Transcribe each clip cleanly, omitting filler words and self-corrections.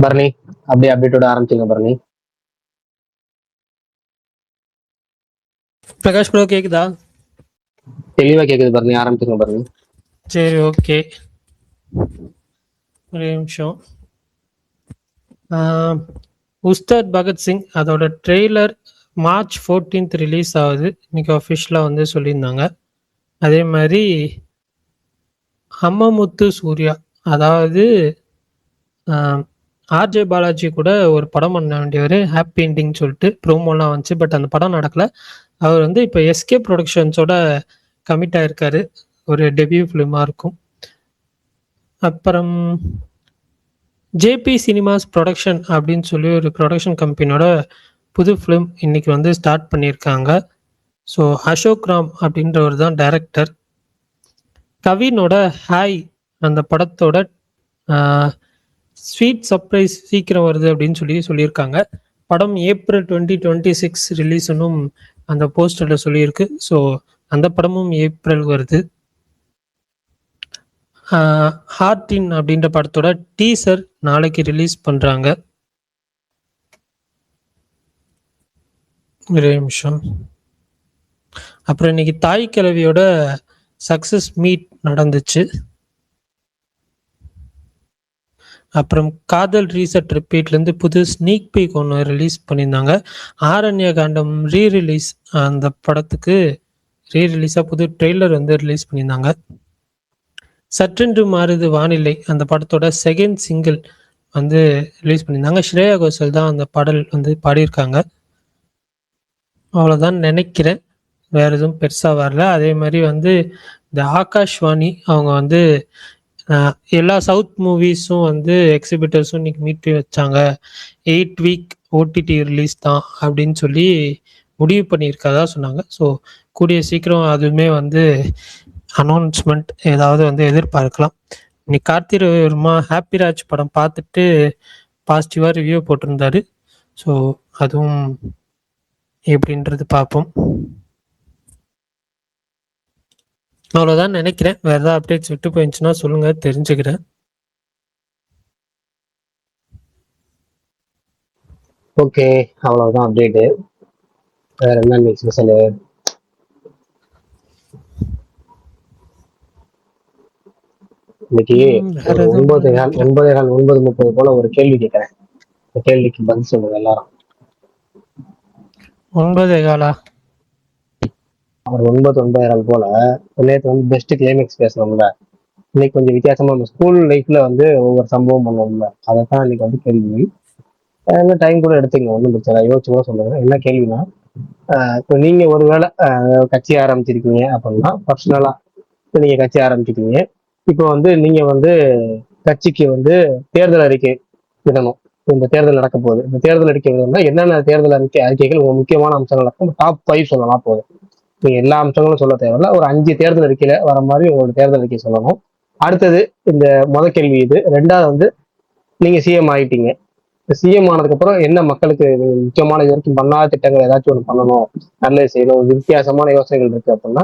பரணி, அப்படியே அப்டேட்டோட ஆரம்பிச்சுங்க பரணி. பிரகாஷ் ப்ரோ கேக்குதா? தெளிவா கேக்குது பரணி, ஆரம்பிச்சுங்க பரணி. சரி, ஓகே. ஒரு நிமிஷம். உஸ்தாத் பகத்சிங் அதோட ட்ரெய்லர் March 14th ரிலீஸ் ஆகுது. இன்னைக்கு அஃபிஷியலாக வந்து சொல்லியிருந்தாங்க. அதே மாதிரி அம்மமுத்து சூர்யா, அதாவது ஆர்ஜே பாலாஜி கூட ஒரு படம் பண்ண வேண்டியவர், ஹாப்பி என்டிங் சொல்லிட்டு ப்ரோமோலாம் வந்துச்சு. பட் அந்த படம் நடக்கல. அவர் வந்து இப்போ எஸ்கே ப்ரொடக்ஷன்ஸோட கமிட் ஆயிருக்காரு. ஒரு டெபியூ ஃபிலிமாக இருக்கும். அப்புறம் ஜேபி சினிமாஸ் ப்ரொடக்ஷன் அப்படின்னு சொல்லி ஒரு ப்ரொடக்ஷன் கம்பெனியோட புது ஃபிலிம் இன்னைக்கு வந்து ஸ்டார்ட் பண்ணியிருக்காங்க. ஸோ அசோக் ராம் அப்படின்றவர் தான் டைரக்டர். கவினோட ஹாய் அந்த படத்தோட ஸ்வீட் சர்ப்ரைஸ் சீக்கிரம் வருது அப்படின்னு சொல்லியிருக்காங்க. படம் April 2026 ரிலீஸ்னும் அந்த போஸ்டரில் சொல்லியிருக்கு. ஸோ அந்த படமும் ஏப்ரல் வருது. ஹார்டின் அப்படின்ற படத்தோட டீசர் நாளைக்கு ரிலீஸ் பண்ணுறாங்க. ஒரு நிமிஷம். அப்புறம் இன்னைக்கு தாய் கிழவியோட சக்சஸ் மீட் நடந்துச்சு. அப்புறம் காதல் ரீசெட் ரிப்பீட்லேருந்து புது ஸ்னீக் பீக் ஒன்று ரிலீஸ் பண்ணியிருந்தாங்க. ஆரண்ய காண்டம் ரீரிலீஸ், அந்த படத்துக்கு ரீரிலீஸாக புது ட்ரெய்லர் வந்து ரிலீஸ் பண்ணியிருந்தாங்க. சற்றென்று மாறுது வானிலை அந்த படத்தோட செகண்ட் சிங்கிள் வந்து ரிலீஸ் பண்ணியிருந்தாங்க. ஸ்ரேயா கோஷல் தான் அந்த பாடல் வந்து பாடியிருக்காங்க. அவ்வளோதான் நினைக்கிறேன், வேற எதுவும் பெருசாக வரல. அதே மாதிரி வந்து இந்த ஆகாஷ்வாணி அவங்க வந்து எல்லா சவுத் மூவிஸும் வந்து எக்ஸிபிட்டர்ஸும் இன்னைக்கு மீட்டு வச்சாங்க. 8 வீக் ஓடிடி ரிலீஸ் தான் அப்படின்னு சொல்லி முடிவு பண்ணியிருக்கதா சொன்னாங்க. ஸோ கூடிய சீக்கிரம் அதுவுமே வந்து அனௌன்ஸ்மெண்ட் ஏதாவது வந்து எதிர்பார்க்கலாம். இன்னைக்கு கார்த்திக் வர்மா ஹாப்பிராஜ் படம் பார்த்துட்டு பாசிட்டிவாக ரிவ்யூ போட்டிருந்தாரு. ஸோ அதுவும் எப்படின்றது பார்ப்போம். அவ்வளோதான் நினைக்கிறேன். வேற ஏதாவது அப்டேட்ஸ் விட்டு போயிருந்துச்சுன்னா சொல்லுங்க, தெரிஞ்சுக்கிறேன். ஓகே, அவ்வளவுதான் அப்டேட்டு. வேற என்ன ஸ்பெஷல்? இன்னைக்கு ஒரு 9:30 போல ஒரு கேள்வி கேட்கிறேன். இந்த கேள்விக்கு பதில் சொல்லுங்க எல்லாரும். 9:15 ஒரு 9:15 போல நேற்று வந்து பெஸ்ட் கிளைமேக்ஸ் பேசணும்ல. இன்னைக்கு கொஞ்சம் வித்தியாசமா நம்ம ஸ்கூல் லைஃப்ல வந்து ஒவ்வொரு சம்பவம் பண்ணுவோம்ல, அதைத்தான் இன்னைக்கு வந்து கேள்வி. என்ன டைம் கூட எடுத்துங்க, ஒன்றும் பிரச்சனை இல்லை, யோசிச்சு கூட சொல்லுங்க. என்ன கேள்வினா, இப்போ நீங்க ஒருவேளை கட்சி ஆரம்பிச்சிருக்கீங்க அப்படின்னா, பர்சனலா நீங்க கட்சி ஆரம்பிச்சிருக்கீங்க. இப்போ வந்து நீங்க வந்து கட்சிக்கு வந்து தேர்தல் அறிக்கை விடணும். இந்த தேர்தல் நடக்க போகுது. இந்த தேர்தல் அறிக்கை விடணும்னா என்னென்ன தேர்தல் அறிக்கைகள் முக்கியமான அம்சங்கள் நடக்கும், டாப் 5 சொல்லலாம் போதும். நீங்க எல்லா அம்சங்களும் சொல்ல தேவையில்ல, ஒரு 5 தேர்தல் அறிக்கையில வர மாதிரி உங்களோட தேர்தல் அறிக்கை சொல்லணும். அடுத்தது இந்த கேள்வி இது. ரெண்டாவது வந்து நீங்க சிஎம் ஆயிட்டீங்க. சிஎம் ஆனதுக்கு அப்புறம் என்ன மக்களுக்கு முக்கியமான இது வரைக்கும் பண்ணாத திட்டங்கள் ஏதாச்சும் ஒன்று பண்ணணும், நல்லது செய்யணும், ஒரு வித்தியாசமான யோசனைகள் இருக்கு அப்படின்னா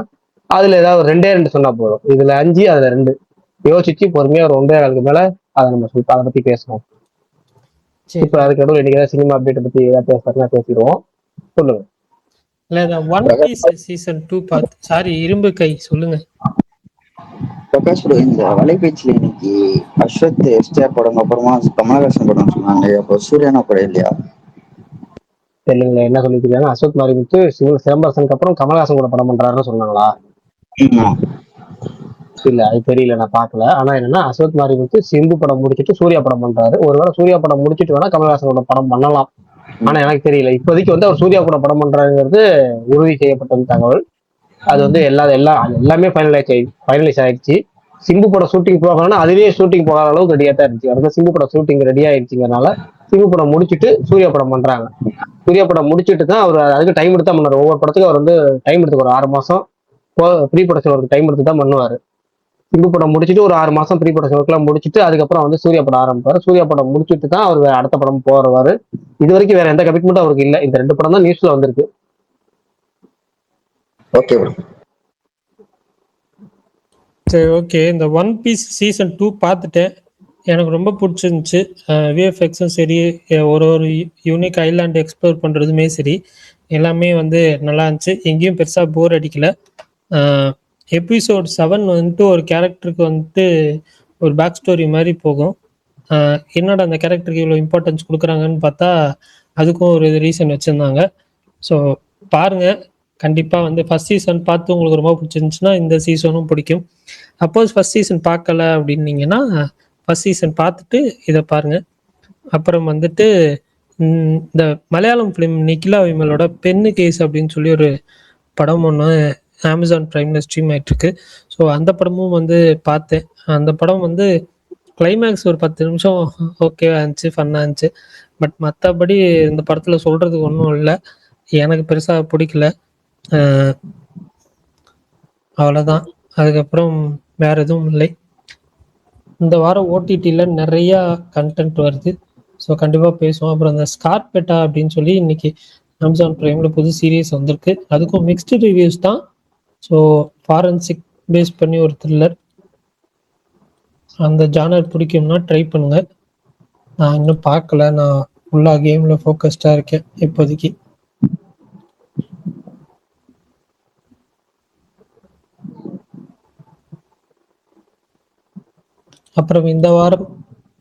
அதுல ஏதாவது 2 சொன்னா போதும். இதுல 5, அதுல 2 யோசிச்சு பொறுமையா ஒரு 1.5 மேல அதை நம்ம அதை பத்தி பேசணும். இப்ப அதுக்கு நடுவில் இன்னைக்கு ஏதாவது சினிமா அப்டேட் பத்தி ஏதாவது பேசுறதுனா பேசிடுவோம். சொல்லுங்க. ஒன் பீஸ் சீசன் 2 பார்த்து, சாரி இரும்பு கை சொல்லுங்க. பிரகாஷ் ப்ரோ, இந்த வலைபேச்சில் இன்னைக்கு அஸ்வத் எஸ்டிஆர் படம் அப்புறமா கமலஹாசன் படம் சொன்னாங்க. அப்போ சூர்யானா படம் இல்லையா? தெரியல என்ன சொல்லிருக்காங்க. அஸ்வத் மாரிமுத்து சிலம்பரசனுக்கு அப்புறம் கமலஹாசன் கூட படம் பண்றாருன்னு சொன்னாங்களா? இல்ல, அது தெரியல, நான் பாக்கல. ஆனா என்னன்னா, அஸ்வத் மாரிமுத்து சிம்பு படம் முடிச்சுட்டு சூர்யா படம் பண்றாரு. ஒருவேளை சூர்யா படம் முடிச்சுட்டு வேணா கமலஹாசனோட படம் பண்ணலாம். ஆனா எனக்கு தெரியல. இப்போதைக்கு வந்து அவர் சூர்யா கூட படம் பண்றாருங்கிறது உறுதி செய்யப்பட்ட தகவல். அது வந்து எல்லாமே ஃபைனலைஸ் ஆயிடுச்சு. சிம்பு படம் ஷூட்டிங் போகணும்னா அதுவே ஷூட்டிங் போகாத அளவுக்கு ரெடியா தான் இருந்துச்சு. அதுதான் சிம்பு படம் ஷூட்டிங் ரெடி ஆயிடுச்சுங்கிறனால சிம்பு படம் முடிச்சுட்டு சூர்யா படம் பண்றாங்க. சூர்யா படம் முடிச்சுட்டு தான் அவர் அதுக்கு டைம் எடுத்தா பண்ணாரு. ஒவ்வொரு படத்துக்கு அவர் வந்து டைம் எடுத்துக்கு ஒரு 6 மாசம் ப்ரீ ப்ரொடக்ஷன் ஒர்க் டைம் எடுத்து தான் பண்ணுவாரு. சிம்பு படம் முடிச்சுட்டு ஒரு 6 மாசம் ப்ரீ ப்ரொடக்ஷன் ஒர்க் எல்லாம் முடிச்சுட்டு அதுக்கப்புறம் வந்து சூர்யா படம் ஆரம்பிப்பாரு. சூர்யா படம் முடிச்சுட்டு தான் அவர் அடுத்த படம் போறவாரு. இது வரைக்கும் வேற எந்த கமிட்மெண்ட்டும் அவருக்கு இல்லை. இந்த 2 படம் தான் நியூஸ்ல வந்திருக்கு. Okay bro. சரி, ஓகே. இந்த ஒன் பீஸ் சீசன் 2 பார்த்துட்டேன். எனக்கு ரொம்ப பிடிச்சிருந்துச்சு. விஎஃப்எக்ஸும் சரி, ஒரு ஒரு யூனிக் ஐலாண்ட் எக்ஸ்ப்ளோர் பண்ணுறதுமே சரி, எல்லாமே வந்து நல்லா இருந்துச்சு. எங்கேயும் பெருசாக போர் அடிக்கல. எபிசோட் 7 வந்துட்டு ஒரு கேரக்டருக்கு வந்துட்டு ஒரு பேக் ஸ்டோரி மாதிரி போகும். என்னோட அந்த கேரக்டருக்கு இவ்வளோ இம்பார்ட்டன்ஸ் கொடுக்குறாங்கன்னு பார்த்தா அதுக்கும் ஒரு ரீசன் வச்சுருந்தாங்க. ஸோ பாருங்கள், கண்டிப்பாக வந்து ஃபஸ்ட் சீசன் பார்த்து உங்களுக்கு ரொம்ப பிடிச்சிருந்துச்சுன்னா இந்த சீசனும் பிடிக்கும். சப்போஸ் ஃபஸ்ட் சீசன் பார்க்கல அப்படின்னீங்கன்னா ஃபஸ்ட் சீசன் பார்த்துட்டு இதை பாருங்கள். அப்புறம் வந்துட்டு இந்த மலையாளம் ஃபிலிம் நிக்கிலா விமலோட பெண்ணு கேஸ் அப்படின்னு சொல்லி ஒரு படம் ஒன்று அமேசான் பிரைமில் ஸ்ட்ரீம் ஆகிட்டுருக்கு. ஸோ அந்த படமும் வந்து பார்த்தேன். அந்த படம் வந்து கிளைமேக்ஸ் ஒரு 10 நிமிஷம் ஓகேவா இருந்துச்சு, ஃபன்னாக இருந்துச்சு. பட் மற்றபடி இந்த படத்தில் சொல்கிறதுக்கு ஒன்றும் இல்லை, எனக்கு பெருசாக பிடிக்கல. அவ்வளோதான். அதுக்கப்புறம் வேறு எதுவும் இல்லை. இந்த வாரம் ஓடிடியில் நிறையா கண்டென்ட் வருது. ஸோ கண்டிப்பாக பேசுவோம். அப்புறம் இந்த ஸ்கார்பெட்டா அப்படின்னு சொல்லி இன்னைக்கு அமேசான் பிரைமில் புது சீரீஸ் வந்திருக்கு. அதுக்கும் மிக்ஸ்டு ரிவ்யூஸ் தான். ஸோ ஃபாரன்சிக் பேஸ் பண்ணி ஒரு த்ரில்லர், அந்த ஜானர் பிடிக்கும்னா ட்ரை பண்ணுங்கள். நான் இன்னும் பார்க்கல, நான் ஃபுல்லாக கேமில் ஃபோக்கஸ்டாக இருக்கேன் இப்போதைக்கு. அப்புறம் இந்த வாரம்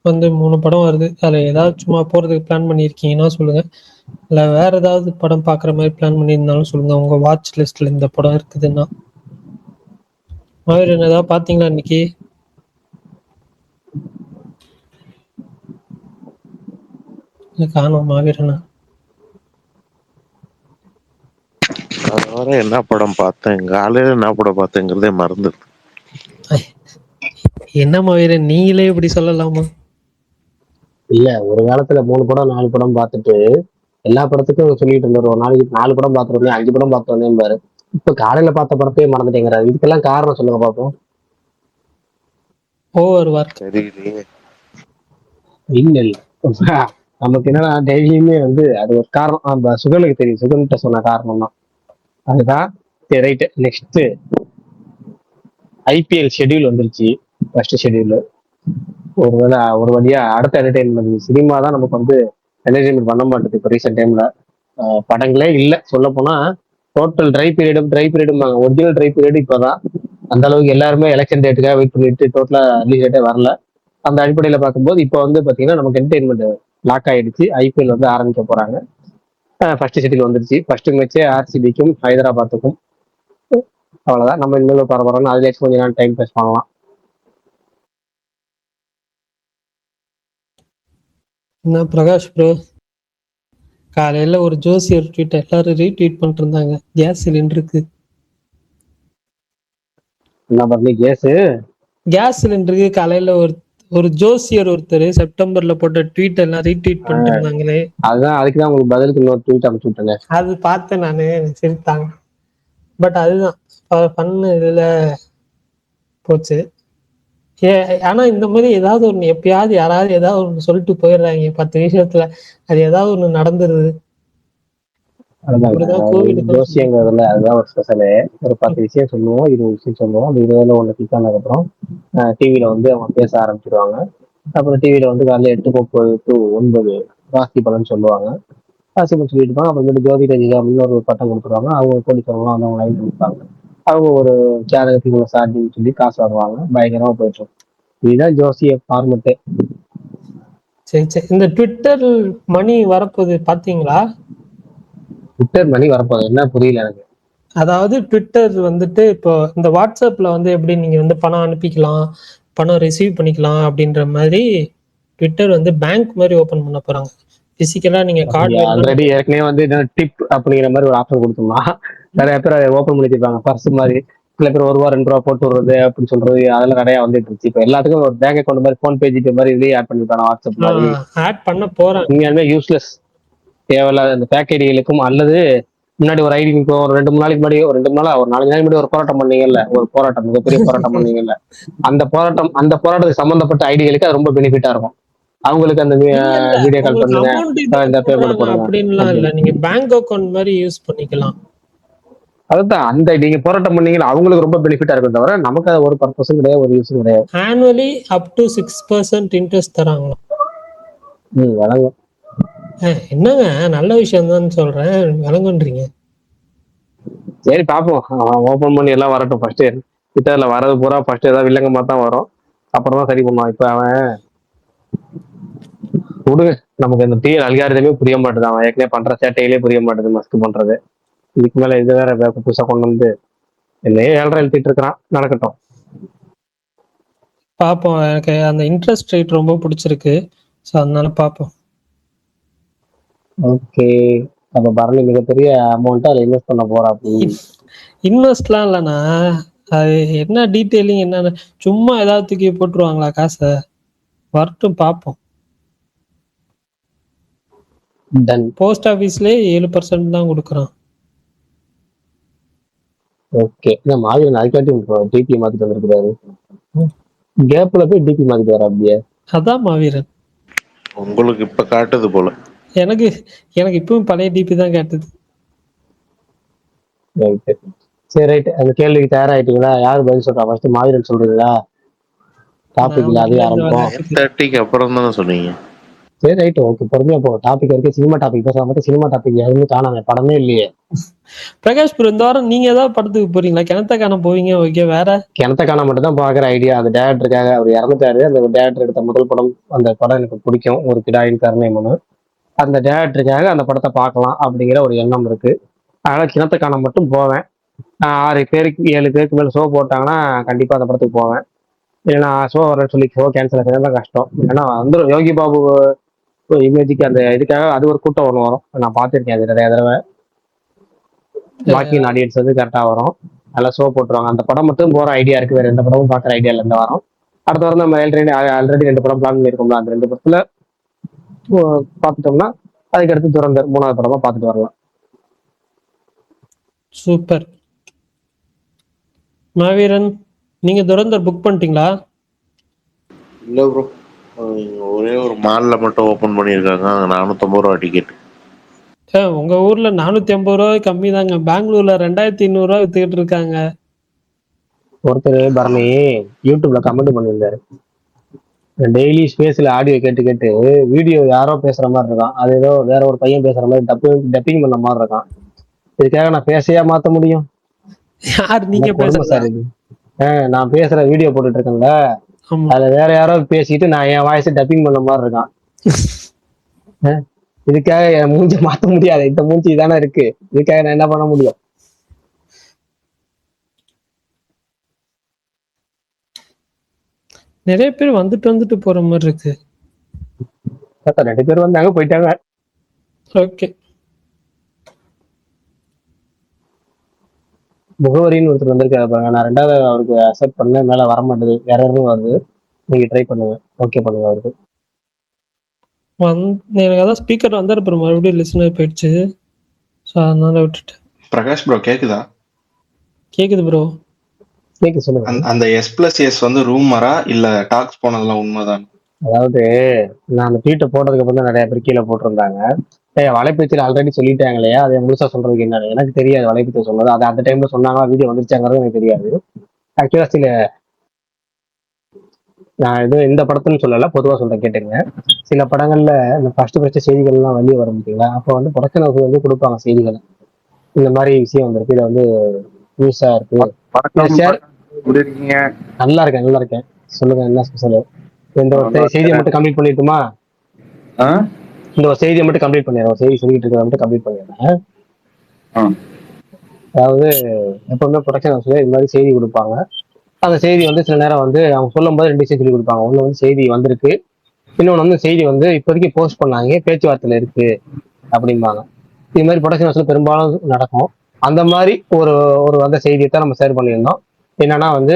வந்து 3 படம் வருது. அதில் ஏதாவது சும்மா போகிறதுக்கு பிளான் பண்ணியிருக்கீங்கன்னா சொல்லுங்கள். இல்லை வேறு ஏதாவது படம் பார்க்குற மாதிரி பிளான் பண்ணியிருந்தாலும் சொல்லுங்கள். உங்கள் வாட்ச் லிஸ்ட்டில் இந்த படம் இருக்குதுன்னா. மாவீரன் ஏதாவது பார்த்தீங்களா இன்னைக்கு? காணும் மாவீரனா? அதோட என்ன படம் பார்த்தேன், காலையில என்ன படம் பார்த்தேங்கிறதே மறந்துது. என்ன மாவீரன் நீங்களே இப்படி சொல்லலாமா? இல்ல, ஒரு காலத்துல 3 படம் 4 படம் பார்த்துட்டு எல்லா படத்துக்கும் சொல்லிட்டு இருந்தாரு, ஒரு நாளைக்கு 4 படம் பார்த்துட்டு வந்தேன், 5 படம் பார்த்து வந்தேன் பாரு. இப்ப காலையில பார்த்த படத்தையே மறந்துட்டேங்கிறாரு. இதுக்கெல்லாம் காரணம் சொல்லுங்க பார்ப்போம். Over work. தெரியலையே. இல்ல நமக்கு என்னன்னா டெய்லியுமே வந்து அது ஒரு காரணம். அந்த சுகனுக்கு தெரியும், சுகன்கிட்ட சொன்ன காரணம் தான் அதுதான். சரி, ரைட்டு. நெக்ஸ்ட் ஐபிஎல் ஷெட்யூல் வந்துருச்சு, ஃபர்ஸ்ட் ஷெட்யூல். ஒருவேளை ஒரு வழியா அடுத்த என்டர்டைன்மெண்ட் சினிமா தான் நமக்கு வந்து என்டர்டைன்மெண்ட் பண்ண மாட்டேது இப்போ ரீசெண்ட் டைம்ல. படங்களே இல்லை சொல்ல போனா. டோட்டல் ட்ரை பீரியடும் ஒரிஜினல் ட்ரை பீரியட் இப்போதான். அந்த அளவுக்கு எல்லாருமே எலெக்ஷன் டேட்டுக்காக வெயிட் பண்ணிட்டு டோட்டலா ரிலீஸ் டேட்டே வரல. அந்த அடிப்படையில் பார்க்கும்போது இப்போ வந்து பார்த்தீங்கன்னா நமக்கு என்டர்டைன்மெண்ட் லாக் ஆயிடுச்சு. ஐபிஎல் வந்து ஆரம்பிக்க போறாங்க. ஃபர்ஸ்ட் ஷெட்யூல் வந்துருச்சு. ஃபர்ஸ்ட் மேட்சே ஆர்சிபிக்கும் ஹைதராபாத்துக்கும். அவ்வளவுதான். நம்ம இன்னும் பரபரன்னு அதுலேயாச்சும் கொஞ்ச நேரம் டைம் பாஸ் பண்ணலாம். என்ன பிரகாஷ் ப்ரோ, காலையில ஒரு ஜோசியர் ட்வீட் எல்லாரும் ரீட்வீட் பண்ணிட்டு இருந்தாங்க. கேஸ் சிலிண்டருக்கு என்ன பண்ணி கேஸ் சிலிண்டருக்கு காலையில ஒரு ஜோசியர் ஒருத்தர் செப்டம்பர்ல போட்ட ட்வீட் எல்லாம் ரீட்வீட் பண்ணிட்டு இருந்தாங்களே. அதுதான், அதுக்குதான் உங்களுக்கு பதிலுக்கு இன்னொரு ட்வீட் அனுப்பிச்சு விட்டேன். அது பார்த்தேன் நானு, சிரித்தாங்க. பட் அதுதான் பண்ணு இதுல போச்சு. ஆனா இந்த மாதிரி ஏதாவது ஒண்ணு எப்பயாவது யாராவது ஏதாவது ஒண்ணு சொல்லிட்டு போயிடுறாங்க 10 விஷயத்துல. அது ஏதாவது ஒண்ணு நடந்துருது. ஜோசியங்கிறதுல அதுதான் ஒரு ஸ்பெஷலு. ஒரு 10 விஷயம் சொல்லுவோம், 20 விஷயம் சொல்லுவோம். அந்த 20ல ஒண்ணு கிளிக் ஆனதுக்கப்புறம் டிவியில வந்து அவங்க பேச ஆரம்பிச்சிருவாங்க. அப்புறம் டிவியில வந்து காலையில் 8:30 to 9 ராசி பலன் சொல்லுவாங்க. ராசி பலன் சொல்லிட்டு இருப்பாங்க. அப்புறமேட்டு ஜோதி ரஜிகா அப்படின்னு ஒரு பட்டம் கொடுத்துருவாங்க. அவங்க கோடீஸ்வரங்களும் வந்து அவங்க லைன் கொடுப்பாங்க. அவங்க ஒரு சேனலுக்கு சாட்டின்னு சொல்லி காசு வாங்குவாங்க. பயங்கரமா போயிட்டு இருக்கும். இதுதான் ஜோசிய ஃபார்மெட்டு. சரி சரி, இந்த ட்விட்டர் மணி வரப்போகுது பாத்தீங்களா? ட்விட்டர் மணி வரப்போகுது, என்ன புரியல எனக்கு. அதாவது ட்விட்டர் வந்துட்டு இப்போ இந்த வாட்ஸ்அப்ல வந்து எப்படி நீங்க வந்து பணம் அனுப்பிக்கலாம், பணம் ரிசீவ் பண்ணிக்கலாம் அப்படின்ற மாதிரி ட்விட்டர் வந்து பேங்க் மாதிரி ஓபன் பண்ண போறாங்க. பிசிக்கலா நீங்க கார்டு ஆல்ரெடி ஏற்கனவே வந்து டிப் அப்படிங்கிற மாதிரி ஒரு ஆப்ஷன் கொடுத்தோம்னா நிறைய பேர் அதை ஓப்பன் பண்ணிருப்பாங்க. பர்ஸ் மாதிரி சில பேர் ₹1 ₹2 போட்டு விடுறது அப்படின்னு சொல்றது அதெல்லாம் நிறைய வந்துட்டு இருந்துச்சு. இப்போ எல்லாத்துக்கும் ஒரு பேங்க் அக்கௌண்ட் மாதிரி போன்பே ஜிபே மாதிரி இதுலயே ஆட் பண்ணிருப்பாங்க. வாட்ஸ்அப் மாதிரி ஆட் பண்ண போறாங்க. உண்மையாலுமே யூஸ்லெஸ், தேவையில்லாத அந்த பேக்கேஜுகளுக்கும். அல்லது முன்னாடி ஒரு ஐடி இப்போ ஒரு 2-3 நாளைக்கு முன்னாடி, ஒரு 4 நாளைக்கு முன்னாடி ஒரு போராட்டம் பண்ணீங்கல்ல, ஒரு போராட்டம், மிகப்பெரிய போராட்டம் பண்ணீங்கல்ல, அந்த போராட்டத்துக்கு சம்பந்தப்பட்ட ஐடிகளுக்கு அது ரொம்ப பெனிஃபிட்டா இருக்கும். அவங்களுக்கு அந்த வீடியோ கால் பண்ணுங்க, இந்த பேமெண்ட் போடுங்க அப்படின்லாம் இல்ல, நீங்க பேங்க் அக்கவுண்ட் மாதிரி யூஸ் பண்ணிக்கலாம். அதுதான் அந்த நீங்க போராட்டம் பண்ணீங்கன்னா அவங்களுக்கு ரொம்ப பெனிஃபிட்டா இருக்கும் தவிர நமக்கு அது ஒரு பர்பஸும் கிடையாது, ஒரு யூஸும் கிடையாது. ஆனுவலி அப் டு 6% இன்ட்ரெஸ்ட் தராங்களாம். வழங்கும். என்னங்க நல்ல விஷயம் தான் சொல்றேன், விளங்குன்றீங்க. சரி பார்ப்போம், ஓப்பன் பண்ணி எல்லாம் வரட்டும். ஃபர்ஸ்ட் ட்விட்டர்ல வரது பூரா ஃபர்ஸ்ட் ஏதாவது வில்லங்கமா தான் வரும், அப்புறம் தான் சரி பண்ணுவான். இப்ப அவன் விடுங்க, நமக்கு இந்த டிஎல் அல்காரிதமே புரிய மாட்டேது, அவன் ஏற்கனவே பண்ற சேட்டையிலே புரிய மாட்டேது மஸ்க் பண்றது. இதுக்கு மேல இது வேற புதுசா கொண்டு வந்து என்னையே 7.5 எழுதிட்டு இருக்கிறான். நடக்கட்டும். பார்ப்போம். எனக்கு அந்த இன்ட்ரெஸ்ட் ரேட் ரொம்ப பிடிச்சிருக்கு, ஸோ அதனால பார்ப்போம். ஓகே, அப்ப பரணி மிகப்பெரிய அமௌண்ட்டை அதில் இன்வெஸ்ட் பண்ண போறா. அப்படி இன்வெஸ்ட்லாம் இல்லைண்ணா, அது என்ன டீட்டெயிலிங் என்னன்னு சும்மா ஏதாவது தூக்கி போட்டுருவாங்களா காசை? வரட்டும் பார்ப்போம். டன். போஸ்ட் ஆஃபீஸ்லேயே 7% தான் கொடுக்குறான். ஓகே, இந்த மாதிரி அதுக்காட்டி டிபி மாத்திட்டு வந்திருக்கிறாரு. கேப்ல போய் டிபி மாத்திட்டு வர அப்படியே. அதான் மாவீரன். உங்களுக்கு இப்ப காட்டுது போல. எனக்கு இப்பவும் பழைய டிபி தான் கேட்டது. ரைட்டு, சரி ரைட்டு. அந்த கேள்விக்கு தயாராகிட்டீங்களா? யாரு பதில் சொல்றா? ஃபர்ஸ்ட் மாவீரன் சொல்றீங்களா? டாபிக் இல்ல, அதே ஆரம்பிப்போம். 30க்கு அப்புறம் தானே சொன்னீங்க. சரி ரைட்டு, ஓகே, பொறுமையா போகும். டாபிக் இருக்கு, சினிமா டாபிக் பேசலாம். பார்த்தா சினிமா டாபிக் எதுவுமே காணாம, படமே இல்லையே. பிரகாஷ் ப்ரோ, இந்த வாரம் நீங்க ஏதாவது படத்துக்கு போறீங்களா? கிணத்த காண போவீங்க, ஓகே. வேற கிணத்த காண மட்டும் தான் பாக்குற ஐடியா. அந்த டேரக்டருக்காக, அவர் இறந்துட்டாரு. அந்த டேரக்டர் எடுத்த முதல் படம், அந்த படம் எனக்கு பிடிக்கும், ஒரு கிடாயின் கருணை மனு. அந்த டேரக்டருக்காக அந்த படத்தை பார்க்கலாம் அப்படிங்கிற ஒரு எண்ணம் இருக்கு. அதனால கிணத்த காண மட்டும் போவேன். 6 பேருக்கு 7 பேருக்கு மேல ஷோ போட்டாங்கன்னா கண்டிப்பா அந்த படத்துக்கு போவேன். ஏன்னா ஷோ வரேன்னு சொல்லி ஷோ கேன்சல் ஆகிறது தான் கஷ்டம். ஏன்னா வந்துடும் யோகி பாபு இமேஜுக்கு, அந்த இதுக்காக அது ஒரு கூட்டம் ஒன்று வரும். நான் பார்த்துருக்கேன் அது நிறைய தடவை. வாக்கிங் ஆடியன்ஸ் வந்து கரெக்டா வரும், நல்லா ஷோ போட்டுருவாங்க. அந்த படம் மட்டும் போற ஐடியா இருக்கு, வேற எந்த படமும் பார்க்குற ஐடியா இல்லை இந்த வாரம். அடுத்த வாரம் நம்ம ஆல்ரெடி 2 படம் பிளான் பண்ணியிருக்கோம்ல, அந்த 2 படத்துல பார்த்துட்டோம்னா அதுக்கடுத்து துரந்தர் 3வது படமா பார்த்துட்டு வரலாம். சூப்பர். மாவீரன், நீங்க துரந்தர் புக் பண்ணிட்டீங்களா? இல்ல ப்ரோ, ஒரே ஒரு மால்ல மட்டும் ஓபன் பண்ணியிருக்காங்க, 450 ரூபா டிக்கெட். உங்க ஊர்ல 450 ரூபாய் கம்மி தாங்க, பெங்களூர்ல 2200 ரூபாய் வித்துக்கிட்டு இருக்காங்க. ஒருத்தர் பரணி யூடியூப்ல கமெண்ட் பண்ணியிருந்தாரு, டெய்லி ஸ்பேஸ்ல ஆடியோ கேட்டு கேட்டு வீடியோ யாரோ பேசுற மாதிரி இருக்கான், அது ஏதோ வேற ஒரு பையன் பேசுற மாதிரி டப்பிங் பண்ண மாதிரி இருக்கான். இதுக்காக நான் பேசையா மாத்த முடியும்? யார் நீங்க பேசுறது? சார் இது நான் பேசுற வீடியோ போட்டுட்டு இருக்கேன்ல, அதுல வேற யாரோ பேசிட்டு நான் என் வாய்ஸ் டப்பிங் பண்ண மாதிரி இருக்கான். இதுக்காக என் மூஞ்சி மாத்த முடியாது, இந்த மூஞ்சி தானே இருக்கு, இதுக்காக நான் என்ன பண்ண முடியும்? நிறைய பேர் வந்துட்டு போற மாதிரி இருக்கு. 2 பேர் வந்தாங்க, போயிட்டாங்க. ஓகே. முகவரின்னு ஒருத்தர் வந்திருக்காரு பாருங்க, நான் 2வது அவருக்கு அக்செப்ட் பண்ண, மேல வர மாட்டேது, வேற எதுவும் வருது. நீங்க ட்ரை பண்ணுங்க, ஓகே பண்ணுங்க அவருக்கு. எனக்கு அதான் ஸ்பீக்கர் வந்தாரு அப்புறம் மறுபடியும் லிசனர் போயிடுச்சு, ஸோ அதனால விட்டுட்டேன். பிரகாஷ் ப்ரோ கேக்குதா? கேக்குது ப்ரோ. கேக்கு சொல்லுங்க. அந்த S+S வந்து ரூமரா இல்ல டாக்ஸ் போனதெல்லாம் உண்மைதான்? அதாவது நான் அந்த ட்வீட்டை போட்டதுக்கு அப்புறம் தான் நிறைய பேர் கீழே போட்டிருந்தாங்க, வலைபேச்சில் ஆல்ரெடி சொல்லிட்டாங்க இல்லையா, அதை முழுசா சொல்றதுக்கு என்ன எனக்கு தெரியாது. வலைபேச்சில் சொன்னது அது அந்த டைம்ல சொன்னாங்களா, வீடியோ வந்துருச்சாங்கிறது எனக்கு தெரியாது. ஆக்சுவலா சில நான் எதுவும் இந்த படத்துன்னு சொல்லல, பொதுவா சொல்றேன் கேட்டுங்க. சில படங்கள்ல இந்த ஃபர்ஸ்ட் செய்திகள்லாம் வெளியே வர முடியுங்களா, அப்போ வந்து ப்ரொடக்ஷன் ஹவுஸ் வந்து கொடுப்பாங்க செய்திகளை, இந்த மாதிரி விஷயம் வந்திருக்கு, இதை வந்து நியூஸா இருக்கு. நல்லா இருக்கேன் சொல்லுங்க, என்ன ஸ்பெஷல்? இந்த ஒரு செய்தியை மட்டும் கம்ப்ளீட் பண்ணிட்டுமா? இந்த ஒரு செய்தியை மட்டும் கம்ப்ளீட் பண்ணிடுறேன், ஒரு செய்தி சொல்லிட்டு இருக்கிறத மட்டும் கம்ப்ளீட் பண்ணிடுறேன். அதாவது எப்பவுமே ப்ரொடக்ஷன் ஹவுஸ்ல இது மாதிரி செய்தி கொடுப்பாங்க. அந்த செய்தி வந்து சில நேரம் வந்து அவங்க சொல்லும் போது 2 விஷயம் சொல்லி கொடுப்பாங்க. ஒண்ணு வந்து செய்தி வந்திருக்கு, இன்னொன்று வந்து செய்தி வந்து இப்போதைக்கு போஸ்ட் பண்ணாங்க, பேச்சுவார்த்தையில இருக்கு அப்படிம்பாங்க. இது மாதிரி ப்ரொடக்ஷன் ஹவுஸ்ல பெரும்பாலும் நடக்கும். அந்த மாதிரி ஒரு ஒரு வந்த செய்தியை தான் நம்ம ஷேர் பண்ணியிருந்தோம். என்னன்னா வந்து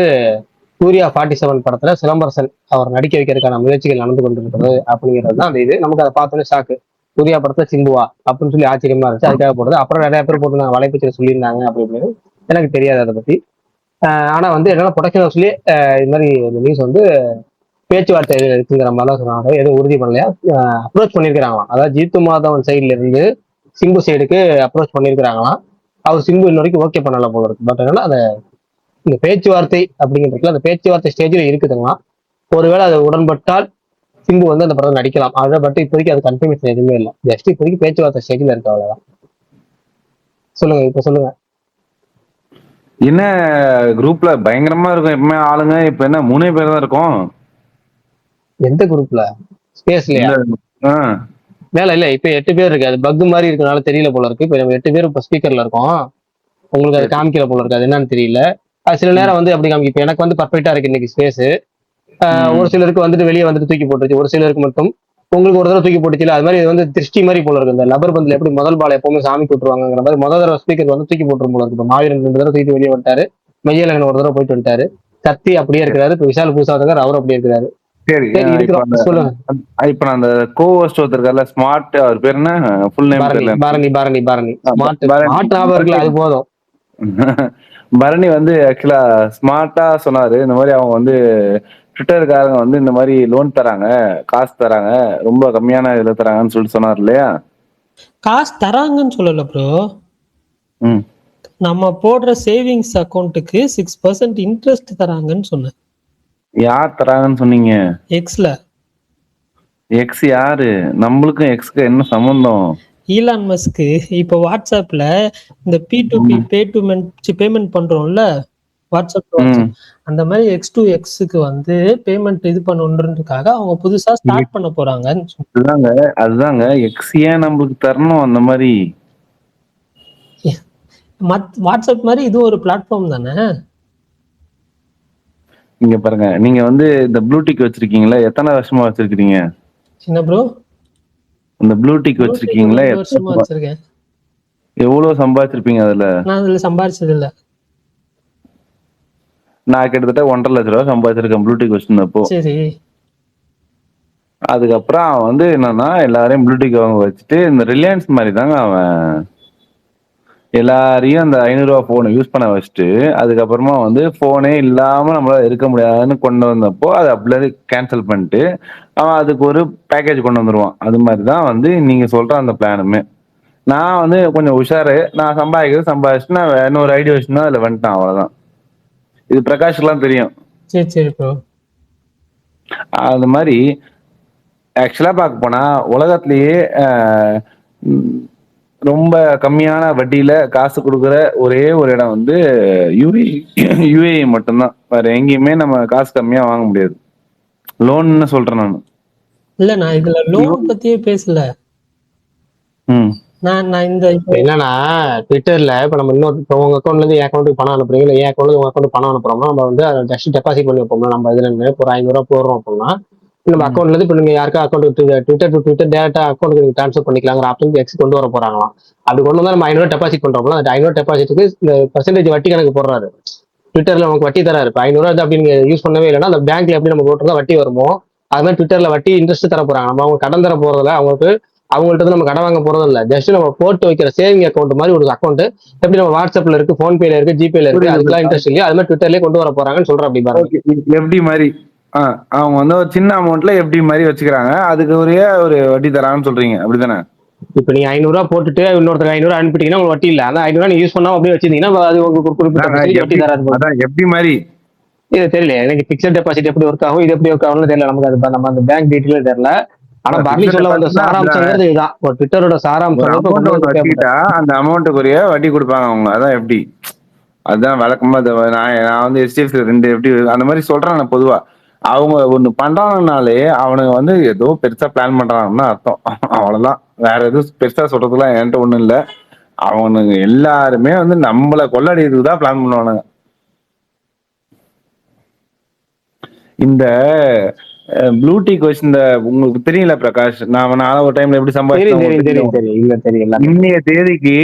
சூர்யா 47 படத்துல சிலம்பரசன் அவர் நடிக்க வைக்கிறதுக்கான முயற்சிகள் நடந்து கொண்டிருக்கிறது அப்படிங்கிறது தான் அந்த இது. நமக்கு அதை பார்த்தோன்னே ஷாக்கு, சூர்யா படத்துல சிம்புவா அப்படின்னு சொல்லி ஆச்சரியமா இருந்துச்சு, அதுக்காக போடுறது. அப்புறம் நிறைய பேர் போட்டு வலைப்பீச்சில் சொல்லியிருந்தாங்க அப்படி இப்படின்னு, எனக்கு தெரியாது அதை பத்தி. ஆனா வந்து என்னன்னா ப்ரொடக்ஷன் ஹவுஸ்லயே இது மாதிரி இந்த நியூஸ் வந்து பேச்சுவார்த்தை இருக்குங்கிற மாதிரிலாம் சொன்னாங்க, எதுவும் உறுதி பண்ணலையா. அப்ரோச் பண்ணியிருக்கிறாங்களாம், அதாவது ஜீத்து மாதவன் சைட்ல இருந்து சிம்பு சைடுக்கு அப்ரோச் பண்ணியிருக்கிறாங்களாம். அவர் சிம்பு இன்ன வரைக்கும் ஓகே பண்ணல போல இருக்கு. பட் அதனால அந்த இந்த பேச்சுவார்த்தை அப்படிங்கிறதுக்குள்ள அந்த பேச்சுவார்த்தை ஸ்டேஜ்ல இருக்குதுங்களா, ஒருவேளை அது உடன்பட்டால் சிம்பு வந்து அந்த படம் நடிக்கலாம். அதை பட் இப்போதைக்கு அது கன்ஃபர்மேஷன் எதுவுமே இல்லை. ஜஸ்ட் இப்போதைக்கு பேச்சுவார்த்தை ஸ்டேஜ்ல இருக்கு, அவ்வளவுதான். சொல்லுங்க, இப்ப சொல்லுங்க. என்ன குரூப்ல பயங்கரமா இருக்கும் எப்பவுமே ஆளுங்க, இப்ப என்ன 3 பேர் தான் இருக்கும். எந்த குரூப்ல? ஸ்பேஸ்லயா? ஆ, மேல இல்ல, இப்ப 8 பேர் இருக்கு. அது பக் மாதிரி இருக்கனால தெரியல போல இருக்கு. இப்ப நம்ம 8 பேர் இப்ப ஸ்பீக்கர்ல இருக்கோம். உங்களுக்கு அது சரி. காமிக்கல போல இருக்கு, அது என்னன்னு தெரியல. அது சில நேரம் வந்து அப்படி காமிக்கும். இப்ப எனக்கு வந்து பர்ஃபெக்டா இருக்கு இன்னைக்கு ஸ்பேஸ். ஒரு சிலருக்கு வந்துட்டு வெளியே வந்துட்டு தூக்கி போட்டுருச்சு, ஒரு சிலருக்கு மட்டும். உங்களுக்கு ஒரு தடவை தூக்கி போட்டுச்சுல, அது மாதிரி இது வந்து திருஷ்டி மாதிரி போல இருக்கு. இந்த லப்பர் பந்தில் எப்படி முதல் பால் எப்பவுமே சாமி கூட்டுருவாங்கிற மாதிரி முதல் தடவை ஸ்பீக்கர் வந்து தூக்கி போட்டுரும் போல இருக்கு. இப்போ மாவீரன் 2 தடவை தூக்கி வெளியே வந்துட்டாரு, மெய்யலகன் ஒரு தடவை போயிட்டு வந்துட்டாரு, கத்தி அப்படியே இருக்கிறாரு, இப்போ விஷால் பூசாதவர் அவர் அப்படியே இருக்கிறாரு. சரி. சரி இப்ப இருக்கிறோம், சொல்லுங்க. இப்ப நான் அந்த கோவஸ்ட் ஒருத்தருக்கால ஸ்மார்ட், அவர் பேர் என்ன, ஃபுல் நேம் பாரணி தெரியல. பாரணி பாரணி பாரணி ஸ்மார்ட் பரணி. ஸ்மார்ட் ஞாபகம் இருக்குல்ல, அது போதும். பரணி வந்து ஆக்சுவலா ஸ்மார்ட்டா சொன்னாரு. இந்த மாதிரி அவங்க வந்து ட்விட்டருக்காரங்க வந்து இந்த மாதிரி லோன் தராங்க, காசு தராங்க, ரொம்ப கம்மியான இதுல தராங்கன்னு சொல்லிட்டு சொன்னார் இல்லையா? காசு தராங்கன்னு சொல்லல ப்ரோ. ம். நம்ம போடுற சேவிங்ஸ் அக்கௌண்ட்டுக்கு 6% இன்ட்ரெஸ்ட் தராங்கன்னு சொன்னேன். யார் தராங்கன்னு சொன்னீங்க? எக்ஸ்ல. எக்ஸ் யாரு? நம்மளுக்கும் எக்ஸ்க்கு என்ன சம்பந்தம்? ஈலான் மஸ்க்கு இப்போ வாட்ஸ்அப்ல இந்த P2P பேமெண்ட் பண்றோம்ல, வாட்ஸ்அப் அந்த மாதிரி X2Xக்கு வந்து பேமெண்ட் இது பண்ணணுன்றதுக்காக அவங்க புதுசா ஸ்டார்ட் பண்ண போறாங்கன்னு சொன்னாங்க. அதுதாங்க எக்ஸ் ஏன் நம்மளுக்கு தரணும் அந்த மாதிரி? வாட்ஸ்அப் மாதிரி இது ஒரு பிளாட்ஃபார்ம் தானே. இங்க பாருங்க, நீங்க வந்து இந்த ப்ளூடிக் வச்சிருக்கீங்களா? எத்தனை வருஷமா வச்சிருக்கீங்க? என்ன ப்ரோ? இந்த ப்ளூடிக் வச்சிருக்கீங்களா? வருஷமா வச்சிருக்கேன். எவ்வளவு சம்பாதிச்சிருப்பீங்க அதுல? நான் அதுல சம்பாதிச்சது இல்ல. நான் கிட்டத்தட்ட 1.5 லட்ச ரூபாய் சம்பாதிச்சிருக்கேன் ப்ளூடிக் வச்சிருந்தப்போ. சரி. அதுக்கப்புறம் அவன் வந்து என்னன்னா எல்லாரையும் ப்ளூடிக் வாங்க வச்சுட்டு, இந்த ரிலையன்ஸ் மாதிரி தாங்க அவன் எல்லாரையும் அந்த 500 ரூபா போனை யூஸ் பண்ண வச்சுட்டு, அதுக்கப்புறமா வந்து போனே இல்லாம நம்மளால இருக்க முடியாதுன்னு கொண்டு வந்தப்போ அதை அப்படியே கேன்சல் பண்ணிட்டு அவன் அதுக்கு ஒரு பேக்கேஜ் கொண்டு வந்துருவான். அது மாதிரி தான் வந்து நீங்க சொல்ற அந்த பிளானுமே. நான் வந்து கொஞ்சம் உஷாரு, நான் சம்பாதிச்சுட்டு நான் இன்னொரு ஐடியா வச்சுன்னா அதுல வந்துட்டான், அவ்வளவுதான். இது பிரகாஷ்லாம் தெரியும். சரி சரி ப்ரோ. அது மாதிரி ஆக்சுவலா பார்க்க போனா உலகத்திலேயே ரொம்ப கம்மியான வட்டியில காசு கொடுக்குற ஒரே ஒரு இடம் வந்து யுஏஇ மட்டும்தான். வேற எங்கேயுமே நம்ம காசு கம்மியா வாங்க முடியாது. லோன்னு சொல்றேன் நான். இல்ல, நான் இதுல லோன் பத்தியே பேசல. நான் இந்த என்னன்னா ட்விட்டர்ல இப்ப நம்ம இன்னொரு உங்க அக்கௌண்ட்ல இருந்து என் அக்கௌண்ட்டுக்கு பணம் அனுப்புறீங்க, இல்ல என் அக்கௌண்ட்ல உங்க அக்கௌண்ட் பணம் அனுப்புறோம்னா நம்ம வந்து அதை ஜஸ்ட் டெபாசிட் பண்ணி வைப்போம்னா, நம்ம இதுல இருந்து ஒரு 500 ரூபா போடுறோம் அப்படின்னா நம்ம அக்கௌண்ட்ல இருந்து இப்ப நீங்க யாருக்கா அக்கௌண்ட் ட்விட்டர் டு ட்விட்டர் டேரக்டா அக்கௌண்ட்டுக்கு நீங்க ட்ரான்ஸ்ஃபர் பண்ணிக்கலாங்கிற ஆப்ஷன் எக்ஸ் கொண்டு வர போறாங்களாம். அப்படி கொண்டு வந்தா நம்ம 500 டெபாசிட் பண்றோம்னா அந்த 500 டெபாசிட்டுக்கு இந்த பர்சன்டேஜ் வட்டி கணக்கு போடுறாரு. ட்விட்டர்ல நமக்கு வட்டி தராரு. இப்போ 500 ரூபா அப்படி நீங்க யூஸ் பண்ணவே இல்லைன்னா அந்த பேங்க்ல எப்படி நம்ம போட்டுருந்தா வட்டி வருமோ அது மாதிரி ட்விட்டர்ல வட்டி இன்ட்ரெஸ்ட் தர போறாங்க. நம்ம அவங்க கடன் தர போறதில்ல, அவங்கள்ட்ட நம்ம கடன் வாங்க போறது இல்ல. ஜஸ்ட் நம்ம போட்டு வைக்கிற சேவிங் அக்கௌண்ட் மாதிரி ஒரு அக்கௌண்ட் எப்படி நம்ம வாட்ஸ்அப்ல இருக்கு, போன்பேல இருக்கு, ஜிபேல இருக்கு, அதுக்கெல்லாம் இன்ட்ரெஸ்ட் இல்லையா, அது மாதிரி ட்விட்டர்லயே கொண்டு வர போறாங்கன்னு சொல்றேன். அப்படி பாருங்க, எப்படி மாதிரி அவங்க வந்து ஒரு சின்ன அமௌண்ட்ல எப்படி மாதிரி வச்சுக்கிறாங்க, அதுக்கு ஒரு வட்டி தராங்கன்னு சொல்றீங்க, அப்படித்தானே? இப்ப நீங்க 500 ரூபா போட்டுட்டு இன்னொருத்தர் 500 அனுப்பிட்டீங்கன்னா உங்களுக்கு வட்டி இல்ல. அந்த 500 நீங்க யூஸ் பண்ணாம அப்படியே வச்சிருந்தீங்கன்னா அது உங்களுக்கு குறிப்பிட்ட வட்டி தராது. எப்படி மாதிரி இது தெரியல எனக்கு. பிக்சட் டெபாசிட் எப்படி ஒர்க் ஆகும், இது எப்படி ஒர்க் ஆகும்னு தெரியல நமக்கு. அது நம்ம அந்த பேங்க் டீட்டெயிலும் தெரியல. ஆனா பரணி சொல்ல வந்த சாராம்சங்கிறது இதுதான். ஒரு ட்விட்டரோட சாராம்சம் அந்த அமௌண்ட்டுக்குரிய வட்டி கொடுப்பாங்க அவங்க. அதான் எப்படி, அதுதான் வழக்கமா. நான் வந்து HDFC 2 எப்படி அந்த மாதிரி சொல்றேன் பொதுவா. அவங்க ஒண்ணு பண்றாங்கனாலே அவனுங்க வந்து ஏதோ பெருசா பிளான் பண்றாங்கன்னா அர்த்தம், அவ்வளவுதான். வேற எதுவும் பெருசா சொல்றதுலாம் என்கிட்ட ஒண்ணும் இல்ல. அவனுங்க எல்லாருமே வந்து நம்மள கொள்ளடிக்கிறதுக்கு தான் பிளான் பண்ணுவானுங்க. இந்த ப்ளூடிக் வச்சு இந்த உங்களுக்கு தெரியல பிரகாஷ், நான் ஒரு டைம்ல எப்படி சம்பாதிச்சேன். இன்னைய தேதிக்கு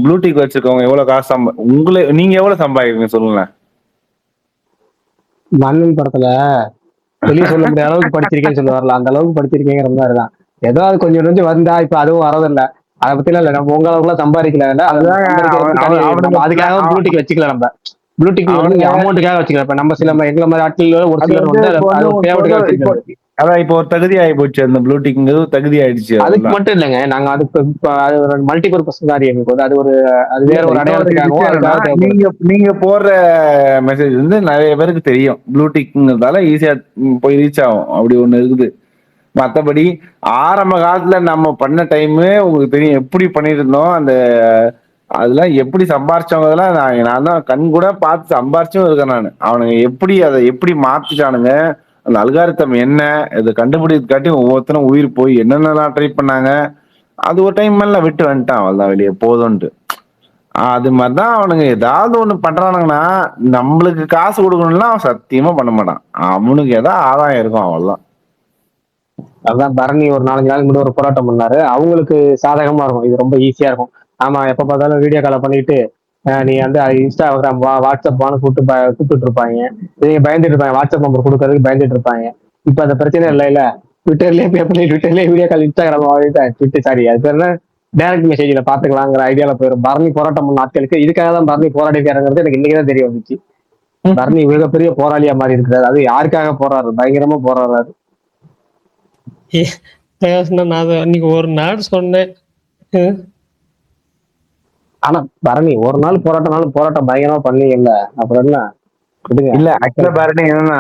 ப்ளூடிக் வச்சிருக்கவங்க எவ்வளவு காசு நீங்க எவ்வளவு சம்பாதிக்கிறீங்க சொல்லுங்க. மன்னன் படத்துல வெளியே சொல்ல முடியாத அளவுக்கு படிச்சிருக்கேன்னு சொல்ல வரல, அந்த அளவுக்கு படிச்சிருக்கேங்கிற மாதிரிதான். ஏதோ அது கொஞ்சம் வந்தா இப்ப அதுவும் வரதில்லை. அதை பத்தி எல்லாம் இல்ல. நம்ம உங்க அளவுக்குலாம் சம்பாதிக்கல, அதுக்காக ப்ளூடிக் வச்சுக்கல. நம்ம ப்ளூடிக் அமௌண்ட்டுக்காக வச்சுக்கலாம். இப்ப நம்ம சில எங்களை மாதிரி ஆட்கள் ஒரு சிலர் வந்து அதான் இப்போ ஒரு தகுதி ஆகி போச்சு, அந்த ப்ளூடிக்ங்கிறது தகுதி ஆயிடுச்சு. அதுக்கு அவ்வளவுதான். மட்டும் இல்லைங்க, நாங்க அதுக்கு இப்ப அது ஒரு மல்டி பர்பஸ் மாதிரி எங்களுக்கு வந்து அது ஒரு அது வேற ஒரு இன்னொரு அடையாளத்துக்காகவும் விஷயம் என்னன்னா, அதுக்காக தேவைப்படுது. நீங்க போடுற மெசேஜ் வந்து நிறைய பேருக்கு தெரியும், ப்ளூடிக்ங்கிறதால ஈஸியா போய் ரீச் ஆகும். அப்படி ஒண்ணு இருக்குது. மத்தபடி ஆரம்ப காலத்துல நம்ம பண்ண டைமு உங்களுக்கு தெரியும் எப்படி பண்ணிட்டு இருந்தோம். அதெல்லாம் எப்படி சம்பாரிச்சவங்க நான் தான் கண் கூட பார்த்து சம்பாரிச்சும் இருக்கேன் நான். அவனுங்க எப்படி அதை எப்படி மாத்திட்டானுங்க, அந்த அல்காரித்தம் என்ன, இதை கண்டுபிடிக்காட்டி ஒவ்வொருத்தரும் உயிர் போய் என்னென்னலாம் ட்ரை பண்ணாங்க. அது ஒரு டைம் மேல விட்டு வந்துட்டான், அவ்வளவுதான், வெளியே போதும்ட்டு. அது மாதிரிதான் அவனுங்க ஏதாவது ஒண்ணு பண்றானுங்கன்னா, நம்மளுக்கு காசு கொடுக்கணும்னா அவன் சத்தியமா பண்ண மாட்டான். அவனுக்கு ஏதாவது ஆதாயம் இருக்கும், அவ்வளவுதான். அதான் பரணி ஒரு 4 நாளைக்கு முன்னாடி ஒரு போராட்டம் பண்ணாரு. அவங்களுக்கு சாதகமா இருக்கும், இது ரொம்ப ஈஸியா இருக்கும். ஆமா, எப்ப பார்த்தாலும் வீடியோ காலை பண்ணிட்டு நீ வந்து இன்ஸ்டாகிராம் வாட்ஸ்அப் கூப்பிட்டு இருப்பாங்க. நீங்க பயந்துட்டு இருப்பாங்க, வாட்ஸ்அப் நம்பர் கொடுக்கறதுக்கு பயந்துட்டு இருப்பாங்க. இப்ப அந்த பிரச்சனை இல்லை இல்ல, ட்விட்டர்லயே பே பண்ணி ட்விட்டர்லயே video call, Instagram Twitter sorry அது பேர் என்ன, டைரக்ட் மெசேஜ்ல பாத்துக்கலாங்கிற ஐடியால போயிடும். பரணி போராட்டம் பண்ண ஆட்களுக்கு இதுக்காக தான் பரணி போராடிக்காரங்கிறது எனக்கு இன்னைக்குதான் தெரிய வந்துச்சு. பரணி மிகப்பெரிய போராளியா மாறி இருக்கிறாரு. அது யாருக்காக போராடுறாரு, பயங்கரமா போராடுறாரு. நான் அதை அன்னைக்கு ஒரு நாள் சொன்னேன். ஆனா பரணி ஒரு நாள் போராட்டம் பயங்கரமா பண்ணீங்கல்ல, அப்புறம் என்ன விடுங்க. இல்ல ஆக்சுவலா பாருங்க என்னன்னா,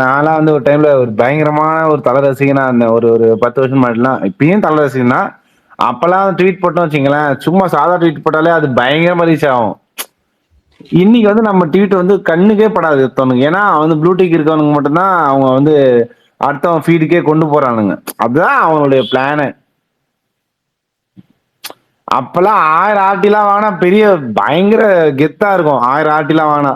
நான்லாம் வந்து ஒரு டைம்ல ஒரு பயங்கரமான ஒரு தல ரசிகனா இருந்தேன். ஒரு 10 வருஷம் முன்னாடிலாம். இப்பயும் தல ரசிகனா. அப்பெல்லாம் ட்வீட் போட்டோம் வச்சுங்களேன், சும்மா சாதா ட்வீட் போட்டாலே அது பயங்கரமா ரீச் ஆகும். இன்னைக்கு வந்து நம்ம ட்வீட் வந்து கண்ணுக்கே படாது ஒருத்தவனுக்கு. ஏன்னா வந்து ப்ளூடிக் இருக்கவனுக்கு மட்டும்தான் அவங்க வந்து அடுத்தவன் ஃபீடுக்கே கொண்டு போறானுங்க. அதுதான் அவனுடைய பிளானு. அப்பெல்லாம் 1000 ஆர்டிலாம் வாங்கினா பெரிய பயங்கர கெத்தா இருக்கும். 1000 ஆர்டிலாம் வாங்கினா.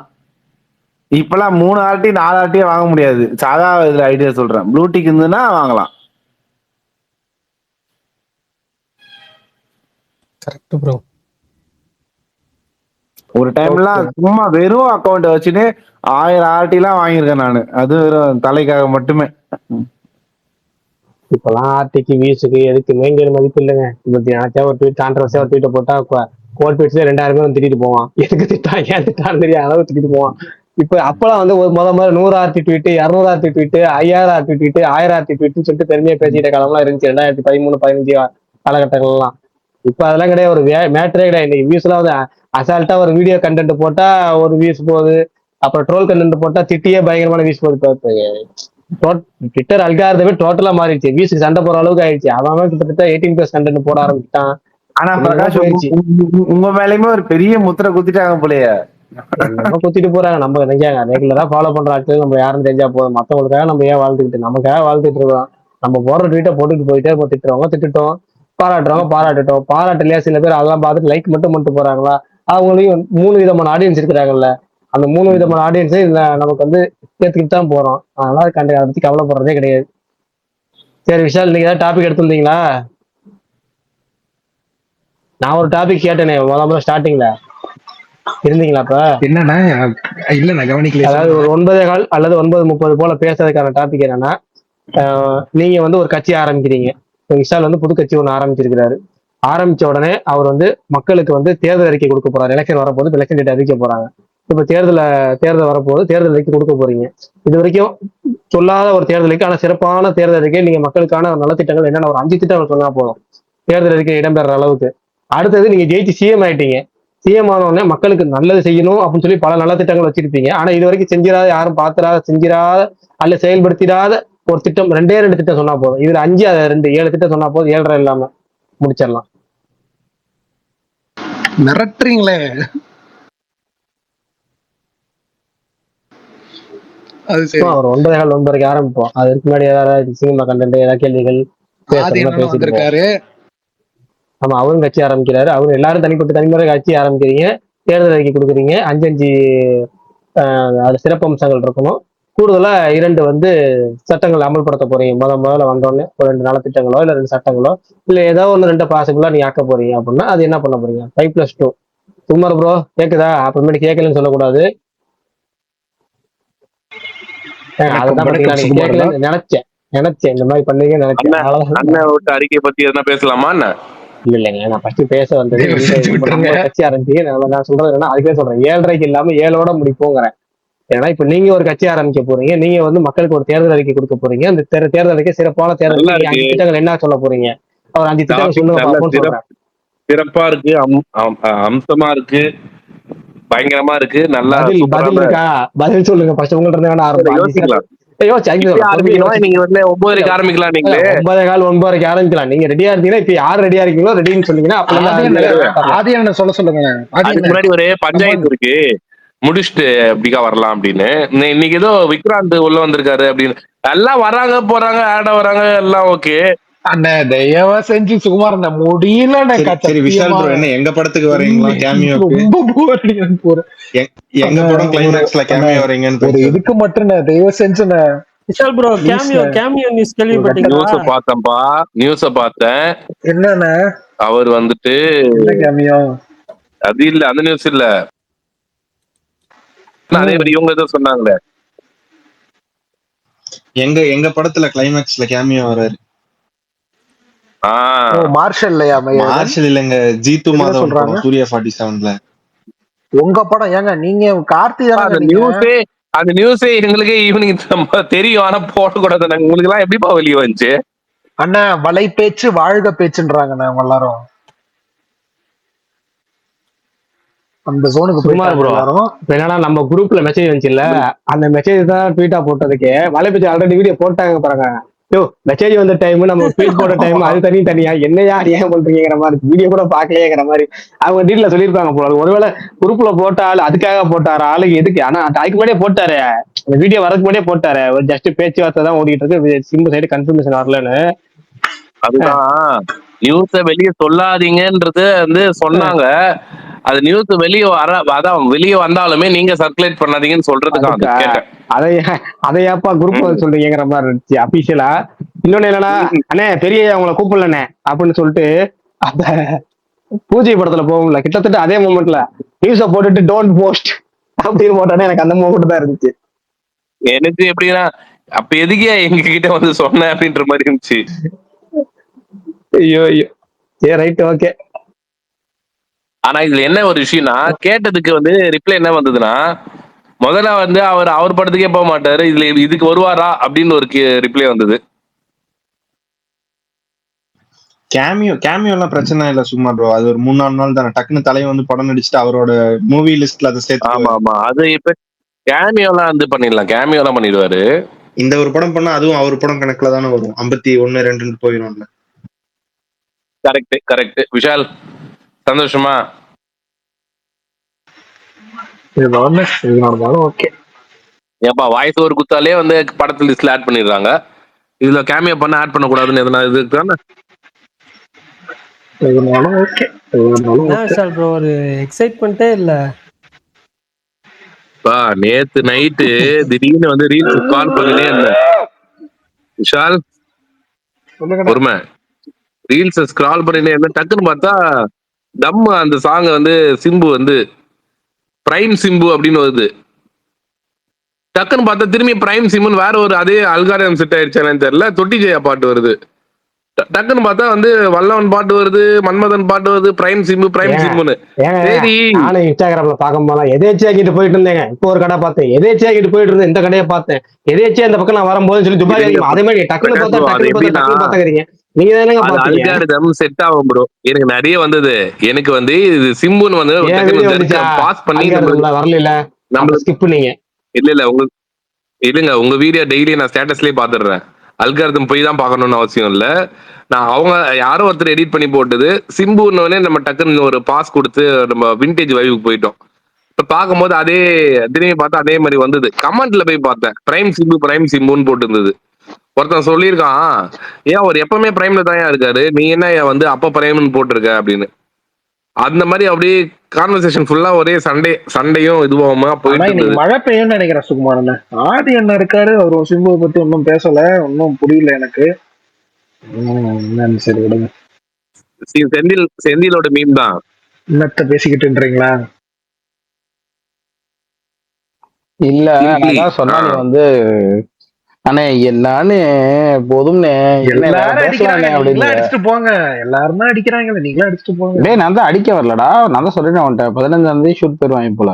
இப்பெல்லாம் 3 ஆர்டி 4 ஆர்டியே வாங்க முடியாது. சாதா இதுல ஐடியா சொல்றேன். ப்ளூடிக் இருந்ததுன்னா வாங்கலாம். Correct bro. ஒரு டைம்லாம் சும்மா வெறும் அக்கௌண்ட் வச்சுட்டு 1000 ஆர்டிலாம் வாங்கியிருக்கேன் நானு. அது வெறும் தலைக்காக மட்டுமே. இப்பெல்லாம் ஆர்டிக்கு வியூஸுக்கு எதுக்குமே இங்க மதிப்பு இல்லைங்க. இப்ப எனக்கே ஒரு ட்வீட் கான்ட்ரவர்சியா ஒரு ட்வீட்டை போட்டா கோட் பீட்ஸ்ல 2000 பேர் வந்து திட்டிட்டு போவான். எதுக்கு திட்டான் ஏன் திட்டான்னு தெரியும் அளவு திட்டிட்டு போவான். இப்ப அப்பெல்லாம் வந்து ஒரு முதல்ல 100 RT tweet, 200 RT tweet, 5000 RT tweet, 1000 RT ட்வீட்னு சொல்லிட்டு பெருமையா பேசிக்கிட்ட காலம்லாம் இருந்துச்சு 2013, 15 காலகட்டங்கள்லாம். இப்ப அதெல்லாம் கிடையாது, ஒரு மேட்டரே கிடையாது. இன்னைக்கு வியூஸ் எல்லாம் வந்து அசால்ட்டா ஒரு வீடியோ கண்டென்ட் போட்டா ஒரு வியூஸ் போகுது, அப்புறம் ட்ரோல் கண்டென்ட் போட்டா திட்டியே பயங்கரமான வியூஸ் போகுது. ட்விட்டர் அல்காரிதமே டோட்டலா மாறிடுச்சு. வியூஸ்க்கு சண்டை போற அளவுக்கு ஆயிடுச்சு. அவன் கிட்டத்தட்ட 18+ கண்டென்ட் போட ஆரம்பிச்சுட்டான். ஆனா பிரகாஷ் உங்க மேலயுமே ஒரு பெரிய முத்திரை குத்திட்டாங்க போலயே. நம்ம குத்திட்டு போறாங்க. நம்ம நினைக்காங்க ரெகுலரா ஃபாலோ பண்ற ஆட்கள் நம்ம யாரும் தெரிஞ்சா போதும். மத்தவங்களுக்காக நம்ம ஏன் வாழ்ந்துக்கிட்டு, நமக்காக வாழ்ந்துட்டு இருக்கோம். நம்ம போடுற ட்வீட்டை போட்டுட்டு போயிட்டே இருப்போம். திட்டுறவங்க திட்டுட்டோம், பாராட்டுறவங்க பாராட்டுட்டோம். பாராட்டலையா சில பேர் அதெல்லாம் பார்த்துட்டு லைக் மட்டும் பண்ணிட்டு போறாங்களா, அவங்களையும் 3 விதமான ஆடியன்ஸ் இருக்கிறாங்கல்ல. அந்த 3 விதமான ஆடியன்ஸே இதுல நமக்கு வந்து ஏத்துக்கிட்டு தான் போறோம். அதனால அதை பத்தி கவலைப்படுறதே கிடையாது. சரி விஷால், நீங்க ஏதாவது டாபிக் எடுத்திருந்தீங்களா? நான் ஒரு டாபிக் கேட்டேனே முதல்ல ஸ்டார்டிங்ல, இருந்தீங்களா? அப்ப என்னன்னா இல்ல நான் கவனிக்கல. அதாவது ஒரு 9:15 அல்லது 9:30 போல பேசுறதுக்கான டாபிக் என்னன்னா, நீங்க வந்து ஒரு கட்சி ஆரம்பிக்கிறீங்க. விஷால் வந்து புது கட்சி ஒண்ணு ஆரம்பிச்சிருக்கிறாரு. ஆரம்பிச்ச உடனே அவர் வந்து மக்களுக்கு வந்து தேர்தல் அறிக்கை கொடுக்க போறாரு. எலெக்ஷன் வரப்போது, எலெக்ஷன் டேட் அறிவிக்க போறாங்க. இப்ப தேர்தல் வரப்போது, தேர்தல் அறிக்கை கொடுக்க போறீங்க. இது வரைக்கும் சொல்லாத ஒரு தேர்தல் அறிக்கை, ஆனா சிறப்பான தேர்தல் அறிக்கை. நீங்க மக்களுக்கான நலத்திட்டங்கள் என்னென்ன ஒரு 5 திட்டங்கள் சொன்னா போதும் தேர்தல் அறிக்கை இடம்பெற அளவுக்கு. அடுத்தது நீங்க ஜெயிச்சு சிஎம் ஆயிட்டீங்க. சிஎம் ஆன உடனே மக்களுக்கு நல்லது செய்யணும் அப்படின்னு சொல்லி பல நலத்திட்டங்கள் வச்சிருப்பீங்க. ஆனா இது வரைக்கும் செஞ்சிராத, யாரும் பாத்திராத, செஞ்சிராத அல்ல செயல்படுத்திடாத ஒரு திட்டம் 2 திட்டம் சொன்னா போதும். இதுல 5 2 7 திட்டம் சொன்னா போதும். 7.5 இல்லாம முடிச்சிடலாம். மிரட்டுறீங்களே. அது சரி. ஒரு 9:15 ஆரம்பிப்போம். அதுக்கு முன்னாடி ஏதாவது சினிமா கண்டென்ட், ஏதாவது கேள்விகள் வந்திருக்காரு. ஆமா, அவரும் கட்சி ஆரம்பிக்கிறாரு. அவரு எல்லாரும் தனிமுறை கட்சி ஆரம்பிக்கிறீங்க. தேர்தல் அறிக்கை கொடுக்குறீங்க. 5 அது சிறப்பம்சங்கள் இருக்கணும். கூடுதலா 2 வந்து சட்டங்கள் அமல்படுத்த போறீங்க. முதல்ல வந்தோடனே ஒரு 2 நலத்திட்டங்களோ இல்ல 2 சட்டங்களோ இல்ல ஏதோ 1-2 பாசிபிளா நீ ஆக்க போறீங்க அப்படின்னா அது என்ன பண்ண போறீங்க? 5+2 சுமார் ப்ரோ கேக்குதா? அப்புறமேட்டு கேட்கலன்னு சொல்லக்கூடாது. அதுதான் பாத்தீங்கன்னா நீங்க கேட்கலன்னு நினைச்சேன் இந்த மாதிரி பண்ணீங்கன்னு நினைச்சேன். அறிக்கை பத்தி என்ன பேசலாமா? இல்லைங்க, நான் ஃபர்ஸ்ட் பேச வந்தது கட்சி ஆரம்பிச்சு நான் சொல்றது என்ன, அதுக்கே சொல்றேன் 7.5 இல்லாம 7ஓட முடிப்போங்கிறேன். ஏன்னா இப்ப நீங்க ஒரு கட்சி ஆரம்பிக்க போறீங்க, நீங்க வந்து மக்களுக்கு ஒரு தேர்தல் அறிக்கை கொடுக்க போறீங்க. அந்த தேர்தல் அறிக்கை சிறப்பான தேர்தல் நல்லா அறிக்கை. நீங்க இருக்கு 5 திட்டங்கள் என்ன சொல்ல போறீங்க? ஒரு 5 திட்டங்கள் டாபிக், சொல்லுங்க நல்ல பாப்போம்னு சொல்றேன். சிறப்பா இருக்கு, அம்சமா இருக்கு, பயங்கரமா இருக்கு, நல்லா பதில் சூப்பரான. இருக்கா? பதில் சொல்லுங்க ஃபர்ஸ்ட். உங்கள்ட்ட இருந்து வேணா ஆரம்பம். 5 யோசிக்கலாம். சிறப்பு இப்பயே பொறுமையா ஆரம்பிக்கணுமா? யோசிச்சு நீங்க வந்து 9:30 ஆரம்பிக்கலாம் நீங்களே. 9:15 ஆரம்பிக்கலாம். நீங்க ரெடியா இருந்தீங்கன்னா இப்ப யார் ரெடியா இருக்கீங்களோ ரெடின்னு சொன்னீங்கன்னா அப்ப ஆதி அண்ணன் சொல்ல சொல்லுங்க. அதுக்கு முன்னாடி ஒரு பஞ்சாயத்து இருக்கு, முடிச்சுட்டு அப்படிக்கா வரலாம் அப்படின்னு. இன்னைக்கு ஏதோ விக்ராந்த் உள்ள வந்திருக்காரு அப்படின்னு. எல்லாம் வராங்க போறாங்க, ஆட வராங்க, எல்லாம் ஓகே. அண்ணன் தயவா செஞ்சு சுகுமார் அண்ணன் முடியல. சரி விஷால் ப்ரோ, என்ன எங்க படத்துக்கு வரீங்களா கேமியோக்கு? ரொம்ப போறேன். எங்க படம் கிளைமேக்ஸ்ல கேமியோ வரீங்கன்னு ஒரு இதுக்கு மட்டும் தயவு செஞ்சு விஷால் ப்ரோ, கேமியோ நியூஸ் கேள்விப்பட்டீங்களா? நியூஸ பார்த்தேன்பா, நியூஸ பார்த்தேன். என்னண்ணே அவர் வந்துட்டு கேமியோ? அது இல்ல, அந்த நியூஸ் இல்ல. அதே மாதிரி இவங்க ஏதோ சொன்னாங்களே, எங்க படத்துல கிளைமேக்ஸ்ல கேமியோ வராரு. மார்ஷல் மார்ஷல் இல்லங்க, ஜீத்து மாதவன் படம் சூர்யா 47ல. உங்க படம் ஏங்க? நீங்க கார்த்தி அந்த நியூஸே எங்களுக்கே ஈவினிங் தெரியும், ஆனா போடக்கூடாது. உங்களுக்கு எல்லாம் எப்படிப்பா வெளியே வந்துச்சு? அண்ணா வலை பேச்சு வாழ்க பேச்சுன்றாங்கண்ணா அவங்க எல்லாரும். அந்த ஜோனுக்கு சுமார் ப்ரோ. என்னன்னா நம்ம குரூப்ல மெசேஜ் வந்துச்சுல்ல, அந்த மெசேஜ் தான் ட்வீட்டா போட்டதுக்கு வலை பேச்சு ஆல்ரெடி வீடியோ போட்டாங்க பாருங்க. மெசேஜ் வந்த டைம் நம்ம ட்வீட் போட்ட டைம் அது தனியா என்னையா ஏன் பண்றீங்கிற மாதிரி, வீடியோ கூட பாக்கலையேங்கிற மாதிரி அவங்க டீட்ல சொல்லியிருப்பாங்க போல. ஒருவேளை குரூப்ல போட்ட ஆளு அதுக்காக போட்டாரு, ஆளுக்கு எதுக்கு? ஆனா அதுக்கு முன்னாடியே போட்டாரு, அந்த வீடியோ வரதுக்கு முன்னாடியே போட்டாரு. ஜஸ்ட் பேச்சுவார்த்தை தான் ஓடிட்டு இருக்கு, சிம்பு சைடு கன்ஃபர்மேஷன் வரலன்னு. அதுதான் நியூஸ வெளியே சொல்லாதீங்கன்றது வந்து சொன்னாங்க. அது நியூஸ் வெளியே அதான் வெளியே வந்தாலுமே நீங்க சர்க்குலேட் பண்ணாதீங்கன்னு சொல்றதுக்காக அதையாப்பா குரூப் சொல்றீங்கிற மாதிரி இருந்துச்சு அபிஷியலா. இன்னொன்னு என்னன்னா, அண்ணே பெரிய அவங்கள கூப்பிடலண்ணே அப்படின்னு சொல்லிட்டு அந்த பூஜை படத்துல போகும்ல, கிட்டத்தட்ட அதே மூமெண்ட்ல நியூஸ போட்டுட்டு டோன்ட் போஸ்ட் அப்படின்னு போட்டானே. எனக்கு அந்த மூமெண்ட் தான் இருந்துச்சு. எனக்கு எப்படின்னா, அப்ப எதுக்கே எங்க கிட்ட வந்து சொன்ன அப்படின்ற மாதிரி இருந்துச்சு. ஐயோ சரி ரைட் ஓகே. ஆனா இதுல என்ன ஒரு விஷயம்னா, கேட்டதுக்கு வந்து ரிப்ளை என்ன வந்ததுன்னா, முதல்ல வந்து அவர் படத்துக்கே போக மாட்டாரு, இதுக்கு வருவாரா அப்படின்னு ஒரு ரிப்ளை வந்தது. கேமியோ எல்லாம் பிரச்சனை இல்ல சும்மா ப்ரோ, அது ஒரு 3-4 நாள் தானே. டக்குன்னு தலையை வந்து படம் நடிச்சுட்டு அவரோட மூவி லிஸ்ட்ல அதை சேர்த்து. ஆமா அது இப்ப கேமியோ எல்லாம் வந்து பண்ணிடலாம், கேமியோ எல்லாம் பண்ணிடுவாரு. இந்த ஒரு படம் பண்ணா அதுவும் அவர் படம் கணக்குல தானே வரும், 51-2 போயிடும்ல. கரெக்ட். விஷால் சந்தோஷமா? ஓகே. ஏப்பா வாய்ஸ் ஒரு குத்தாலே வந்து படத்து லிஸ்ட்ல ஆட் பண்ணிடுறாங்க, இதுல கேமியோ பண்ண ஆட் பண்ண கூடாதுன்னு எதனா இது தானே? விஷால் ப்ரோ ஒரு எக்ஸைட்மெண்டே இல்ல. நேத்து நைட்டு திடீர்னு வந்து ரீல்ஸ் கால் பண்ணினே இருந்தேன். விஷால் பொறுமை, ரீல்ஸ் ஸ்க்ரால் பண்ணினே இருந்தேன். டக்குன்னு பார்த்தா தம்மு அந்த சாங் வந்து சிம்பு வந்து பிரைம் சிம்பு அப்படின்னு வருது. டக்குன்னு பார்த்தா திரும்பி பிரைம் சிம்புன்னு வேற ஒரு அதே அல்காரிதம் செட் ஆயிடுச்சானு தெரியல, தொட்டி ஜெயா பாட்டு வருது. டக்குன்னு பார்த்தா வந்து வல்லவன் பாட்டு வருது, மன்மதன் பாட்டு வருது, பிரைம் சிம்புன்னு. சரி நானும் இன்ஸ்டாகிராம்ல பார்க்கும் போது எதேச்சியா கிட்ட போயிட்டு இருந்தேங்க. இப்போ ஒரு கடை பார்த்தேன், எதேச்சியா கிட்ட போயிட்டு இருந்தேன், இந்த கடையை பார்த்தேன், எதேச்சியா இந்த பக்கம் நான் வரும்போது சொல்லி துபாய் அதே மாதிரி டக்குன்னு பார்த்தாங்க. நீங்க தானங்க அல்காரிதம் செட் ஆகும் ப்ரோ. எனக்கு நிறைய வந்தது. எனக்கு வந்து இது சிம்புன்னு வந்து பாஸ் பண்ணி வரல, நம்ம ஸ்கிப் பண்ணீங்க. இல்ல இல்லங்க, உங்க வீடியோ டெய்லி நான் ஸ்டேட்டஸ்லயே பாத்துடுறேன். அல்காரிதம் போய் தான் பார்க்கணும்னு அவசியம் இல்ல. நான் அவங்க யாரோ ஒருத்தர் எடிட் பண்ணி போட்டது சிம்புன்னு நம்ம டக்குன்னு ஒரு பாஸ் கொடுத்து நம்ம விண்டேஜ் வைவுக்கு போயிட்டோம். இப்ப பார்க்கும்போது அதே திரும்பி பார்த்தா அதே மாதிரி வந்தது. கமெண்ட்ல போய் பார்த்தேன், பிரைம் சிம்புன்னு போட்டு இருந்தது. ஒருத்தன் சொல்லியிருக்கான், ஏன் அவர் எப்பவுமே பிரைம்ல தான் இருக்காரு, நீ என்ன வந்து அப்ப பிரைம்னு போட்டிருக்க அப்படின்னு. அந்த மாதிரி அப்படியே கான்வர்சேஷன் ஃபுல்லா ஒரே சண்டையும் இதுவாகுமா போயிட்டு இருந்தது. மழை பெய்யும் நினைக்கிறேன் சுகுமார் அண்ணன். ஆதி அண்ணன் இருக்காரு, அவர் சிம்புவை பத்தி ஒன்னும் பேசல, ஒன்னும் புரியல எனக்கு. சரி விடுங்க. செந்திலோட மீம் தான் என்னத்த பேசிக்கிட்டுன்றீங்களா? இல்ல நான் சொன்னா நீ வந்து அண்ணே எல்லான்னு போதும்னே அடிச்சுட்டு போங்க, எல்லாரும் தான் அடிக்கிறாங்க, நீங்களும் அடிச்சுட்டு போங்க. டேய் நான் தான் அடிக்க வரலடா, நான் தான் சொல்லிட்டேன் அவன்கிட்ட 15ஆம் தேதி ஷூட் போயிருவாங்க போல.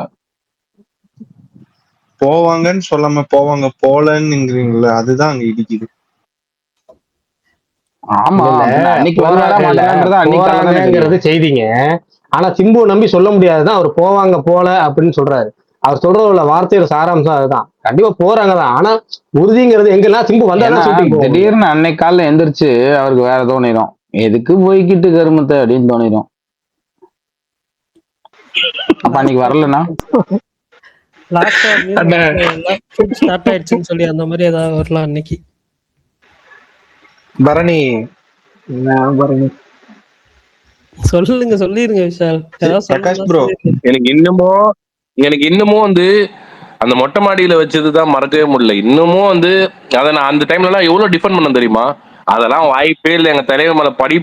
போவாங்கன்னு சொல்லாம போவாங்க போலன்னுங்கிறீங்களா, அதுதான் அங்க இடிக்குது. ஆமா இல்ல பின்ன அன்னைக்கு வருவாரா போறாங்க இல்ல மாட்டாரான்றது அன்னைக்கு தானே போறாங்கிறது தெரியும். செய்திங்க. ஆனா சிம்புவை நம்பி சொல்ல முடியாதுதான் அவர் போவாங்க போல அப்படின்னு சொல்றாரு. அவர் சொல்ற உள்ள வார்த்தையோட சாராம்சம் அதுதான். கண்டிப்பா போறாங்க தான். ஆனா உறுதிங்கிறது எங்கெல்லாம் சிம்பு ஏன்னா வந்தாதான் ஷூட்டிங் போக முடியும். திடீர்னு அன்னைக்கு காலைல எந்திரிச்சு அவருக்கு வேற தோணிரும், எதுக்கு போய்கிட்டு கருமத்தை அப்படின்னு தோணிரும். அப்ப அன்னைக்கு வரலன்னா லாஸ்டா அண்ணே ஷூட் ஸ்டார்ட் ஆயிடுச்சுன்னு சொல்லி அந்த மாதிரி ஏதாவது வரலாம் அன்னைக்கு. பரணி, என்ன பரணி? சொல்லிருங்க விஷால், ஏதாவது பிரகாஷ் சொல்லணும்னா ப்ரோ, சொல்லிருங்க. எனக்கு இன்னமும் வந்து அந்த மொட்டை மாடியில வச்சதுதான் மறக்கவே முடியல. இன்னமும் வந்து அதை நான் அந்த டைம்ல எல்லாம் எவ்வளவு டிஃபெண்ட் பண்ண தெரியுமா? அதெல்லாம் வாய்ப்பே இல்லை, எங்க தலைவர் மேல பழி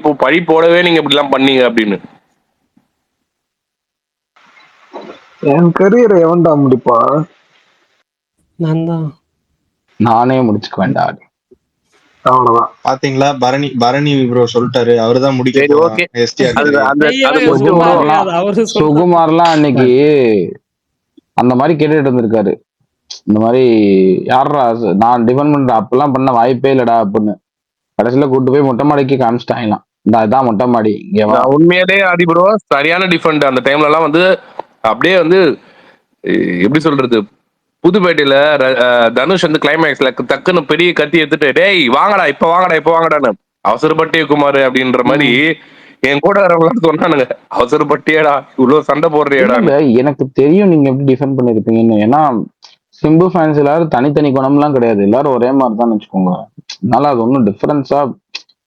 போடவே நீங்க இப்படி எல்லாம் பண்ணீங்க அப்படின்னு. என் கரியரை எவன்டா முடிப்பா? நான் தான். நானே முடிச்சுக்க வேண்டாம். அவ்வளவுதான். பாத்தீங்களா பரணி ப்ரோ சொல்லிட்டாரு, அவருதான் முடிக்க சரி, போறார் ஓகே. எஸ்டிஆர் அது கதையை. அந்த ஐயா, அதை முடிச்சு சும்மா விடுவோம். இருக்காது, அவரு சொல்றாரு. சுகுமார்லாம் அன்னைக்கு அந்த மாதிரி கேட்டுட்டு இருந்திருக்காரு, இந்த மாதிரி யாரா நான் டிஃபெண்ட் பண்ற அப்பெல்லாம் பண்ண வாய்ப்பே இல்லடா அப்படின்னு. கடைசியில கூட்டு போய் மொட்டை மாடிக்கு காமிச்சிட்டாங்களாம், இந்த இதான் மொட்டை மாடி, இங்க வா. நான் உண்மையிலே ஆதி ப்ரோ சரியான டிஃபெண்ட் அந்த டைம்ல எல்லாம் வந்து அப்படியே வந்து எப்படி சொல்றது, புதுப்பேட்டையில தனுஷ் வந்து கிளைமேக்ஸ்ல டக்குன்னு பெரிய கத்தி எடுத்துட்டு டேய் வாங்கடா இப்ப வாங்கடான்னு அவசரப்பட்டே குமார் அப்படின்ற மாதிரி என் கூட வரவங்களாம் சொன்னானுங்க, அவசரப்பட்டியடா இவ்வளவு சண்டை போடுறியடா. இல்ல எனக்கு தெரியும் நீங்க எப்படி டிஃபெண்ட் பண்ணிருப்பீங்கன்னு. ஏன்னா சிம்பு ஃபேன்ஸ் எல்லாரும் தனித்தனி குணம்லாம் கிடையாது, எல்லாரும் ஒரே மாதிரி தான் வச்சுக்கோங்க. அதனால அது ஒன்றும் டிஃபரன்ஸா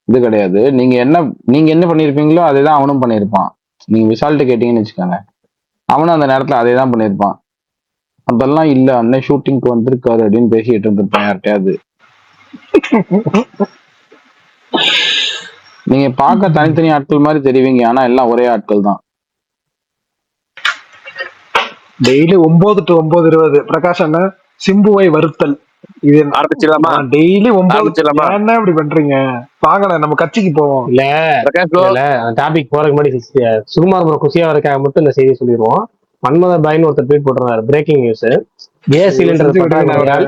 இது கிடையாது. நீங்க என்ன பண்ணிருப்பீங்களோ அதே தான் அவனும் பண்ணியிருப்பான். நீங்க விசால்ட்டு கேட்டீங்கன்னு வச்சுக்கோங்க, அவனும் அந்த நேரத்துல அதே தான் பண்ணியிருப்பான். அதெல்லாம் இல்ல அண்ணன் ஷூட்டிங்க்கு வந்திருக்காரு அப்படின்னு பேசிட்டு இருந்திருப்பான் யார்கிட்டயாவது. நீங்க பார்க்க தனித்தனி ஆட்கள் மாதிரி தெரிவிங்க, ஆனா எல்லாம் ஒரே ஆட்கள் தான். டெய்லி 9 to 9:20 பிரகாஷ் அண்ணா சிம்புவை வருத்தல். இது ஆரம்பிச்சிடலாமா? டெய்லி 9. ஆரம்பிச்சிடலாமா? என்ன இப்படி பண்றீங்க? வாங்கண்ணா நம்ம கட்சிக்கு போவோம். இல்ல பிரகாஷ் ப்ரோ, இல்ல அந்த டாபிக் போறதுக்கு முன்னாடி சுகுமார் ப்ரோ குசியா வரக்காக மட்டும் இந்த செய்தி சொல்லிடுவோம். மன்மத பாய்னு ஒருத்தர் ட்வீட் போட்டிருந்தாரு, பிரேக்கிங் நியூஸ். கேஸ் சிலிண்டர் பற்றாக்குறையால்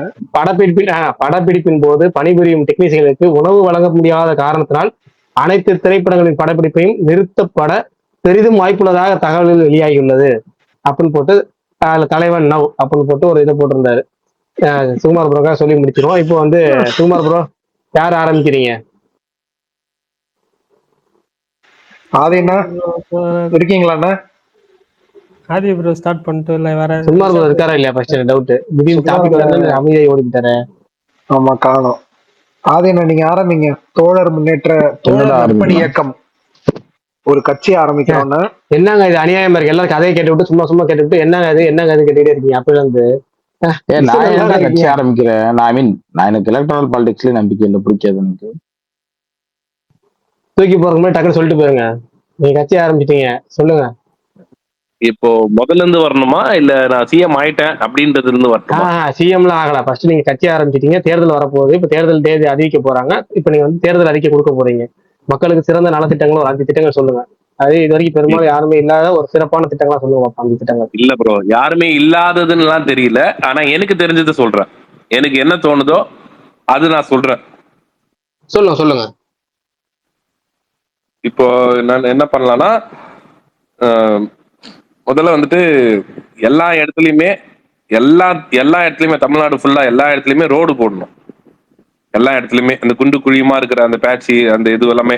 படப்பிடிப்பின் போது பணிபுரியும் டெக்னீசியர்களுக்கு உணவு வழங்க முடியாத காரணத்தினால் அனைத்து திரைப்படங்களின் படப்பிடிப்பையும் நிறுத்தப்பட பெரிதும் வாய்ப்புள்ளதாக தகவல்கள் வெளியாகியுள்ளது அப்படின்னு போட்டு தலைவன் நவ் அப்படின்னு போட்டு ஒரு இதை போட்டிருந்தாரு. சுகுமார் ப்ரோக்காக சொல்லி முடிச்சிருவோம். இப்போ வந்து சுகுமார் ப்ரோ யார் ஆரம்பிக்கிறீங்க? ஆதிண்ணா இருக்கீங்களாண்ணா? ஆதி ப்ரோ ஸ்டார்ட் பண்ணிட்டு இல்ல வேற சுகுமார் ப்ரோ இருக்காரா இல்லையா? First doubt. திடீர்னு டாபிக் வந்து அமைதியை ஓடிக்கிட்டாரு. ஆமா காணோம். ஆதிண்ணா நீங்க ஆரம்பிங்க. தோழர் நற்பணி இயக்கம் ஒரு கட்சி ஆரம்பிக்கிறோம்னா என்னங்க இது அநியாயமா இருக்கு. எல்லாரும் கதையை கேட்டுவிட்டு சும்மா கேட்டுவிட்டு என்னங்க அது கேட்டுட்டே இருக்கீங்க. அப்படி வந்து நான் என்ன கட்சி ஆரம்பிக்கிறேன்? நான் எனக்கு எலக்ட்ரல் பாலிடிக்ஸ்ல நம்பிக்கை இல்லை, பிடிக்காது எனக்கு. தூக்கி போறதுக்கு முன்னாடி டக்குன்னு சொல்லிட்டு போயிருங்க, நீங்க கட்சி ஆரம்பிச்சிட்டீங்க சொல்லுங்க. இப்போ முதல்ல இருந்து வரணுமா இல்ல நான் சிஎம் ஆயிட்டேன் அப்படின்றதுல இருந்து வரணுமா? சிஎம்லாம் ஆகல. ஃபர்ஸ்ட் நீங்க கட்சி ஆரம்பிச்சிட்டீங்க, தேர்தல் வரப்போகுது. இப்ப தேர்தல் தேதி அறிவிக்க போறாங்க. இப்ப நீங்க வந்து தேர்தல் அறிக்கை கொடுக்க போறீங்க. மக்களுக்கு சிறந்த நலத்திட்டங்களும் ஒரு 5 திட்டங்கள் சொல்லுங்க. அது இது வரைக்கும் பெரும்பாலும் யாருமே இல்லாத ஒரு சிறப்பான திட்டங்களா சொல்லுங்க. 5 திட்டங்கள். இல்ல ப்ரோ, யாருமே இல்லாததுன்னு எல்லாம் தெரியல. ஆனா எனக்கு தெரிஞ்சது சொல்றேன். எனக்கு என்ன தோணுதோ அது நான் சொல்றேன். சொல்லுங்க. இப்போ நான் என்ன பண்ணலாம்னா, முதல்ல வந்துட்டு எல்லா இடத்துலயுமே தமிழ்நாடு ஃபுல்லா எல்லா இடத்துலயுமே ரோடு போடணும். எல்லா இடத்துலயுமே அந்த குண்டு குழியுமா இருக்கிற அந்த பேட்சி அந்த இது எல்லாமே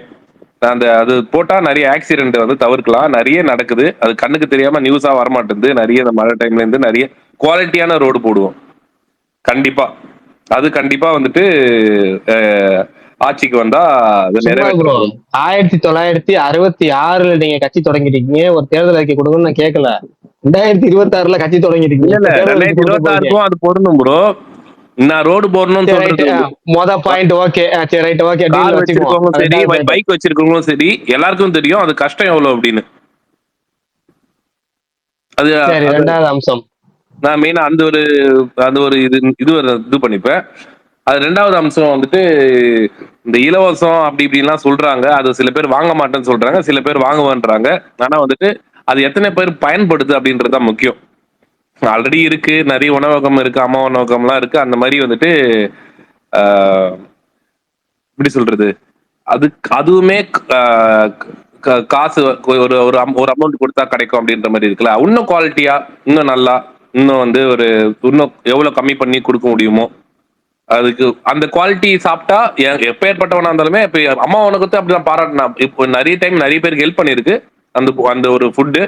அது போட்டா நிறைய ஆக்சிடென்ட் வந்து தவிர்க்கலாம். நிறைய நடக்குது, அது கண்ணுக்கு தெரியாம நியூஸா வரமாட்டேங்குது. நிறைய இந்த மழை டைம்ல இருந்து நிறைய குவாலிட்டியான ரோடு போடுவோம் கண்டிப்பா வந்துட்டு ஆட்சிக்கு வந்தா 1966 நீங்க கட்சி தொடங்கிட்டீங்க. ஒரு தேர்தல் அறிக்கை கொடுங்கன்னு நான் கேட்கல. 2026 கட்சி தொடங்கிட்டீங்க. 2026க்கும் அது போடணும் ப்ரோ. நான் ரோடு போடணும்னு சொல்றது மொத பாயிண்ட். ஓகே சரி ரைட் ஓகே. கார் வச்சிருக்கவங்க சரி, பைக் வச்சிருக்கவங்களும் சரி, எல்லாருக்கும் தெரியும் அது கஷ்டம் எவ்வளவு அப்படின்னு. அது ரெண்டாவது அம்சம். நான் மெயினா அந்த ஒரு இது பண்ணிப்பேன். அது ரெண்டாவது அம்சம் வந்துட்டு இந்த இலவசம் அப்படி இப்படின்லாம் சொல்றாங்க. அது சில பேர் வாங்க மாட்டேன்னு சொல்றாங்க, சில பேர் வாங்குவேன்றாங்க. ஆனா வந்துட்டு அது எத்தனை பேர் பயன்படுது அப்படின்றதுதான் முக்கியம். ஆல்ரெடி இருக்கு, நிறைய உணவகம் இருக்கு, அம்மா உணவகம்லாம் இருக்கு. அந்த மாதிரி வந்துட்டு ஆஹ், எப்படி சொல்றது, அதுவுமே காசு ஒரு ஒரு ஒரு அமௌண்ட் கொடுத்தா கிடைக்கும் அப்படின்ற மாதிரி இருக்குல்ல. இன்னும் குவாலிட்டியா, இன்னும் நல்லா, இன்னும் வந்து ஒரு இன்னும் எவ்வளவு கம்மி பண்ணி கொடுக்க முடியுமோ அதுக்கு அந்த குவாலிட்டி சாப்பிட்டா எப்பேற்பட்டவனா இருந்தாலுமே. இப்ப அம்மா உனக்கு அப்படிதான் பாராட்டினா. இப்போ நிறைய டைம் நிறைய பேருக்கு ஹெல்ப் பண்ணிருக்கு அந்த அந்த ஒரு ஃபுட்டு.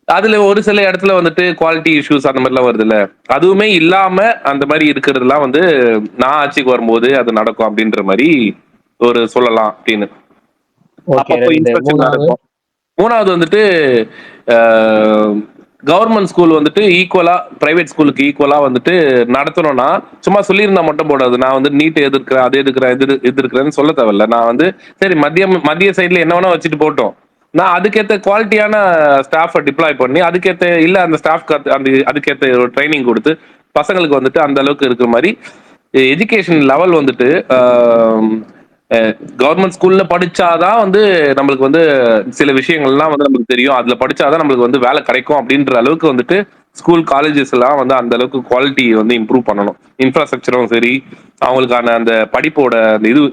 அதுல ஒரு சில இடத்துல வந்துட்டு குவாலிட்டி இஷ்யூஸ் அந்த மாதிரிலாம் வருது இல்ல. அதுவுமே இல்லாம அந்த மாதிரி இருக்கிறதுலாம் வந்து நான் ஆட்சிக்கு வரும்போது அது நடக்கும் அப்படின்ற மாதிரி ஒரு சொல்லலாம் அப்படின்னு. ஓகே, அப்பப்போ 2. இன்ஸ்பெக்ஷன் 3வது நடக்கும். 3வது வந்துட்டு கவர்மெண்ட் ஸ்கூல் வந்துட்டு ஈக்குவலா பிரைவேட் ஸ்கூலுக்கு ஈக்குவலா வந்துட்டு நடத்தணும்னா சும்மா சொல்லியிருந்தா மட்டும் போடாது. நான் வந்து நீட் எதிர்க்கிறேன், அது எதிர்க்கிறேன், எதிர்க்கிறேன்னு சொல்ல தேவையில்ல. நான் வந்து சரி மத்திய சைட்ல என்ன வேணா வச்சுட்டு போட்டோம், நான் அதுக்கேற்ற குவாலிட்டியான ஸ்டாஃபை டிப்ளாய் பண்ணி அதுக்கேற்ற இல்ல அந்த ஸ்டாஃப்க்கு அந்த அதுக்கேற்ற ஒரு ட்ரைனிங் கொடுத்து பசங்களுக்கு வந்துட்டு அந்த அளவுக்கு இருக்கிற மாதிரி எஜுகேஷன் லெவல் வந்துட்டு கவர்மெண்ட் ஸ்கூல்ல படிச்சாதான் வந்து நம்மளுக்கு வந்து சில விஷயங்கள்லாம் வந்து நமக்கு தெரியும். அதுல படிச்சாதான் நம்மளுக்கு வந்து வேலை கிடைக்கும் அப்படின்ற அளவுக்கு வந்துட்டு ஸ்கூல் காலேஜஸ் எல்லாம் வந்து அந்த அளவுக்கு குவாலிட்டி வந்து இம்ப்ரூவ் பண்ணணும். இன்ஃப்ராஸ்ட்ரக்சரும் சரி, அவங்களுக்கான அந்த படிப்போட அந்த இது.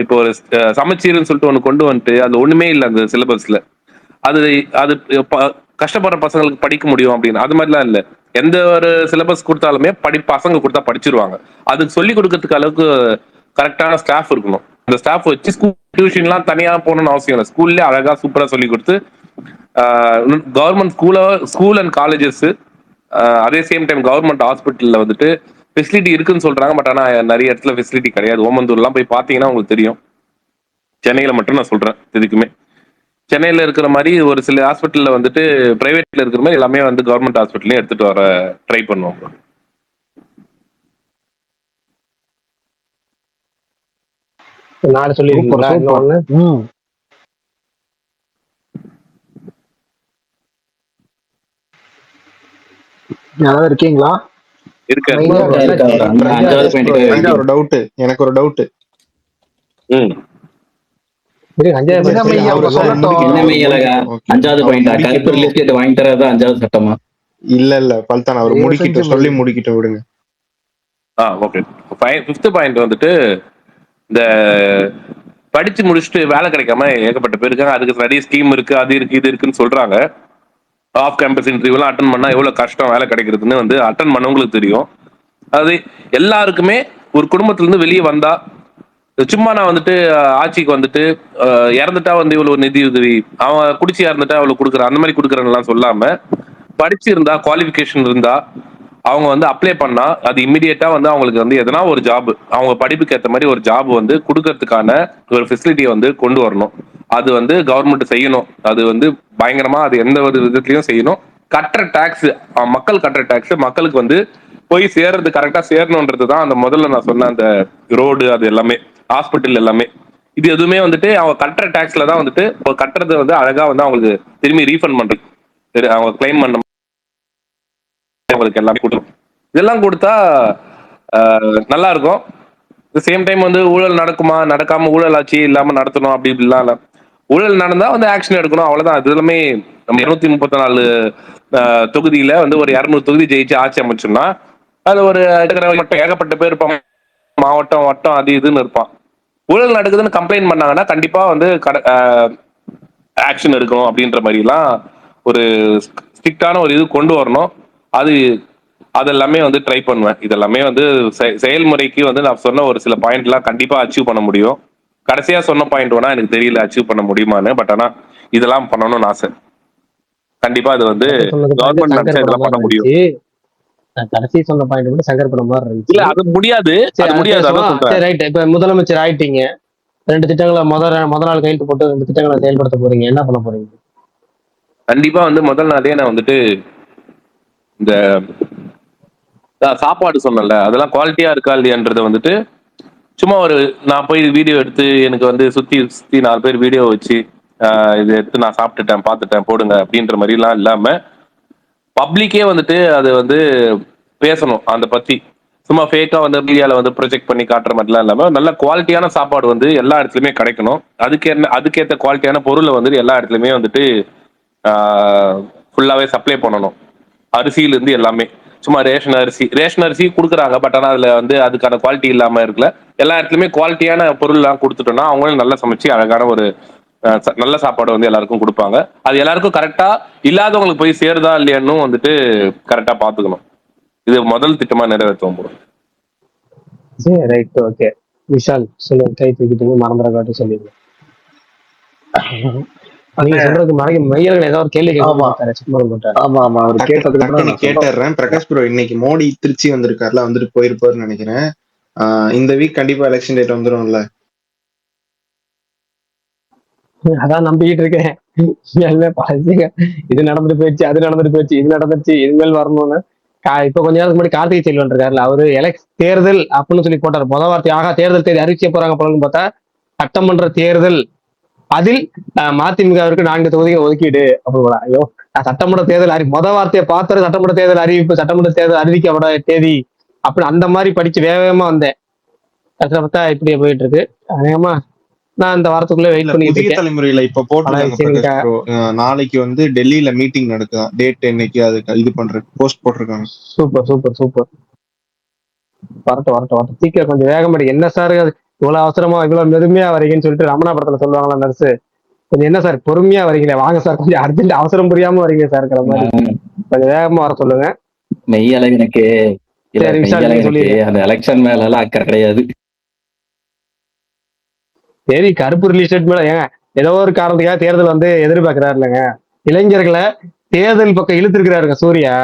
இப்போ ஒரு சமச்சீர்னு சொல்லிட்டு ஒன்று கொண்டு வந்துட்டு அது ஒண்ணுமே இல்லை அந்த சிலபஸ்ல. அது அது கஷ்டப்படுற பசங்களுக்கு படிக்க முடியும் அப்படின்னு அது மாதிரிலாம் இல்லை. எந்த ஒரு சிலபஸ் கொடுத்தாலுமே பசங்க கொடுத்தா படிச்சிருவாங்க. அதுக்கு சொல்லி கொடுக்கறதுக்கு அளவுக்கு கரெக்டான ஸ்டாஃப் இருக்கணும். அந்த ஸ்டாஃப் வச்சு ஸ்கூல் டியூஷன்லாம் தனியா போகணும்னு அவசியம் இல்லை. ஸ்கூல்ல அழகா சூப்பரா சொல்லி கொடுத்து கவர்மெண்ட் ஸ்கூல் அண்ட் காலேஜஸ் அதே சேம் டைம் கவர்மெண்ட் ஹாஸ்பிட்டல்ல வந்துட்டு ஃபெசிலிட்டி இருக்குன்னு சொல்றாங்க. பட் ஆனா நிறைய இடத்துல ஃபெசிலிட்டி கிடையாது. ஓமந்தூர்லாம் போய் பாத்தீங்கன்னா உங்களுக்கு தெரியும். சென்னையில மட்டும் நான் சொல்றேன். எதுக்குமே சென்னையில இருக்கிற மாதிரி ஒரு சில ஹாஸ்பிட்டல்ல வந்துட்டு பிரைவேட்ல இருக்கிற மாதிரி எல்லாமே வந்து கவர்மெண்ட் ஹாஸ்பிட்டல்லையும் எடுத்துட்டு வர ட்ரை பண்ணுவோம். நாலு சொல்லிருக்கீங்களா? இன்னொன்னு யாராவது இருக்கீங்களா? இருக்காரு. ஒரு டவுட், எனக்கு ஒரு டவுட். இல்ல இல்ல பல்தான் அவர் முடிக்கிட்டு சொல்லி முடிக்கிட்டு விடுங்க. ஓகே. 5th பாயிண்ட் வந்துட்டு இந்த படிச்சு முடிச்சுட்டு வேலை கிடைக்காம ஏகப்பட்ட பேர் இருக்காங்க. அதுக்கு நிறைய ஸ்கீம் இருக்கு, அது இருக்கு, இது இருக்குன்னு சொல்றாங்க. ஆஃப் கேம்பஸ் இன்டர்வியூலாம் அட்டன் பண்ணா எவ்வளவு கஷ்டம் வேலை கிடைக்கிறதுன்னு வந்து அட்டன் பண்ணவங்களுக்கு தெரியும். அது எல்லாருக்குமே ஒரு குடும்பத்துல இருந்து வெளியே வந்தா சும்மா நான் வந்துட்டு ஆட்சிக்கு வந்துட்டு இறந்துட்டா வந்து இவ்வளவு நிதி உதவி, அவன் குடிச்சு இறந்துட்டா இவ்வளவு கொடுக்குறான், அந்த மாதிரி கொடுக்குறேன்னு சொல்லாம படிச்சிருந்தா குவாலிஃபிகேஷன் இருந்தா அவங்க வந்து அப்ளை பண்ணா அது இம்மிடியேட்டா வந்து அவங்களுக்கு வந்து எதனா ஒரு ஜாப், அவங்க படிப்புக்கு ஏற்ற மாதிரி ஒரு ஜாப் வந்து கொடுக்கறதுக்கான ஒரு ஃபெசிலிட்டியை வந்து கொண்டு வரணும். அது வந்து கவர்மெண்ட் செய்யணும். அது வந்து பயங்கரமா அது எந்த ஒரு விதத்திலையும் செய்யணும். கட்டுற டாக்ஸ், மக்கள் கட்டுற டாக்ஸ் மக்களுக்கு வந்து போய் சேர்றது கரெக்டா சேரணுன்றது தான் அந்த முதல்ல நான் சொன்ன அந்த ரோடு, அது எல்லாமே ஹாஸ்பிட்டல் எல்லாமே இது எதுவுமே வந்துட்டு அவங்க கட்டுற டாக்ஸ்ல தான் வந்துட்டு கட்டுறது வந்து அழகா வந்து அவங்களுக்கு திரும்பி ரீஃபண்ட் பண்றது, அவங்க கிளைம் பண்ண அவங்களுக்கு எல்லாமே கொடுக்கும். இதெல்லாம் கொடுத்தா நல்லா இருக்கும். சேம் டைம் வந்து ஊழல் நடக்குமா, நடக்காம ஊழல் ஆட்சி இல்லாம நடத்தணும் அப்படி இப்படிலாம் இல்லை. ஊழல் நடந்தா வந்து ஆக்ஷன் எடுக்கணும், அவ்வளவுதான். அது எல்லாமே நம்ம 234 தொகுதியில வந்து ஒரு 200 தொகுதி ஜெயிச்சு ஆட்சி அமைச்சோம்னா அது ஒரு மட்டும் ஏகப்பட்ட பேர் இருப்பான், மாவட்டம் வட்டம் அது இதுன்னு இருப்பான். ஊழல் நடக்குதுன்னு கம்ப்ளைண்ட் பண்ணாங்கன்னா கண்டிப்பா வந்து ஆக்ஷன் எடுக்கணும் அப்படின்ற மாதிரி எல்லாம் ஒரு ஸ்ட்ரிக்டான ஒரு இது கொண்டு வரணும். அதெல்லாமே வந்து ட்ரை பண்ணுவேன். இதெல்லாமே வந்து செயல்முறைக்கு வந்து நான் சொன்ன ஒரு சில பாயிண்ட் எல்லாம் கண்டிப்பா அச்சீவ் பண்ண முடியும். கடைசியா சொன்ன பாயிண்ட் வேணா எனக்கு தெரியல அச்சீவ் பண்ண முடியுமான்னு. பட் ஆனா இதெல்லாம் பண்ணணும்னு ஆசை. கண்டிப்பா அது வந்து கவர்மெண்ட் நினைச்சா இதெல்லாம் பண்ண முடியும். கடைசி சொன்ன பாயிண்ட் மட்டும் சங்கர் படம் மாதிரி இருந்துச்சு. இல்ல அது முடியாது, அது முடியாது. அதான் சொல்றேன். ரைட். இப்ப முதலமைச்சர் ஆயிட்டீங்க, 2 திட்டங்களை முத நாள் கையெழுத்து போட்டு 2 திட்டங்களை செயல்படுத்த போறீங்க, என்ன பண்ண போறீங்க? கண்டிப்பா வந்து முதல் நாளே நான் வந்துட்டு இந்த சாப்பாடு சொன்னல அதெல்லாம் குவாலிட்டியா இருக்கா இல்லையான்றத வந்துட்டு சும்மா ஒரு நான் போய் வீடியோ எடுத்து எனக்கு வந்து சுத்தி 4 பேர் வீடியோ வச்சு இதை எடுத்து நான் சாப்பிட்டுட்டேன் பார்த்துட்டேன் போடுங்க அப்படின்ற மாதிரிலாம் இல்லாம பப்ளிக்கே வந்துட்டு அது வந்து பேசணும். அதை பத்தி சும்மா ஃபேக்கா வந்து மீடியால வந்து ப்ரொஜெக்ட் பண்ணி காட்டுற மாதிரிலாம் இல்லாம நல்ல குவாலிட்டியான சாப்பாடு வந்து எல்லா இடத்துலயுமே கிடைக்கணும். அதுக்கேற்ற குவாலிட்டியான பொருளை வந்து எல்லா இடத்துலயுமே வந்துட்டு ஃபுல்லாவே சப்ளை பண்ணணும். அரிசியில இருந்து எல்லாமே. சும்மா ரேஷன் அரிசி கொடுக்குறாங்க, பட் ஆனா அதுல வந்து அதுக்கான குவாலிட்டி இல்லாம இருக்குல்ல. எல்லா இடத்துலயுமே குவாலிட்டியான பொருள் எல்லாம் கொடுத்துட்டோம்னா அவங்களும் நல்லா சமைச்சு அழகான ஒரு நல்ல சாப்பாடு வந்து எல்லாருக்கும் கொடுப்பாங்க. அது எல்லாருக்கும் கரெக்டா இல்லாதவங்களுக்கு போய் சேருதா இல்லையான்னு வந்துட்டு கரெக்டா பாத்துக்கணும். இது முதல் திட்டமா நிறைவேற்றுவோம் bro. சரி, ரைட், ஓகே. விஷால் சொல்லுங்க, கை தூக்கிட்டு மறந்துட காட்டி சொல்லிடுங்க. நீங்க சொல்றது மையர்கள் ஏதாவது ஒரு கேள்வி ஆமா கேட்க ஆமா ஆமா அவர் கேட்டதுக்கு அப்புறம் டக்குன்னு நான் சொல்றேன். கேட்டுறேன். பிரகாஷ் ப்ரோ இன்னைக்கு மோடி திருச்சி வந்திருக்காருல, வந்துட்டு போயிருப்பாருன்னு நினைக்கிறேன். இந்த வீக் கண்டிப்பா எலெக்ஷன் டேட் வந்துரும்ல. அதான் நம்பிக்கிட்டு இருக்கேன். இது நடந்துட்டு போயிடுச்சு, அது நடந்துட்டு போயிடுச்சு, இது நடந்துச்சு, இனிமேல் வரணும்னு. இப்ப கொஞ்ச நேரத்துக்கு முன்னாடி கார்த்திகை செல்வன் இருக்காருல்ல, அவரு தேர்தல் அப்படின்னு சொல்லி போட்டாரு. முதல் வார்த்தையாக தேர்தல் தேதி அறிவிக்க போறாங்க போலன்னு பார்த்தா சட்டமன்ற தேர்தல், அதில் மதிமுகவிற்கு 4 தொகுதிகள் ஒதுக்கீடு அப்படின்னு. ஐயோ, சட்டமன்ற தேர்தல் முதல் வார்த்தையை பார்த்தாரு, சட்டமன்ற தேர்தல் அறிவிப்பு, சட்டமன்ற தேர்தல் அறிவிக்கப்பட தேதி அப்படி அந்த மாதிரி படிச்சு வேகமா வந்தேன். அதுல பார்த்தா இப்படியே போயிட்டு இருக்கு. அநேகமா நான் இந்த வாரத்துக்குள்ள வெயிட் பண்ணிட்டு புதிய இருக்கேன். தலைமுறையில இப்ப போட்டிருக்காங்க பிரகாஷ் ப்ரோ, நாளைக்கு வந்து டெல்லியில மீட்டிங் நடக்குதான், டேட் என்னைக்கு அதுக்கு இது பண்ற போஸ்ட் போட்டிருக்காங்க. Super super super. வரட்டும். சீக்கிரம் கொஞ்சம் வேகம் அடி. என்ன சார் இவ்வளவு அவசரமா இவ்வளவு மெதுமையா வரீங்கன்னு சொல்லிட்டு ரமணா படத்துல சொல்லுவாங்களா நர்ஸ், கொஞ்சம் என்ன சார் பொறுமையா வரீங்களே, வாங்க சார், கொஞ்சம் அர்ஜென்ட் அவசரம் புரியாம வரீங்க சார்ங்கிற மாதிரி கொஞ்சம் வேகமா வர சொல்லுங்க. மெய்யழகனுக்கு சரி, விஷால் நீங்க சொல்லிடுங்க. அந்த எலெக்ஷன் மேல எல்லாம் அக்கறை கிடையாது. சரி, கருப்பு ரிலீஸ் ஸ்டேட் மேல ஏங்க ஏதோ ஒரு காரணத்துக்காக தேர்தல் வந்து எதிர்பார்க்கிறாரு இல்லைங்க. இளைஞர்களை தேர்தல் பக்கம் இழுத்திருக்கிறாருங்க சூர்யா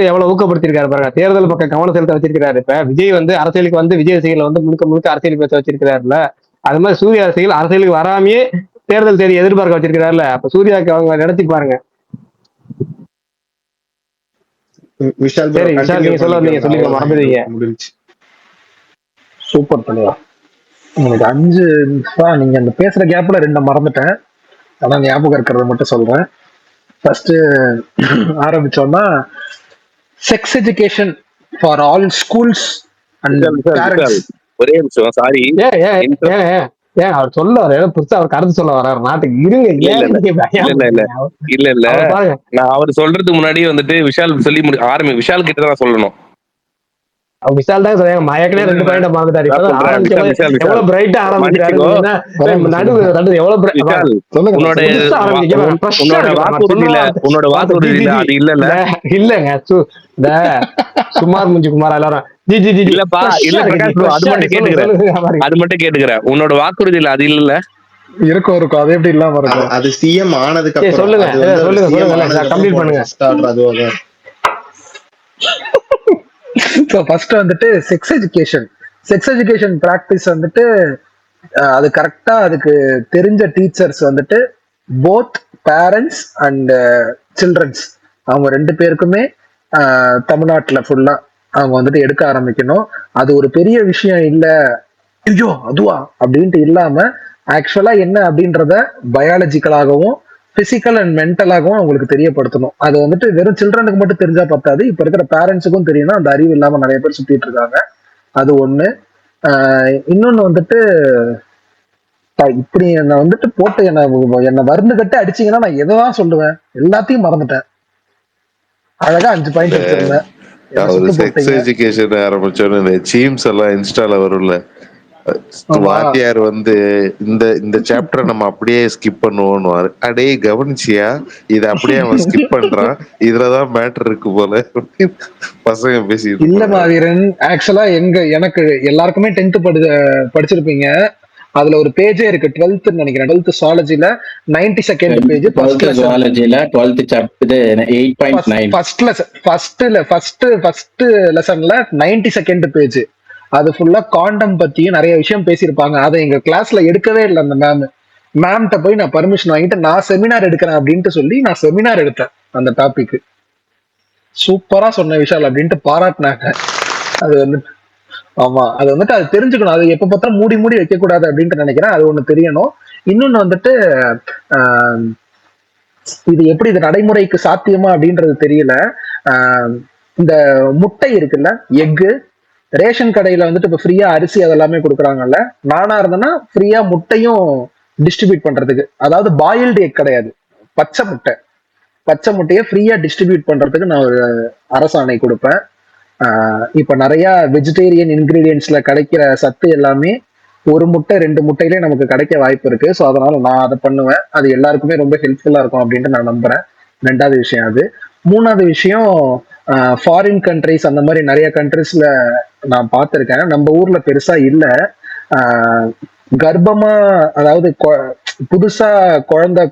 எவ்வளவு ஊக்கப்படுத்திருக்காரு பாருங்க. தேர்தல் பக்கம் கவனம் செலுத்த வச்சிருக்கிறாரு. இப்ப விஜய் வந்து அரசியலுக்கு வந்து விஜய் ரசிகர்களை வந்து முழுக்க அரசியல் பேச வச்சிருக்கிறாருல, அது மாதிரி சூர்யா ரசிகர்கள் அரசியலுக்கு வராமையே தேர்தல் தேதி எதிர்பார்க்க வச்சிருக்கிறாருல. அப்ப சூர்யாவுக்கு அவங்க நடத்தி பாருங்க. விஷால் சரி, விஷால் நீங்க சொல்லுங்க மறந்துடுவீங்க. முடிஞ்சு. சூப்பர் தலைவா. எனக்கு 5 நிமிஷம் நீங்க அந்த பேசுற கேப்ல 2 மறந்துட்டேன். ஆனா ஞாபகம் இருக்கிறத மட்டும் சொல்றேன். ஃபர்ஸ்ட் ஆரம்பிச்சோம்னா sex education for all schools and parents. ஒரே நிமிஷம், சாரி. ஏன் அவர் சொல்ல வர புதுசா அவர் கருத்து சொல்ல வர்றாரு நாட்டுக்கு, இருங்க. இல்ல நான் அவர் சொல்றதுக்கு முன்னாடி வந்துட்டு விஷால் சொல்லி விஷால் கிட்ட தான் சொல்லணும். விஷால் தான் சொல்லுங்க. மயக்கனே 2 பாயிண்ட் மறந்துட்டாரு. எவ்வளவு பிரைட்டா ஆரம்பிக்கிறாரு. உன்னோட வாக்குறுதியில அது இல்லங்க. சுமார் முஞ்சி குமார் எல்லாரும் இல்லப்பா, இல்ல பிரகாஷ் ப்ரோ, அது மட்டும் கேட்டுக்கிறேன். உன்னோட வாக்குறுதியில அது இல்ல இருக்கும். அது எப்படி இல்லாம இருக்கும்? அது சிஎம் ஆனதுக்கு அப்புறம் சொல்லுங்க கம்ப்ளீட் பண்ணுங்க. ஃபர்ஸ்ட் வந்துட்டு செக்ஸ் எஜுகேஷன் பிராக்டிஸ் வந்துட்டு அது கரெக்டா அதுக்கு தெரிஞ்ச டீச்சர்ஸ் வந்துட்டு போத் பேரண்ட்ஸ் அண்ட் சில்ட்ரன்ஸ் அவங்க 2 பேருக்குமே தமிழ்நாட்டுல ஃபுல்லா அவங்க வந்துட்டு எடுக்க ஆரம்பிக்கணும். அது ஒரு பெரிய விஷயம் இல்ல, ஐயோ அதுவா அப்படின்ட்டு இல்லாம ஆக்சுவலா என்ன அப்படின்றத பயாலஜிக்கலாகவும் பிசிக்கல் அண்ட் மென்டலாகவும் அவங்களுக்கு தெரியப்படுத்தணும். அது வந்துட்டு வெறும் சில்ட்ரனுக்கு மட்டும் தெரிஞ்சா பத்தாது, இப்ப இருக்கிற பேரண்ட்ஸுக்கும் தெரியணும். அந்த அறிவு இல்லாம நிறைய பேர் சுத்திட்டு இருக்காங்க. அது ஒண்ணு. இன்னொன்னு வந்துட்டு இப்படி என்ன வந்துட்டு போட்டு என்ன வருந்து கட்டு அடிச்சீங்கன்னா நான் எதான் சொல்லுவேன், எல்லாத்தையும் மறந்துட்டேன். அழகா 5 பாயிண்ட் வச்சிருந்தேன். செக்ஸ் எஜுகேஷன் ஆரம்பிச்சோன்னு சீம்ஸ் எல்லாம் இன்ஸ்டால வரும்ல, வாத்தியார் வந்து இந்த சாப்டரை நம்ம அப்படியே ஸ்கிப் பண்ணுவோம்னு, அடே கவனிச்சியா, இத அப்படியே அவன் ஸ்கிப் பண்றான், இதுலதான் மேட்டர் இருக்கு போல பசங்க பேசிட்டு. இல்ல மாவீரன், ஆக்சுவலா எனக்கு எல்லாருக்குமே 10th படிச்சிருப்பீங்க. அதுல ஒரு பேஜே இருக்கு, 12th நினைக்கிறேன், 12th சுவாலஜில 92nd பேஜ். ஃபர்ஸ்ட் லெசன்ல 92nd பேஜ். அது ஃபுல்லா காண்டம் பத்தியும் நிறைய விஷயம் பேசியிருப்பாங்க. அதை எங்க கிளாஸ்ல எடுக்கவே இல்லை. அந்த மேம்கிட்ட போய் நான் பர்மிஷன் வாங்கிட்டு நான் செமினார் எடுக்கிறேன் அப்படின்ட்டு சொல்லி நான் செமினார் எடுத்தேன் அந்த டாபிக். சூப்பரா சொன்ன விஷால் அப்படின்ட்டு பாராட்டினாங்க. அது வந்துட்டு ஆமா, அது வந்துட்டு அது தெரிஞ்சுக்கணும். அது எப்ப பார்த்தா மூடி வைக்க கூடாது அப்படின்ட்டு நினைக்கிறேன். அது ஒண்ணு தெரியணும். இன்னொன்னு வந்துட்டு இது எப்படி இது நடைமுறைக்கு சாத்தியமா அப்படின்றது தெரியல. இந்த முட்டை இருக்குல்ல, எக்கு, ரேஷன் கடையில வந்துட்டு இப்ப ஃப்ரீயா அரிசி அதெல்லாமே கொடுக்குறாங்கல்ல. நானா இருந்தேன்னா ஃப்ரீயா முட்டையும் டிஸ்ட்ரிபியூட் பண்றதுக்கு, அதாவது பாயில்டு எக் கிடையாது, பச்சை முட்டை. பச்சை முட்டையை ஃப்ரீயா டிஸ்ட்ரிபியூட் பண்றதுக்கு நான் ஒரு அரசாணை கொடுப்பேன். இப்ப நிறைய வெஜிடேரியன் இன்கிரீடியன்ஸ்ல கிடைக்கிற சத்து எல்லாமே ஒரு முட்டை 2 முட்டையிலே நமக்கு கிடைக்க வாய்ப்பு இருக்கு. ஸோ அதனால நான் அதை பண்ணுவேன். அது எல்லாருக்குமே ரொம்ப ஹெல்ப்ஃபுல்லா இருக்கும் அப்படின்ட்டு நான் நம்புறேன். 2வது விஷயம் அது. 3வது விஷயம், ஃபாரின் கண்ட்ரிஸ் அந்த மாதிரி நிறைய கண்ட்ரிஸ்ல நான் பார்த்துருக்கேன். நம்ம ஊர்ல பெருசா இல்ல. கர்ப்பமா அதாவது புதுசா குழந்தை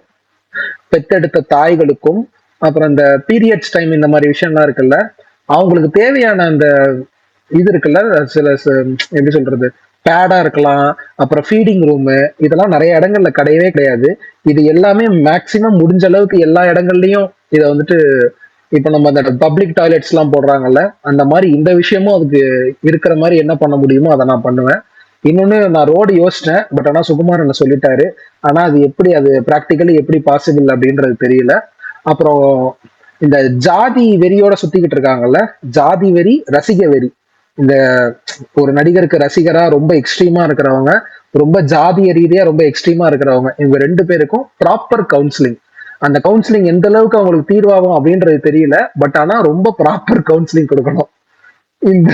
பெத்தெடுத்த தாய்களுக்கும் அப்புறம் இந்த பீரியட்ஸ் டைம் இந்த மாதிரி விஷயம்லாம் இருக்குல்ல, அவங்களுக்கு தேவையான அந்த இது இருக்குல்ல, சில எப்படி சொல்றது, பேடா இருக்கலாம், அப்புறம் ஃபீடிங் ரூமு, இதெல்லாம் நிறைய இடங்கள்ல கிடையவே கிடையாது. இது எல்லாமே மேக்சிமம் முடிஞ்ச அளவுக்கு எல்லா இடங்கள்லயும் இதை வந்துட்டு இப்ப நம்ம அந்த பப்ளிக் டாய்லெட்ஸ் எல்லாம் போடுறாங்கல்ல, அந்த மாதிரி இந்த விஷயமும் அதுக்கு இருக்கிற மாதிரி என்ன பண்ண முடியுமோ அதை நான் பண்ணுவேன். இன்னொன்னு, நான் ரோடு யோசிச்சேன், பட் ஆனா சுகுமார் என்ன சொல்லிட்டாரு. ஆனா அது எப்படி, அது ப்ராக்டிக்கலி எப்படி பாசிபிள் அப்படின்றது தெரியல. அப்புறம் இந்த ஜாதி வெறியோட சுத்திக்கிட்டு இருக்காங்கல்ல, ஜாதி வெறி, ரசிக வெறி. இந்த ஒரு நடிகருக்கு ரசிகரா ரொம்ப எக்ஸ்ட்ரீமா இருக்கிறவங்க, ரொம்ப ஜாதிய ரீதியா ரொம்ப எக்ஸ்ட்ரீமா இருக்கிறவங்க, இவங்க 2 பேருக்கும் ப்ராப்பர் கவுன்சிலிங். அந்த கவுன்சிலிங் எந்த அளவுக்கு அவங்களுக்கு தீர்வாகும் அப்படின்றது தெரியல. பட் ஆனா ரொம்ப ப்ராப்பர் கவுன்சிலிங் கொடுக்கணும். இந்த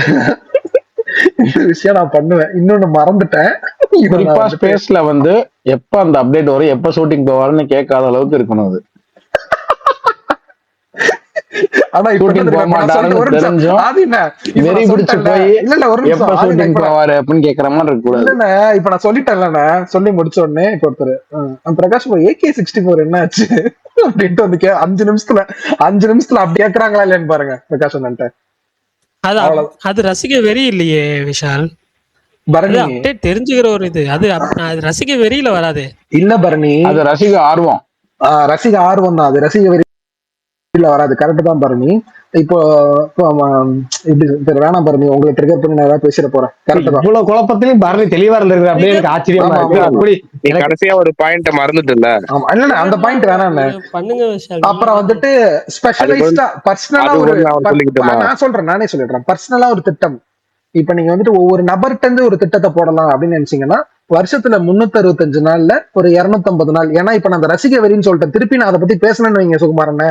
விஷயம் நான் பண்ணுவேன். இன்னொன்னு மறந்துட்டேன். குறிப்பா ஸ்பேஸ்ல வந்து எப்ப அந்த அப்டேட் வரும், எப்ப ஷூட்டிங் போவாருன்னு கேட்காத அளவுக்கு இருக்கணும் அது. ஆனா ஷூட்டிங் போக மாட்டாருன்னு தெரிஞ்சும் வெறி பிடிச்சு போய் எப்ப ஷூட்டிங் போவாரு அப்படின்னு கேக்குற மாதிரி இருக்க கூடாது. இப்ப நான் சொல்லிட்டேன்ல, சொல்லி முடிச்ச உடனே இப்ப ஒருத்தர் பிரகாஷ் AK-64 என்ன ஆச்சு அப்படின்ட்டு வந்து 5 நிமிஷத்துல அப்படி கேக்குறாங்களா இல்லையான்னு பாருங்க பிரகாஷ் அண்ணன்ட்ட. அது ரசிக வெறி இல்லையே விஷால், பரணி அப்டேட் தெரிஞ்சுக்கிற ஒரு இது. அது ரசிக வெறியில வராது. இல்ல பரணி, அது ரசிக ஆர்வம். ரசிக ஆர்வம் தான், அது ரசிக வெறி வராது. கரெக்ட் தான் பரணி. இப்போ இப்படி வேணாம் பரணி, உங்களுக்கு ட்ரிகர் பண்ணி நான் ஏதாவது பேசிட போறேன். கரெக்ட் தான். இவ்வளவு குழப்பத்திலையும் பரணி தெளிவா இருந்திருக்கு அப்படியே எனக்கு ஆச்சரியமா இருக்கு. அப்படி கடைசியா ஒரு பாயிண்ட் மறந்துட்டுல. இல்ல அந்த பாயிண்ட் வேணாம் பண்ணுங்க. அப்புறம் வந்துட்டு ஸ்பெஷலைஸ்டா பர்சனலா ஒரு, நானே சொல்லிடுறேன், பர்சனலா ஒரு திட்டம். இப்ப நீங்க வந்துட்டு ஒவ்வொரு நபர்கிட்ட இருந்து ஒரு திட்டத்தை போடலாம் அப்படின்னு நினைச்சீங்கன்னா, வருஷத்துல 365 நாள்ல ஒரு 250 நாள். ஏன்னா இப்ப நான் அந்த ரசிக வெறின்னு சொல்லிட்டேன், திருப்பி நான் அதை பத்தி பேசணும்னு வைங்க சுகுமாரண்ண,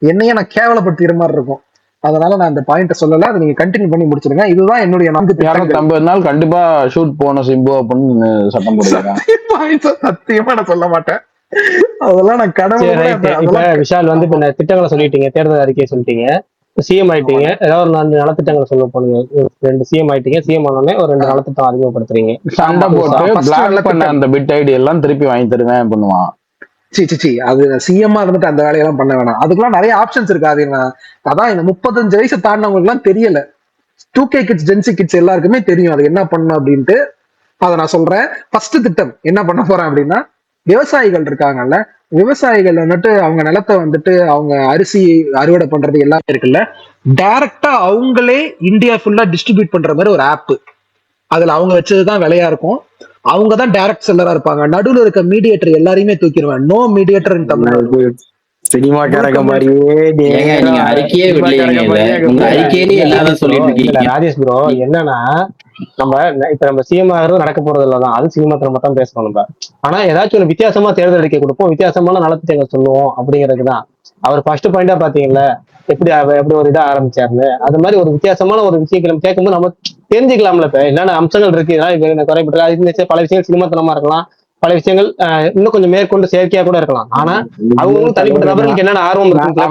என்னையே நான் கேவலப்படுத்திற மாதிரி இருக்கும். அதனால நான் அந்த பாயிண்ட சொல்லல. அதை நீங்க கண்டினியூ பண்ணி முடிச்சிருங்க. இதுதான் என்னுடைய 250 நாள் கண்டிப்பா ஷூட் போன சிம்பு அப்படின்னு சட்டம் போடுறேன். சத்தியமா நான் சொல்ல மாட்டேன். அதெல்லாம் நான் கடவுள். விஷால் வந்து இப்ப திட்டங்களை சொல்லிட்டீங்க, தேர்தல் அறிக்கையை சொல்லிட்டீங்க, சிஎம் ஆயிட்டீங்க, ஏதாவது ஒரு 4 நலத்திட்டங்களை சொல்ல போனீங்க. 2 சிஎம் ஆயிட்டீங்க, சிஎம் ஆனோடனே ஒரு 2 நலத்திட்டம் அறிமுகப்படுத்துறீங்க. சண்டை போட்டு பிளாக் பண்ண அந்த பிட் ஐடி எல்லாம் திருப்பி வாங்கி தருவேன் பண்ணுவான். சி அது சிஎம்மா இருந்துட்டு அந்த வேலையெல்லாம் பண்ண வேணாம். அதுக்கெல்லாம் நிறைய ஆப்ஷன்ஸ் இருக்கு. அது அதான் இந்த 35 வயசு தாண்டினவங்களுக்கு எல்லாம் தெரியல. 2K கிட்ஸ், ஜென்சி கிட்ஸ் எல்லாருக்குமே தெரியும் அது என்ன பண்ணணும் அப்படின்ட்டு. அதை நான் சொல்றேன். ஃபர்ஸ்ட் திட்டம் என்ன பண்ண போறேன் அப்படின்னா, விவசாயிகள் இருக்காங்கல்ல, விவசாயிகள் வந்துட்டு அவங்க நிலத்தை வந்துட்டு அவங்க அரிசி அறுவடை பண்றது எல்லாமே இருக்குல்ல, டைரக்டா அவங்களே இந்தியா ஃபுல்லா டிஸ்ட்ரிபியூட் பண்ற மாதிரி ஒரு ஆப். அதுல அவங்க வச்சதுதான் விலையா இருக்கும். அவங்க தான் டைரக்ட் செல்லரா இருப்பாங்க. நடுவில் இருக்க மீடியேட்டர் எல்லாரையுமே தூக்கிடுவேன். நோ மீடியேட்டர் இன் தமிழ்நாடு. சினிமா காரங்க மாதிரியே நீங்க அறிக்கையே ராஜேஷ் ப்ரோ, என்னன்னா நம்ம சிஎம் ஆகிறது நடக்க போறது இல்லதான், அது சினிமாத்திரம் மட்டும் பேசணும் நம்ம. ஆனா ஏதாச்சும் ஒரு வித்தியாசமா தேர்தல் அறிக்கை கொடுப்போம், வித்தியாசமான நலத்திட்டங்கள் சொல்லுவோம் அப்படிங்கிறதுக்குதான். அவர் ஃபர்ஸ்ட் பாயிண்டா பாத்தீங்கல்ல எப்படி ஒரு இதா ஆரம்பிச்சாருன்னு, அது மாதிரி ஒரு வித்தியாசமான ஒரு விஷயங்களை கேட்கும்போது நம்ம தெரிஞ்சுக்கலாம்ல. இப்ப என்னென்ன அம்சங்கள் இருக்கு, இதெல்லாம் குறைபட்டு பல விஷயங்கள் சினிமாத்தனமா இருக்கலாம், பல விஷயங்கள் இன்னும் கொஞ்சம் மேற்கொண்டு செயற்கையா கூட இருக்கலாம். ஆனா அவங்க தனிப்பட்ட நபர்களுக்கு என்னென்ன ஆர்வம் இருக்கு.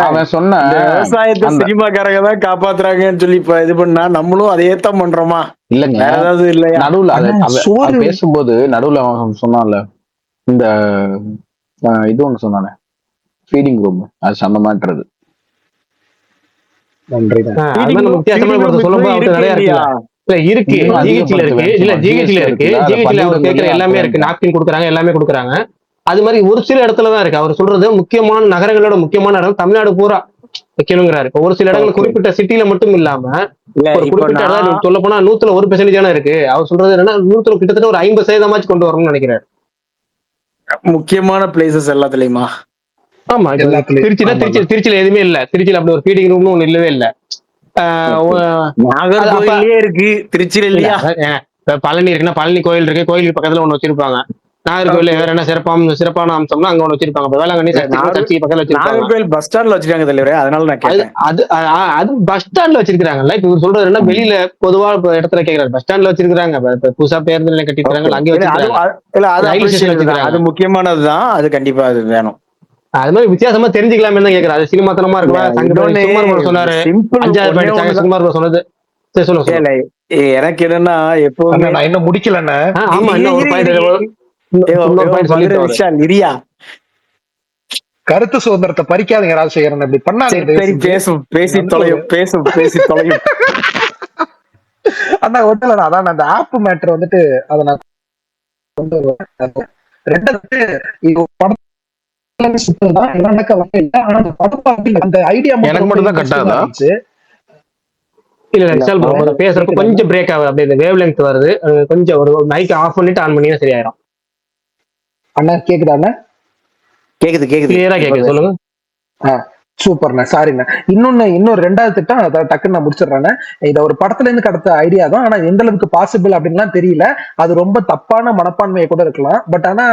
அவன் சொன்ன விவசாயத்தை சினிமாக்காரங்க தான் காப்பாத்துறாங்கன்னு சொல்லி இது பண்ணா நம்மளும் அதே தான் பண்றோமா? இல்லங்க, ஏதாவது இல்லையா? நடுவுல பேசும்போது நடுவுல அவன் சொன்னான்ல, இந்த இது ஒண்ணு சொன்னானே, ஃபீடிங் ரூம், அது சந்தமான்றது. இருக்கு ஜிஹெச்ல இருக்கு, இல்ல ஜிஹெச்ல இருக்கு, ஜிஹெச்ல அவர் கேட்கிற எல்லாமே இருக்கு, நாப்கின் கொடுக்குறாங்க, எல்லாமே கொடுக்குறாங்க. அது மாதிரி ஒரு சில இடத்துலதான் இருக்கு. அவர் சொல்றது முக்கியமான நகரங்களோட முக்கியமான இடம் தமிழ்நாடு பூரா வைக்கணுங்கிறாரு. இப்ப ஒரு சில இடங்கள் குறிப்பிட்ட சிட்டில மட்டும் இல்லாம ஒரு குறிப்பிட்ட இடம் சொல்ல போனா 100% இருக்கு. அவர் சொல்றது என்னன்னா 100 கிட்டத்தட்ட ஒரு 50% கொண்டு வரணும்னு நினைக்கிறாரு. முக்கியமான பிளேசஸ் எல்லாத்துலயுமா? ஆமா, திருச்சியில எதுவுமே இல்ல. திருச்சியில அப்படி ஒரு ஃபீடிங் ரூம்னு ஒண்ணு இல்லவே இல்ல. இருக்கு, திருச்சியில இல்லையா? பழனி இருக்குன்னா பழனி கோயில் இருக்கு, கோயிலுக்கு பக்கத்துல ஒண்ணு வச்சிருப்பாங்க. நாகர்கோவில் வேற என்ன சிறப்பான அம்சம்னா அங்க ஒண்ணு வச்சிருப்பாங்க. இப்ப வேளாங்கண்ணி சர்ச்சை பக்கத்துல வச்சிருப்பாங்க. நாகர்கோவில் பஸ் ஸ்டாண்ட்ல வச்சிருக்காங்க தலைவரே, அதனால நான் அது கேட்டேன். அது அது பஸ் ஸ்டாண்ட்ல வச்சிருக்காங்கல்ல. இப்ப இவர் சொல்றது என்ன, வெளியில பொதுவா இடத்துல கேக்குறாரு. பஸ் ஸ்டாண்ட்ல வச்சிருக்காங்க, புதுசா பேருந்து நிலையம் கட்டிருக்காங்க, அங்கே வச்சிருக்காங்க, ரயில்வே ஸ்டேஷன் வச்சிருக்காங்க. அது முக்கியமானதுதான், அது கண்டிப்பா அது வேணும். அது மாதிரி வித்தியாசமா தெரிஞ்சுக்கலாமே தான் கேக்குறாரு. அது சினிமாத்தனமா இருக்கலாம். சுகுமார் சொன்னாரு, சுகுமார் சொன்னது. சரி சொல்லுங்க. எனக்கு என்னன்னா எப்பவுமே நான் இன்னும் முடிக்கலண்ணே. ஆமா, இன்னும் ஒரு விஷயம் இரியா, கருத்து சுதந்திரத்தை பறிக்காதீங்க ராஜசேகரன், இப்படி பண்ணாங்க. பேசி தொலையும். அண்ணா ஒண்ணு இல்ல, அதான் அந்த ஆப் மேட்டர் வந்துட்டு அதை நான் கொண்டு வருவேன். ரெண்டாவது அந்த ஐடியா எனக்கு மட்டும் தான் கட்டாதா? இல்ல பேசுறப்ப கொஞ்சம் பிரேக் ஆகுது, அப்படியே வேவ் லெங்த் வருது. கொஞ்சம் ஒரு மைக் ஆஃப் பண்ணிட்டு ஆன் பண்ணினா சரியாயிரும். அண்ணா கேக்குதா? அண்ணா கேக்குது கிளியரா கேக்குது, சொல்லுங்க. சூப்பர்ண்ணா, சாரிண்ணா. இன்னொரு ரெண்டாவது திட்டம் அதை டக்குன்னு நான் முடிச்சிடுறேன். இதை ஒரு படத்துல இருந்து கடத்த ஐடியா தான், ஆனா எந்த அளவுக்கு பாசிபிள் அப்படின்லாம் தெரியல. அது ரொம்ப தப்பான மனப்பான்மையை கூட இருக்கலாம். பட் ஆனா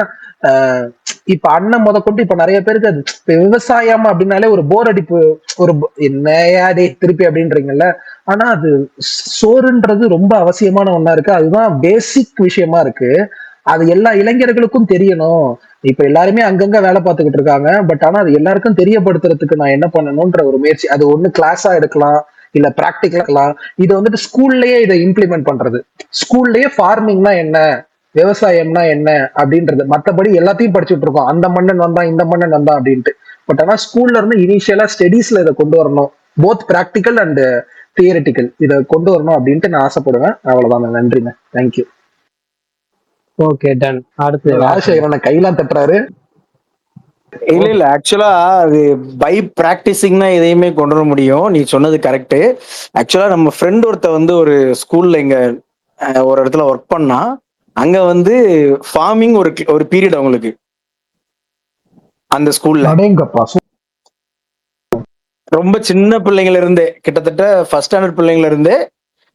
இப்ப அண்ணன் கொண்டு இப்ப நிறைய பேருக்கு அது விவசாயம் அப்படின்னாலே ஒரு போர் அடிப்பு, ஒரு என்னையாடே திருப்பி அப்படின்றீங்கல்ல. ஆனா அது சோறுன்றது ரொம்ப அவசியமான ஒண்ணா இருக்கு. அதுதான் பேசிக் விஷயமா இருக்கு. அது எல்லா இளைஞர்களுக்கும் தெரியணும். இப்ப எல்லாருமே அங்கங்க வேலை பார்த்துக்கிட்டு இருக்காங்க. பட் ஆனா அது எல்லாருக்கும் தெரியப்படுத்துறதுக்கு நான் என்ன பண்ணணும்ன்ற ஒரு முயற்சி. அது ஒண்ணு கிளாஸா எடுக்கலாம், இல்ல பிராக்டிகலா இருக்கலாம். இது வந்துட்டு ஸ்கூல்லயே இதை இம்ப்ளிமெண்ட் பண்றது. ஸ்கூல்லயே ஃபார்மிங்னா என்ன, விவசாயம்னா என்ன அப்படின்றது. மற்றபடி எல்லாத்தையும் படிச்சுட்டு இருக்கோம், அந்த மன்னன் வந்தான் இந்த மன்னன் வந்தான் அப்படின்ட்டு. பட் ஆனா ஸ்கூல்ல இருந்து இனிஷியலா ஸ்டடீஸ்ல இதை கொண்டு வரணும். போத் பிராக்டிக்கல் அண்ட் தியரிட்டிக்கல் இதை கொண்டு வரணும் அப்படின்ட்டு நான் ஆசைப்படுவேன். அவ்வளவுதான். நன்றிண்ணே, தேங்க்யூ. Okay, done. அடுத்து ராஜசேகரனை கையெல்லாம் தட்டுறாரு. இல்ல ஆக்சுவலா அது பை பிராக்டிசிங்னா எதையுமே கொண்டு வர முடியும். நீ சொன்னது கரெக்ட். ஆக்சுவலா நம்ம ஃப்ரெண்ட் ஒருத்த ஒரு ஸ்கூல்ல இங்க ஒரு இடத்துல ஒர்க் பண்ணா, அங்க ஃபார்மிங் ஒரு பீரியட் அவங்களுக்கு அந்த ஸ்கூல்ல. ரொம்ப சின்ன பிள்ளைங்கள இருந்தே, கிட்டத்தட்ட ஃபர்ஸ்ட் ஸ்டாண்டர்ட் பிள்ளைங்கள இருந்தே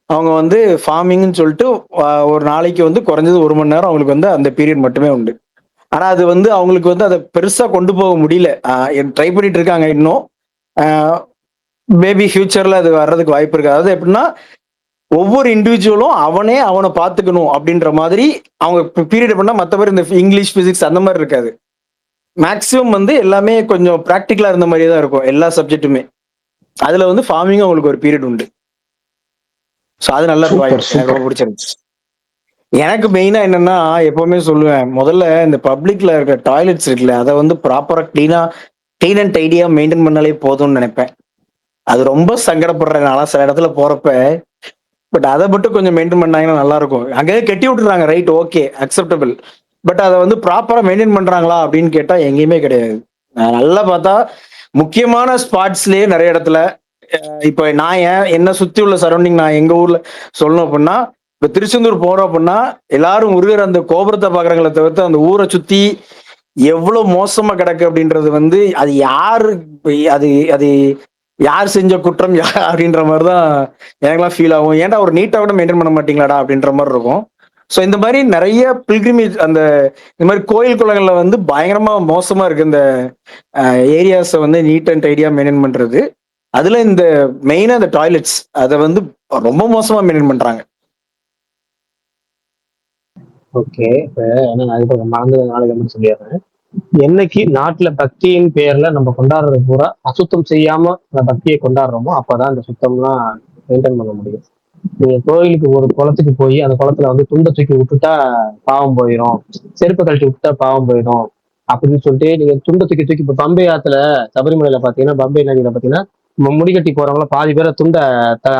அவங்க ஃபார்மிங்னு சொல்லிட்டு ஒரு நாளைக்கு குறைஞ்சது 1 மணி நேரம் அவங்களுக்கு அந்த பீரியட் மட்டுமே உண்டு. ஆனா அது அவங்களுக்கு அதை பெருசா கொண்டு போக முடியல. ட்ரை பண்ணிட்டு இருக்காங்க இன்னும். மேபி ஃபியூச்சர்ல அது வர்றதுக்கு வாய்ப்பு இருக்கு. அதாவது எப்படின்னா, ஒவ்வொரு இண்டிவிஜுவலும் அவனை பார்த்துக்கணும் அப்படின்ற மாதிரி அவங்க பீரியட் பண்ணா, மற்ற பேர் இந்த இங்கிலீஷ் பிசிக்ஸ் அந்த மாதிரி இருக்காது. மேக்சிமம் எல்லாமே கொஞ்சம் ப்ராக்டிக்கலா இருந்த மாதிரியே தான் இருக்கும் எல்லா சப்ஜெக்ட்டுமே. அதுல ஃபார்மிங் அவங்களுக்கு ஒரு பீரியட் உண்டு. ஸோ அது நல்லா எனக்கு ரொம்ப பிடிச்சிருந்துச்சு. எனக்கு மெயினா என்னன்னா, எப்பவுமே சொல்லுவேன், முதல்ல இந்த பப்ளிக்ல இருக்க டாய்லெட்ஸ் இருக்குல்ல, அதை ப்ராப்பரா கிளீன் அண்ட் டைடியா மெயின்டைன் பண்ணாலே போதும்னு நினைப்பேன். அது ரொம்ப சங்கடப்படுறேன் நான்லாம் சில இடத்துல போறப்ப. பட் அதை மட்டும் கொஞ்சம் மெயின்டைன் பண்ணாங்கன்னா நல்லா இருக்கும். அங்கே கட்டி விட்டுறாங்க, ரைட், ஓகே, அக்செப்டபிள். பட் அதை ப்ராப்பரா மெயின்டைன் பண்றாங்களா அப்படின்னு கேட்டா எங்கேயுமே கிடையாது. நல்லா பார்த்தா முக்கியமான ஸ்பாட்ஸ்லயே நிறைய இடத்துல, இப்ப நான் என்ன சுத்தி உள்ள சரௌண்டிங் நான் எங்க ஊர்ல சொல்லணும் அப்படின்னா, இப்ப திருச்செந்தூர் போறோம் அப்படின்னா எல்லாரும் முருகர் அந்த கோபுரத்தை பாக்குறாங்களே தவிர்த்து அந்த ஊரை சுத்தி எவ்வளவு மோசமா கிடக்கு அப்படின்றது அது யாரு, அது அது யார் செஞ்ச குற்றம் அப்படின்ற மாதிரிதான் எனக்கெல்லாம் ஃபீல் ஆகும். ஏன்டா ஒரு நீட்டா கூட மெயின்டைன் பண்ண மாட்டீங்களாடா அப்படின்ற மாதிரி இருக்கும். ஸோ இந்த மாதிரி நிறைய பில்கிரிமேஜ் இந்த மாதிரி கோயில் குளங்கள்ல பயங்கரமா மோசமா இருக்கு இந்த ஏரியாஸை நீட் அண்ட் டைடியா மெயின்டைன் பண்றது. அதுல இந்த மெயினா இந்த டாய்லெட்ஸ் அதை ரொம்ப மோசமா மெயின்டைன் பண்றாங்க. ஓகே, இப்ப மறந்து நாளைக்கு சொல்லிடுறேன். என்னைக்கு நாட்டுல பக்தியின் பேர்ல நம்ம கொண்டாடுறது பூரா அசுத்தம் செய்யாம பக்தியை கொண்டாடுறோமோ அப்பதான் அந்த சுத்தம்லாம் மெயின்டைன் பண்ண முடியும். நீங்க கோயிலுக்கு ஒரு குளத்துக்கு போய் அந்த குளத்துல துண்டை தூக்கி விட்டுட்டா பாவம் போயிடும், செருப்பை கழட்டி விட்டுட்டா பாவம் போயிடும் அப்படின்னு சொல்லிட்டு நீங்க துண்டை தூக்கி இப்ப பம்பை ஆத்துல சபரிமலையில பாத்தீங்கன்னா, பம்பை நதியில பாத்தீங்கன்னா முடிகட்டி போறவங்கள பாதி பேரை துண்டை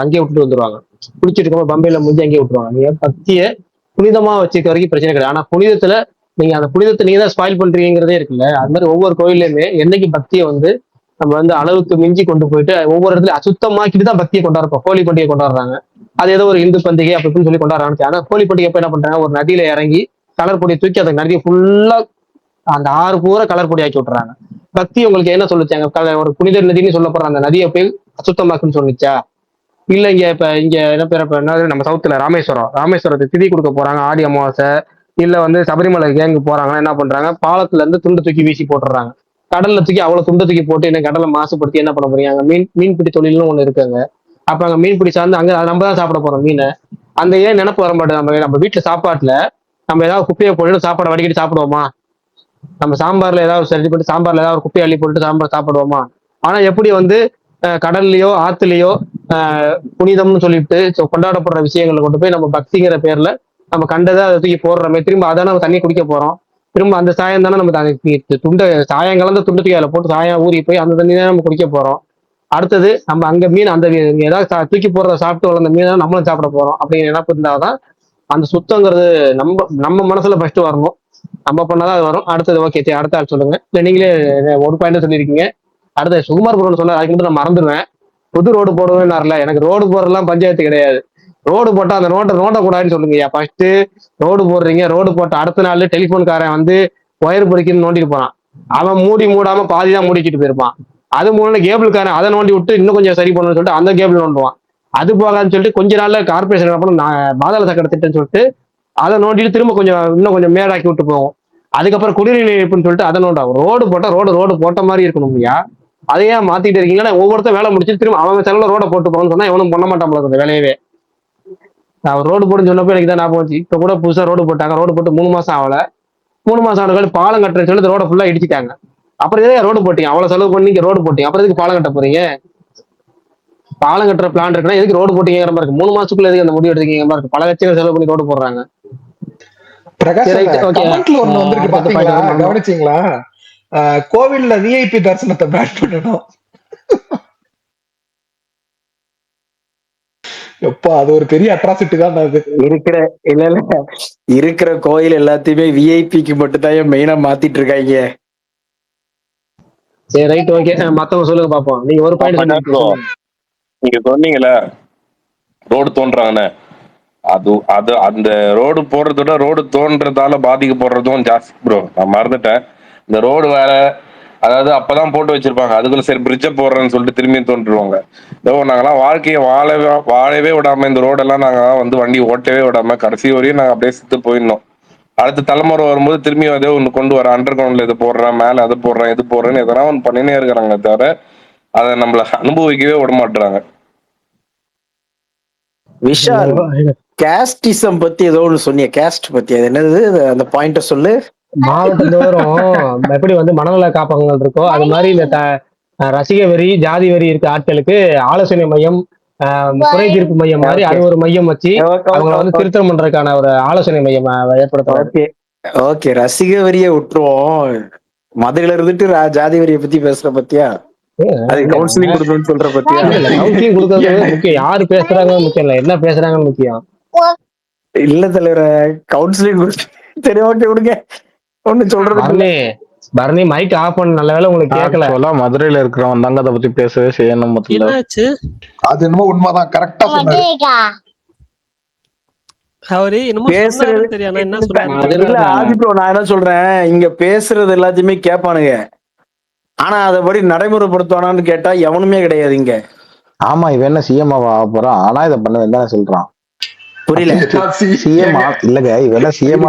அங்கேயே விட்டுட்டு வந்துருவாங்க. குளிச்சுட்டு இருக்கோம் பம்பையில முடிஞ்சு அங்கேயே விட்டுருவாங்க. நீங்க பக்தியை புனிதமா வச்சுக்க வரைக்கும் பிரச்சனை கிடையாது. ஆனா புனிதத்துல நீங்க அந்த புனிதத்தை நீங்க தான் ஸ்பாயில் பண்றீங்கிறதே இருக்குல்ல. அது மாதிரி ஒவ்வொரு கோயிலையுமே என்னைக்கு பக்தியை நம்ம அளவுக்கு மிஞ்சி கொண்டு போயிட்டு ஒவ்வொரு இடத்துல அசுத்தமாக்கிட்டு தான் பக்தியை கொண்டாடுறோம். ஹோலி பண்டிகை கொண்டாடுறாங்க, அது ஏதோ ஒரு இந்து பண்டிகை அப்படின்னு சொல்லி கொண்டாடுறாங்க. ஆனா ஹோலி பண்டிகை எப்ப என்ன பண்றாங்க, ஒரு நதியில இறங்கி கலர் பொடியை தூக்கி அந்த நதியை ஃபுல்லா அந்த ஆறு பூரா கலர் பொடி ஆக்கி விட்டுறாங்க. பக்தி உங்களுக்கு என்ன சொல்லுச்சாங்க? ஒரு புனித நதினு சொல்லப்படுற அந்த நதியை போய் அசுத்தமாக்குன்னு சொல்லிச்சா? இல்ல இங்க என்ன பேர், நம்ம சவுத்துல ராமேஸ்வரத்தை திதி கொடுக்க போறாங்க, ஆடி அமாவாசை இல்ல வந்து சபரிமலை கேங்கு போறாங்கன்னா என்ன பண்றாங்க, பாலத்துல இருந்து துண்டு தூக்கி வீசி போட்டுறாங்க. கடல்ல தூக்கி அவ்வளவு துண்டு தூக்கி போட்டு என்ன கடலை மாசுபடுத்தி என்ன பண்ண போறீங்க? அங்க மீன்பிடி தொழில்னு ஒண்ணு இருக்காங்க. அப்ப அங்க மீன்பிடி சார்ந்து அங்க நம்ம தான் சாப்பிட போறோம் மீனை. அந்த ஏன் நினைப்பு வர மாட்டேது? நம்ம வீட்டுல சாப்பாட்டுல நம்ம ஏதாவது குப்பையை போட்டு சாப்பாடை வடிக்கடி சாப்பிடுவோமா? நம்ம சாம்பார்ல ஏதாவது சரி போட்டு சாம்பார்ல ஏதாவது ஒரு குப்பையை அள்ளி போட்டு சாம்பார் சாப்பிடுவோமா? ஆனா எப்படி வந்து கடல்லையோ ஆத்துலயோ புனிதம்னு சொல்லிட்டு கொண்டாடப்படுற விஷயங்களை கொண்டு போய் நம்ம பக்திங்கிற பேர்ல நம்ம கண்டதை அதை தூக்கி போடுறோமே, திரும்ப அதானே நம்ம தண்ணி குடிக்க போறோம். திரும்ப அந்த சாயம் தானே நம்ம துண்டை சாயம் கலந்த துண்டு தூக்கி அதில் போட்டு சாயம் ஊறி போய் அந்த தண்ணி தான் நம்ம குடிக்க போறோம். அடுத்தது நம்ம அங்க மீன் அந்த ஏதாவது தூக்கி போடுறத சாப்பிட்டு வளர்ந்த மீன் தான் நம்மளும் சாப்பிட போறோம் அப்படிங்கிற நினைப்பு இருந்தாதான் அந்த சுத்தங்கிறது நம்ம நம்ம மனசுல ஃபர்ஸ்ட் வரணும். நம்ம பண்ணாதான் அது வரும். அடுத்தது ஓகே சரி, அடுத்த ஆள் சொல்லுங்க. இல்ல நீங்களே ஒரு பாயிண்ட் சொல்லியிருக்கீங்க. அடுத்த சுகுமார் புரோன்னு சொன்னார், அதுக்கு மட்டும் நான் மறந்துடுவேன். புது ரோடு போடுவேன்னார்ல, எனக்கு ரோடு போடுறதுலாம் பஞ்சாயத்து கிடையாது. ரோடு போட்டா அந்த நோண்ட கூடாதுன்னு சொல்லுங்கய்யா. ஃபர்ஸ்ட் ரோடு போடுறீங்க, ரோடு போட்ட அடுத்த நாள் டெலிஃபோன்காரன் வந்து ஒயர் பொறிக்கணும்னு நோண்டிட்டு போறான். அவன் மூடாம பாதிதான் மூடிக்கிட்டு போயிருப்பான். அது மூலம் கேபிள்காரன் அதை நோண்டி விட்டு இன்னும் கொஞ்சம் சரி பண்ணணும்னு சொல்லிட்டு அந்த கேபிள் நோண்டுவான். அது போகாதுன்னு சொல்லிட்டு கொஞ்ச நாள்ல கார்பரேஷன் அப்புறம் பாதாள சக்கர திட்டம்னு சொல்லிட்டு அதை நோண்டிட்டு திரும்ப இன்னும் கொஞ்சம் மேடாக்கி விட்டு போவோம். அதுக்கப்புறம் குடிநீர் இணைப்புன்னு சொல்லிட்டு அதை நோண்டாகும். ரோடு போட்டா ரோடு போட்ட மாதிரி இருக்கணும் இல்லையா? அதையே மாத்திட்டு இருக்கீங்கன்னா ஒவ்வொருத்தரும் வேலை முடிச்சு திரும்ப அவன் செலவுல ரோட போட்டு போகணும்னு சொன்னா எவனும் பண்ண மாட்டான் போல வேலையவே. அவர் ரோடு போட்டுன்னு சொன்னப்போ எனக்கு தான் ஞாபகம் வச்சு. இப்ப கூட புதுசா ரோடு போட்டாங்க. ரோடு போட்டு 3 மாசம் ஆகல. 3 மாசம் ஆன பாலம் கட்டுறேன்னு சொல்லி ரோட ஃபுல்லா இடிச்சிட்டாங்க. அப்புறம் எதே ரோடு போட்டீங்க? அவ்வளவு செலவு பண்ணி ரோடு போட்டீங்க, அப்புறம் எதுக்கு பாலம் கட்ட போறீங்க? பாலம் கட்டுற பிளான் இருக்குன்னா எதுக்கு ரோடு போட்டீங்கிற மாதிரி இருக்கு. 3 மாசத்துக்குள்ள எதுக்கு அந்த முடிவு எடுத்துக்கிற மாதிரி இருக்கு. பல லட்சம் செலவு பண்ணி ரோடு போடுறாங்க. கமெண்ட்ல ஒண்ணு வந்திருக்கு பாத்தீங்களா? கவனிச்சீங்களா? கோவில்ல விஐபி தரிசனத்தை பேன் பண்ணணும். எப்பா அது ஒரு பெரிய அட்ராசிட்டி தான். அது இருக்கிற கோயில் எல்லாத்தையுமே விஐபிக்கு மட்டும் தான் மெயினா மாத்திட்டு இருக்காங்க. சரி ரைட் ஓகே, மத்தவங்க சொல்லுங்க பாப்போம். நீங்க ஒரு பாயிண்ட் நீங்க சொன்னீங்கல்ல ரோடு தோன்றாங்கன்னு, அது அந்த ரோடு போடுறதோட ரோடு தோன்றதால பாதிக்கப்படுறதும் ஜாஸ்தி ப்ரோ. நான் மறந்துட்டேன். இந்த ரோடு வேற, அதாவது அப்பதான் போட்டு வச்சிருப்பாங்க, அதுக்குள்ள சரி பிரிட்ஜை போடுறேன்னு சொல்லிட்டு திரும்பி தோன்றுவாங்க. இதோ நாங்கெல்லாம் வாழ்க்கையை வாழவே விடாம இந்த ரோடெல்லாம் நாங்க வந்து வண்டி ஓட்டவே விடாம கடைசி வரையும் நாங்க அப்படியே செத்து போயிடணும். அடுத்த தலைமுறை வரும்போது திரும்பி அதே ஒன்று கொண்டு வர அண்டர் கிரவுண்ட்ல இது போடுறேன், மேல அது போடுறேன், இது போடுறேன்னு எதனா ஒன்று பண்ணினே இருக்கிறாங்க தவிர அதை நம்மள அனுபவிக்கவே விட மாட்டுறாங்க. விஷால், கேஸ்டிசம் பத்தி ஏதோ ஒன்று சொன்னீங்க. கேஸ்ட் பத்தி அது என்னது? அந்த பாயிண்ட சொல்லு. மாவட்டந்தோறும் எப்படி வந்து மனநல காப்பகங்கள் இருக்கோ அது மாதிரி இந்த ரசிக வரி ஜாதி வரி இருக்க ஆட்களுக்கு ஆலோசனை மையம், குறை தீர்ப்பு மையம் மாதிரி அது ஒரு மையம் வச்சு அவங்களை வந்து திருத்தம் பண்றதுக்கான ஒரு ஆலோசனை மையம் ஏற்படுத்த. ஓகே, ரசிக வரியை விட்டுருவோம். மதுரையில இருந்துட்டு ஜாதி வரியை பத்தி பேசுற பத்தியா? அது கவுன்சிலிங் கொடுக்கணும்னு சொல்ற பத்தியா? கவுன்சிலிங் கொடுக்கறது முக்கியம், யாரு பேசுறாங்க முக்கியம் இல்ல, என்ன பேசுறாங்கன்னு முக்கியம் இல்ல தலைவர. கவுன்சிலிங் சரி ஓகே விடுங்க, ஒண்ணு சொல்றது. பரணி மைக் ஆஃப் பண்ண, நல்ல வேளை உங்களுக்கு கேட்கல. மதுரையில இருக்கிறவன் தாங்க அதை பத்தி பேசவே செய்யணும். அது என்னமோ உண்மைதான், கரெக்டா சொன்னாரு அவரு. ஆதி ப்ரோ, நான் என்ன சொல்றேன், இங்க பேசுறது எல்லாத்தையுமே கேட்பானுங்க. ஆனா அதபடி நடைமுறைப்படுத்துவானான்னு கேட்டா எவனுமே கிடையாது இங்க. ஆமா, இவன் என்ன சிஎம் ஆக போறான், ஆனா இதை பண்ண என்ன சொல்றான் புரியல. சிஎம் இல்லங்க, இவன் சிஎம்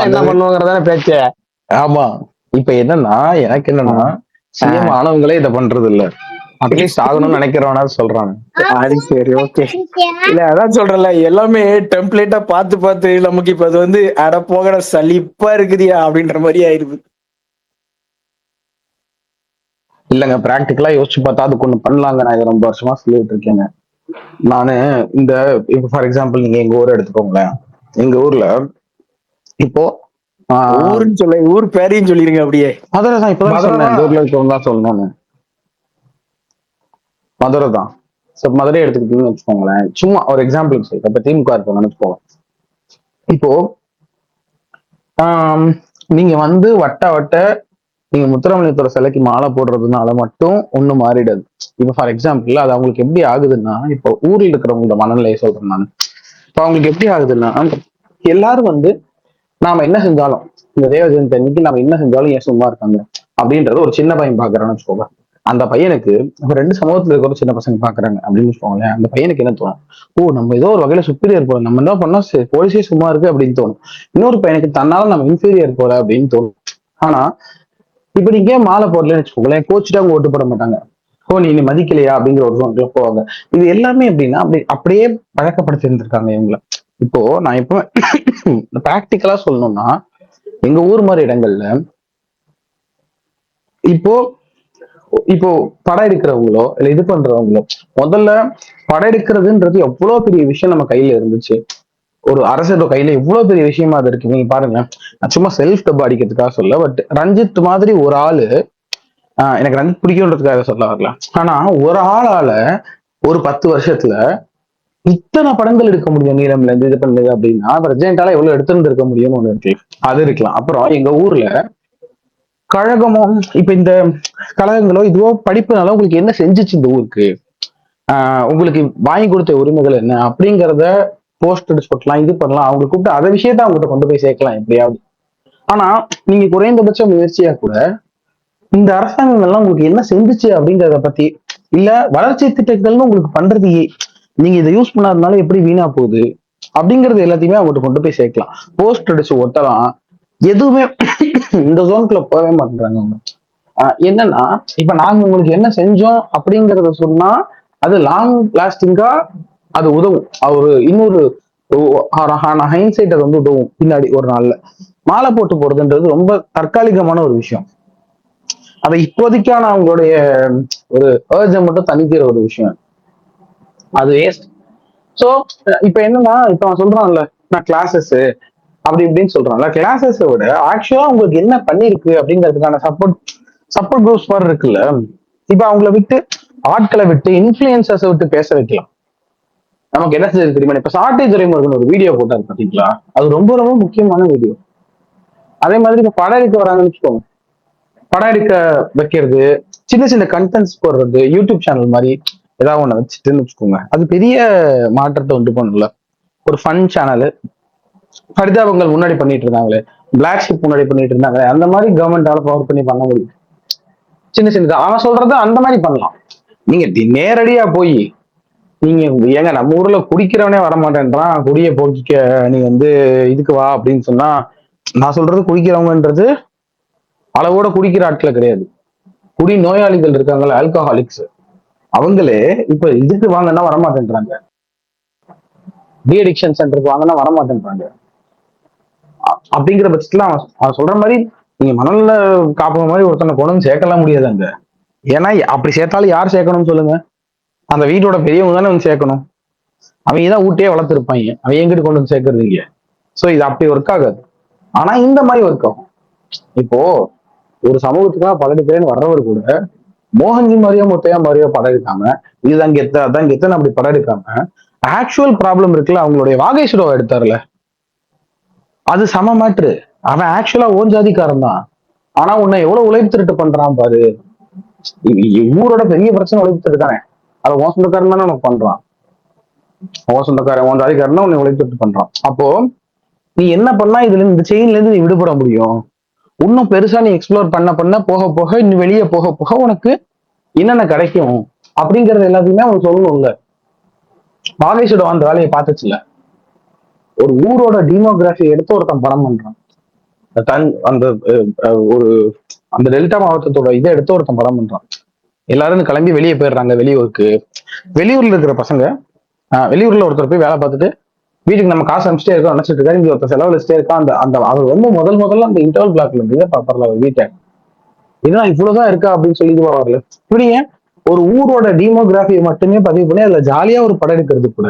என்ன பண்ணுவாங்கறதான பேச்சு. ஆமா, இப்ப என்னன்னா எனக்கு என்னன்னா சிஎம் ஆனவங்களே இதை பண்றது இல்ல, அட்லீஸ்ட் ஆகணும்னு நினைக்கிறவனா சொல்றாங்க. அது சரி ஓகே. இல்ல அதான் சொல்றேன்ல, எல்லாமே டெம்ப்ளேட்டா பார்த்து நமக்கு இப்ப அது வந்து அட போகிற சலிப்பா இருக்குதியா அப்படின்ற மாதிரி ஆயிடுது. இல்லங்க, பிராக்டிகலா யோசிச்சு பார்த்தா அதுக்கு ஒண்ணு பண்ணலாங்க. நான் இதை ரொம்ப வருஷமா சொல்லிட்டு இருக்கேங்க. நானு இந்த இப்ப ஃபார் எக்ஸாம்பிள் நீங்க எங்க ஊரை எடுத்துக்கோங்களேன். எங்க ஊர்ல இப்போ ஊருன்னு சொல்ல, ஊர் பேரையும் சொல்லிருங்க அப்படியே. மதுரை தான். இப்பதான் சொன்னேன், இந்த ஊர்ல இருக்கவங்க சொல்லணும்னு. மதுரை தான். மதுரை எடுத்துக்கிட்டீங்கன்னு வச்சுக்கோங்களேன். சும்மா ஒரு எக்ஸாம்பிளுக்கு சொல்றேன். இப்ப திமுக இருப்பாங்கன்னு வச்சுக்கோங்க. இப்போ நீங்க வந்து வட்ட நீங்க முத்துராமலிங்கத்தோட சிலைக்கு மாலை போடுறதுனால மட்டும் ஒண்ணும் மாறிடாது. இப்ப ஃபார் எக்ஸாம்பிள் அது அவங்களுக்கு எப்படி ஆகுதுன்னா, இப்போ ஊர்ல இருக்கிறவங்களோட மனநிலையை சொல்றேன் நான். இப்போ அவங்களுக்கு எப்படி ஆகுதுன்னா, எல்லாரும் வந்து நாம என்ன செஞ்சாலும், இந்த தேவ ஜெயந்தி அன்னைக்கு நாம என்ன செஞ்சாலும் ஏன் சும்மா இருக்காங்க அப்படின்றது ஒரு சின்ன பையன் பாக்குறான்னு வச்சுக்கோங்க. அந்த பையனுக்கு இப்ப 2 சமூகத்துல இருக்கிற சின்ன பசங்க பாக்குறாங்க அப்படின்னு வச்சுக்கோங்களேன், அந்த பையனுக்கு என்ன தோணும்? ஓ, நம்ம ஏதோ ஒரு வகையில சுப்பீரியர் போல, நம்ம என்ன பண்ணா போலீஸே சும்மா இருக்கு அப்படின்னு தோணும். இன்னொரு பையனுக்கு தன்னால நம்ம இன்ஃபீரியர் போல அப்படின்னு தோணும். ஆனா இப்ப நீங்க மாலை போடலன்னு வச்சுக்கோங்களேன், கோச்சுட்டு அவங்க ஓட்டு போட மாட்டாங்க. ஓ, நீ மதிக்கலையா அப்படிங்கிற ஒரு சோன்ல போவாங்க. இது எல்லாமே எப்படின்னா அப்படியே பழக்கப்படுத்தி இருந்திருக்காங்க இவங்கள. இப்போ நான் இப்போ பிராக்டிக்கலா சொல்லணும்னா, எங்க ஊர் மாதிரி இடங்கள்ல இப்போ இப்போ படம் எடுக்கிறவங்களோ இல்ல இது பண்றவங்களோ, முதல்ல படம் எடுக்கிறதுன்றது எவ்வளவு பெரிய விஷயம் நம்ம கையில இருந்துச்சு. ஒரு அரசோட கையில எவ்வளவு பெரிய விஷயமா அது இருக்கு. நீங்க பாருங்க, நான் சும்மா செல்ஃப் டப் அடிக்கிறதுக்காக சொல்ல, பட் ரஞ்சித் மாதிரி ஒரு ஆளு, எனக்கு ரஞ்சித் பிடிக்கும்ன்றதுக்காக சொல்ல வரல. ஆனா ஒரு ஆளால ஒரு 10 வருஷத்துல இத்தனை படங்கள் எடுக்க முடியும். நீளம்ல இருந்து இது பண்ணுது அப்படின்னா பிரஜென்டால எவ்வளவு எடுத்துட்டு இருக்க முடியும்னு ஒண்ணு இருக்கு. அது இருக்கலாம். அப்புறம் எங்க ஊர்ல கழகமோ, இப்ப இந்த கழகங்களோ இதுவோ படிப்புனால உங்களுக்கு என்ன செஞ்சுச்சு இந்த ஊருக்கு, உங்களுக்கு வாங்கி கொடுத்த உரிமைகள் என்ன அப்படிங்கிறத போஸ்ட் அடிச்சு போட்டலாம், இது பண்ணலாம். அவங்க கூப்பிட்டு அதை விஷயத்த அவங்ககிட்ட கொண்டு போய் சேர்க்கலாம் எப்படியாவது. ஆனா நீங்க குறைந்தபட்ச முயற்சியா கூட இந்த அரசாங்கங்கள்லாம் உங்களுக்கு என்ன செஞ்சுச்சு அப்படிங்கிறத பத்தி, இல்ல வளர்ச்சி திட்டங்கள்னு உங்களுக்கு பண்றது நீங்க இதை யூஸ் பண்ணாதனால எப்படி வீணா போகுது அப்படிங்கறது எல்லாத்தையுமே அவங்ககிட்ட கொண்டு போய் சேர்க்கலாம். போஸ்ட் அடிச்சு ஒட்டலாம், எதுவுமே இந்த ஜோனுக்குள்ள போகவே மாட்டேங்கிறாங்க அவங்க. என்னன்னா இப்ப நாங்க உங்களுக்கு என்ன செஞ்சோம் அப்படிங்கறத சொன்னா அது லாங் லாஸ்டிங்கா அது உதவும். ஒரு இன்னொரு ஹைன்சைட் அது வந்து உதவும் பின்னாடி ஒரு நாள்ல. மாலை போட்டு போறதுன்றது ரொம்ப தற்காலிகமான ஒரு விஷயம். அதை இப்போதைக்கான அவங்களுடைய ஒரு ஏர்ஜை மட்டும் தணிக்கிற ஒரு விஷயம், அது வேஸ்ட். சோ இப்ப என்னன்னா, இப்ப அவன் சொல்றான்ல நான் கிளாஸஸ் அப்படி இப்படின்னு சொல்றான்ல, கிளாஸஸை விட ஆக்சுவலா உங்களுக்கு என்ன பண்ணிருக்கு அப்படிங்கிறதுக்கான சப்போர்ட் குரூப்ஸ் மாதிரி இருக்குல்ல. இப்ப அவங்கள விட்டு ஆட்களை விட்டு இன்ஃபுளுசர்ஸை விட்டு பேச வைக்கலாம். நமக்கு என்ன செய்ய தெரியுமா, இப்ப சாட்டை துறைமுருகன் ஒரு வீடியோ போட்டாரு பாத்தீங்களா, அது ரொம்ப ரொம்ப முக்கியமான வீடியோ. அதே மாதிரி இப்ப படம் எடுக்க வராங்கன்னு வச்சுக்கோங்க, படம் எடுக்க வைக்கிறது, சின்ன சின்ன கண்டென்ட்ஸ் போடுறது, யூடியூப் சேனல் மாதிரி ஏதாவது ஒண்ணு வச்சுட்டுன்னு வச்சுக்கோங்க, அது பெரிய மாற்றத்தை உண்டு பண்ணல. ஒரு ஃபன் சேனல், பரிதாபங்கள் முன்னாடி பண்ணிட்டு இருந்தாங்களே, பிளாக் ஷிப் முன்னாடி பண்ணிட்டு இருந்தாங்களே, அந்த மாதிரி கவர்மெண்டால பவர் பண்ணி பண்ண முடியும். சின்ன சின்னது அவன் சொல்றது அந்த மாதிரி பண்ணலாம். நீங்க நேரடியா போய் நீங்க ஏங்க நம்ம ஊர்ல குடிக்கிறவனே வரமாட்டேன்றான், குடிய போக்கிக்க நீ வந்து இதுக்கு வா அப்படின்னு சொன்னா, நான் சொல்றது குடிக்கிறவங்கன்றது அளவோட குடிக்கிற ஆட்களை கிடையாது, குடி நோயாளிகள் இருக்காங்கல்ல, ஆல்கஹாலிக்ஸ், அவங்களே இப்ப இதுக்கு வாங்கன்னா வரமாட்டேன்றாங்க, டி அடிக்ஷன் சென்டருக்கு வாங்கன்னா வரமாட்டேன்றாங்க. அப்படிங்கிற பட்சத்துல அவன் சொல்ற மாதிரி நீங்க மணல்ல காப்புற மாதிரி ஒருத்தனை கொண்டு வந்து சேர்க்கலாம் முடியாது அங்க. ஏன்னா அப்படி சேர்த்தாலும் யார் சேர்க்கணும்னு சொல்லுங்க, அந்த வீட்டோட பெரியவங்க தானே வந்து சேர்க்கணும். அவங்க தான் ஊட்டியே வளர்த்துருப்பாங்க, அவங்க எங்கிட்டு கொண்டு வந்து சேர்க்கறது இல்லையா. சோ இது அப்படி ஒர்க் ஆகாது. ஆனா இந்த மாதிரி ஒர்க் ஆகும். இப்போ ஒரு சமூகத்துக்காக பல பேர் வர்றவர் கூட மோகன்ஜி மாதிரியோ முத்தையா மாதிரியோ படம் எடுக்காம, இதுதான் கெத்த அதான் கெத்தன்னு அப்படி படம் எடுக்காம, ஆக்சுவல் ப்ராப்ளம் இருக்குல்ல, அவங்களுடைய வாகேஸ்வரவை எடுத்தாருல, அது சம மாற்று. அவன் ஆக்சுவலா ஓன் ஜாதிக்காரன் தான், ஆனா உன்னை எவ்வளவு உழைப்பு திருட்டு பண்றான் பாரு. ஊரோட பெரிய பிரச்சனை உழைப்பு திருட்டு தானே, அதை உன் சொந்தக்காரன் தானே உனக்கு பண்றான். உன் சொந்தக்காரன் உன் ஜாதிக்காரன் தான் உன்னை உழைப்பு திருட்டு பண்றான். அப்போ நீ என்ன பண்ணா இதுல இந்த செயின்ல இருந்து நீ விடுபட முடியும். இன்னும் பெருசா நீ எக்ஸ்ப்ளோர் பண்ண போக போக இன்னும் வெளியே போக போக உனக்கு என்னென்ன கிடைக்கும் அப்படிங்கறது எல்லாத்தையுமே அவன் சொல்லணும்ல. வாகேஷோட அந்த வேலையை பார்த்துச்சுல, ஒரு ஊரோட டீமோகிராஃபி எடுத்து ஒருத்தன் படம் பண்றான், அந்த ஒரு அந்த டெல்டா மாவட்டத்தோட இதை எடுத்து ஒருத்தன் படம் பண்றான். எல்லாரும் கிளம்பி வெளியே போயிடுறாங்க வெளியூருக்கு. வெளியூர்ல இருக்கிற பசங்க வெளியூர்ல ஒருத்தர் போய் வேலை பார்த்துட்டு வீட்டுக்கு நம்ம காசு அனுப்பிச்சிட்டே இருக்கோம் நினைச்சிட்டு இருக்காரு, இங்க ஒருத்தர் செலவழிச்சிட்டே இருக்கான். அந்த அவர் வந்து முதல்ல அந்த இன்டர்வல் பிளாக்ல இருந்து பாப்பர்ல அவர் வீட்டை, இதுதான் இவ்வளவுதான் இருக்கா அப்படின்னு சொல்லி இதுவா வரல. இப்படிங்க ஒரு ஊரோட டீமோகிராஃபியை மட்டுமே பதிவு பண்ணி அதுல ஜாலியா ஒரு படம் எடுக்கிறது கூட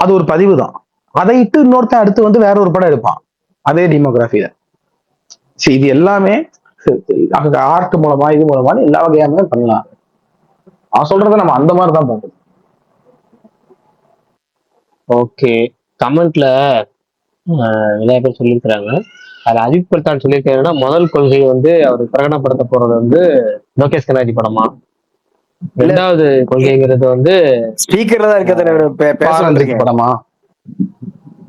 அது ஒரு பதிவு தான். அதை இட்டு இன்னொருத்தன் அடுத்து வந்து வேற ஒரு படம் எடுப்பான் அதே டீமோகிராஃபியில. இது எல்லாமே ஆர்ட் மூலமா இது மூலமா எல்லா வகையான பண்ணலாம். அவன் சொல்றத நம்ம அந்த மாதிரிதான் பார்க்கணும். ஓகே, கமெண்ட்ல நிறைய பேர் சொல்லியிருக்கிறாங்க. அதுல அஜித் பல்தான் சொல்லியிருக்காருன்னா, முதல் கொள்கை வந்து அவர் பிரகடனப்படுத்த போறது வந்து லோகேஷ் கனாஜி படமா, ரெண்டாவது கொள்கைங்கிறது வந்து ஸ்பீக்கர்ல தான் இருக்க பேச படமா.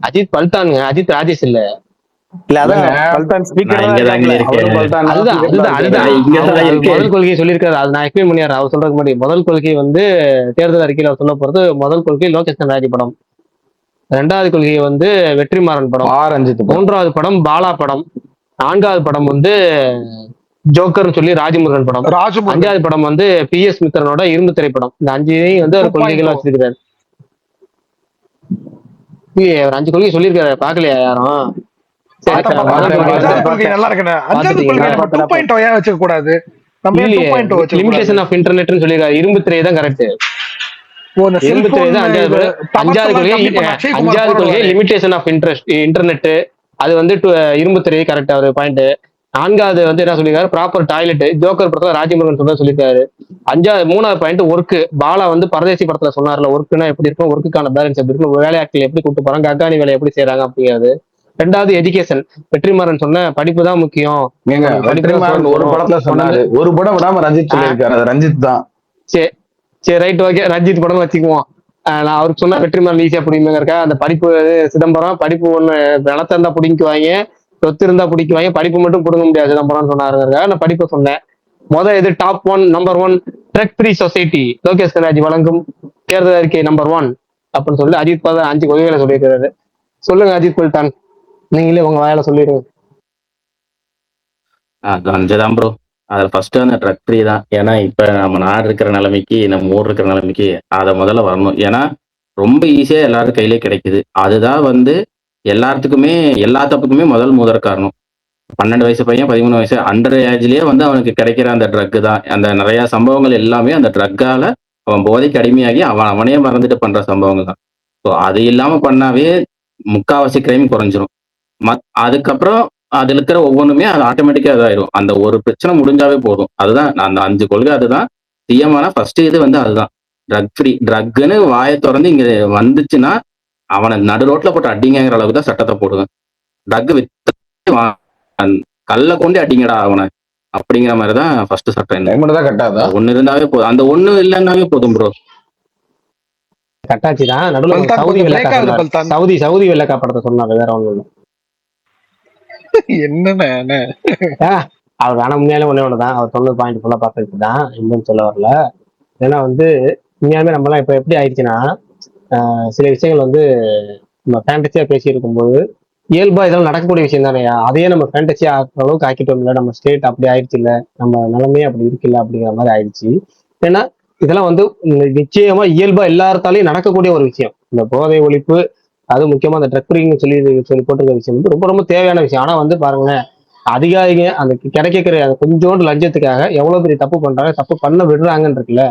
அஜித் பல்தானுங்க, அஜித் ராஜேஷ் இல்ல. இல்ல அதான் இல்லங்க, பல்தான் ஸ்பீக்கர் நான் தான் இங்கதாங்க இருக்காப்ல. இருக்கேன். அவரும் பல்தான் தான், அதுதான் ஸ்பீக்கர் தான் அதுதான் இருக்காரு. அதுதான் இங்கதான் அவர் இருக்கேன். முதல் கொள்கையை சொல்லியிருக்காரு. அது நான் எக்ஸ்பிளைன் பண்ணிடுறேன். அவர் சொல்றதுக்கு முன்னாடி முதல் கொள்கை வந்து தேர்தல் அறிக்கையில அவர் சொல்ல போறது முதல் கொள்கை லோகேஷ் கனகராஜ் படம், ரெண்டாவது கொள்கை வந்து வெற்றிமாறன் படம், ரஞ்சித் படம். மூன்றாவது படம் பாலா படம், நான்காவது படம் வந்து ஜோக்கர்னு சொல்லி ராஜமுருகன் படம், ராஜமுருகன் அஞ்சாவது படம் வந்து PS மித்திரனோட இரும்பு திரைப்படம். இந்த அஞ்சையும் வந்து ஒரு கொள்கைகள் 2.0. வச்சிருக்காரு. அவர் 5 கொள்கை சொல்லியிருக்காரு, பாக்கலையா யாரும்? சரி, பார்த்தேன், சரி, பார்த்தேன். முதல் கொள்கை அஞ்சாவது கொள்கை நல்லா இருக்குண்ணே. அஞ்சாவது பாத்துட்டீங்களா? கொள்கை நம்ம 2.0 ஏன் வச்சுக்க கூடாது? நம்ம ஏன் 2.0 வச்சுக்க கூடாது? லிமிடேஷன் ஆஃப் இன்டர்நெட்னு சொல்லியிருக்காரு. இரும்பு திரை தான் கரெக்ட். ஓ, இந்த இரும்பு திரை செல்போன் தான் இது அஞ்சாவது கொள்கை. கம்மி பண்ண அக்ஷய் குமார் அஞ்சாவது கொள்கை போடுவாரு. லிமிடேஷன் ஆஃப் இன்டர்நெட், அது வந்து இரும்பு திரை கரெக்ட் அவர் பாயிண்ட். நான்காவது வந்து என்ன சொல்லியிருக்காரு, ப்ராப்பர் டாய்லெட், ஜோக்கர் படத்துல ராஜமுருகன் சொல்ல சொல்லியிருக்காரு. மூணாவது பாயிண்ட் ஒர்க். பாலா வந்து பரதேசி படத்துல சொன்னார்ல, ஒர்க்குன்னா எப்படி இருக்கும், ஒர்க்குக்கான பேலன்ஸ் எப்படி இருக்கும், வேலையாட்கள் எப்படி கூட்டு போறாங்க, கக்கானி வேலை எப்படி செய்யறாங்க அப்படிங்கிறது. ரெண்டாவது எஜுகேஷன். வெற்றிமாறன் சொன்ன படிப்பு தான் முக்கியம். ஏங்க, வெற்றிமாறன் ஒரு படத்துல சொன்னாரு, ஒரு படம் விடாம ரஞ்சித் சொல்லியிருக்காரு. அது ரஞ்சித் தான். சரி ரைட், ஓகே, ரஞ்சித் படம் வச்சுக்குவோம். நான் அவருக்கு சொன்ன வெற்றிமாறன் ஈஸியா பிடிக்குங்க. அந்த படிப்பு சிதம்பரம் படிப்பு ஒண்ணு நிலத்த இருந்தா பிடிக்குவாங்க, சொத்து இருந்தா பிடிக்குவாங்க, படிப்பு மட்டும் பிடுங்க முடியாது சிதம்பரம் சொன்னாருங்க. நான் படிப்பை சொன்னேன். இது top 1 number 1 drug free society Lokesh Kanagaraj வழங்கும் தேர்தல் அறிக்கை நம்பர் 1 அப்படின்னு சொல்லி அஜித் பவார் 5 கொள்கைகளை சொல்லியிருக்கிறாரு. சொல்லுங்க அஜித் பல்தான், நீங்களே உங்க வாயால சொல்லிடுங்க. கஞ்சதான் ப்ரோ. அதுல ஃபர்ஸ்ட் அந்த ட்ரக் ஃப்ரீ தான். ஏன்னா இப்ப நம்ம நாடு இருக்கிற நிலைமைக்கு, நம்ம ஊர் இருக்கிற நிலைமைக்கு அதை முதல்ல வரணும். ஏன்னா ரொம்ப ஈஸியா எல்லாரும் கையிலே கிடைக்குது. அதுதான் வந்து எல்லாத்துக்குமே எல்லா தப்புக்குமே முதல் காரணம். 12 வயசு பையன் 13 வயசு அண்டர் ஏஜ்லயே வந்து அவனுக்கு கிடைக்கிற அந்த ட்ரக் தான். அந்த நிறைய சம்பவங்கள் எல்லாமே அந்த ட்ரக்கால அவன் போதைக்கு அடிமையாகி அவனே மறந்துட்டு பண்ற சம்பவங்கள் தான். ஸோ அது இல்லாம பண்ணாவே முக்காவாசி கிரைம் குறைஞ்சிரும். அதுக்கப்புறம் அதுல இருக்கிற ஒவ்வொன்றுமே அது ஆட்டோமேட்டிக்கா இதாயிரும். அந்த ஒரு பிரச்சனை முடிஞ்சாவே போதும். அதுதான் அந்த 5 கொள்கை. அதுதான் சிஎம்மான ஃபர்ஸ்ட் இது வந்து அதுதான் ட்ரக் ஃப்ரீ. ட்ரக்னு வாயை திறந்து இங்க வந்துச்சுன்னா அவனை நடு ரோட்ல போட்டு அடிங்கிற அளவுக்கு தான் சட்டத்தை போடுவேன். ட்ரக் கல்ல கொண்டு அடிங்கடா அவனை அப்படிங்கிற மாதிரிதான் ஃபர்ஸ்ட் சட்டம். தான் கட்டாதா? ஒண்ணு இருந்தாவே போதும். அந்த ஒண்ணு இல்லைன்னாவே போதும் ப்ரோ. கட்டாச்சி தான். நடுவில் சவுதி வெள்ளக்கா படத்தை சொன்னாரு, வேற ஒண்ணு இல்லை. என்ன அவர் வேணா உண்மையாலே ஒண்ணுதான் அவர் சொன்ன பாயிண்ட் ஃபுல்லா பார்த்துட்டு தான், இன்னும் சொல்ல வரல. ஏன்னா வந்து உண்மையாலுமே நம்மலாம் இப்ப எப்படி ஆயிடுச்சுன்னா, சில விஷயங்கள் வந்து நம்ம ஃபேண்டசியா பேசி இருக்கும்போது இயல்பா இதெல்லாம் நடக்கக்கூடிய விஷயம் தானே, அதையே நம்ம ஃபேண்டசியா ஆக்குற அளவுக்கு ஆக்கிட்டோம். இல்லை நம்ம ஸ்டேட் அப்படி ஆயிடுச்சு, இல்லை நம்ம நிலைமையே அப்படி இருக்குல்ல அப்படிங்கிற மாதிரி ஆயிடுச்சு. ஏன்னா இதெல்லாம் வந்து நிச்சயமா இயல்பா எல்லாத்தாலையும் நடக்கக்கூடிய ஒரு விஷயம். இந்த போதை ஒழிப்பு, அது முக்கியமா அந்த ட்ரக் ஃப்ரீன்னு சொல்லி போட்டிருக்க விஷயம் வந்து ரொம்ப ரொம்ப தேவையான விஷயம். ஆனா வந்து பாருங்களேன், அதிகாரிங்க அந்த கிடைக்கிற கொஞ்சோண்டு லஞ்சத்துக்காக எவ்வளவு பெரிய தப்பு பண்றாங்க, தப்பு பண்ண விடுறாங்கன்னு இருக்குல்ல.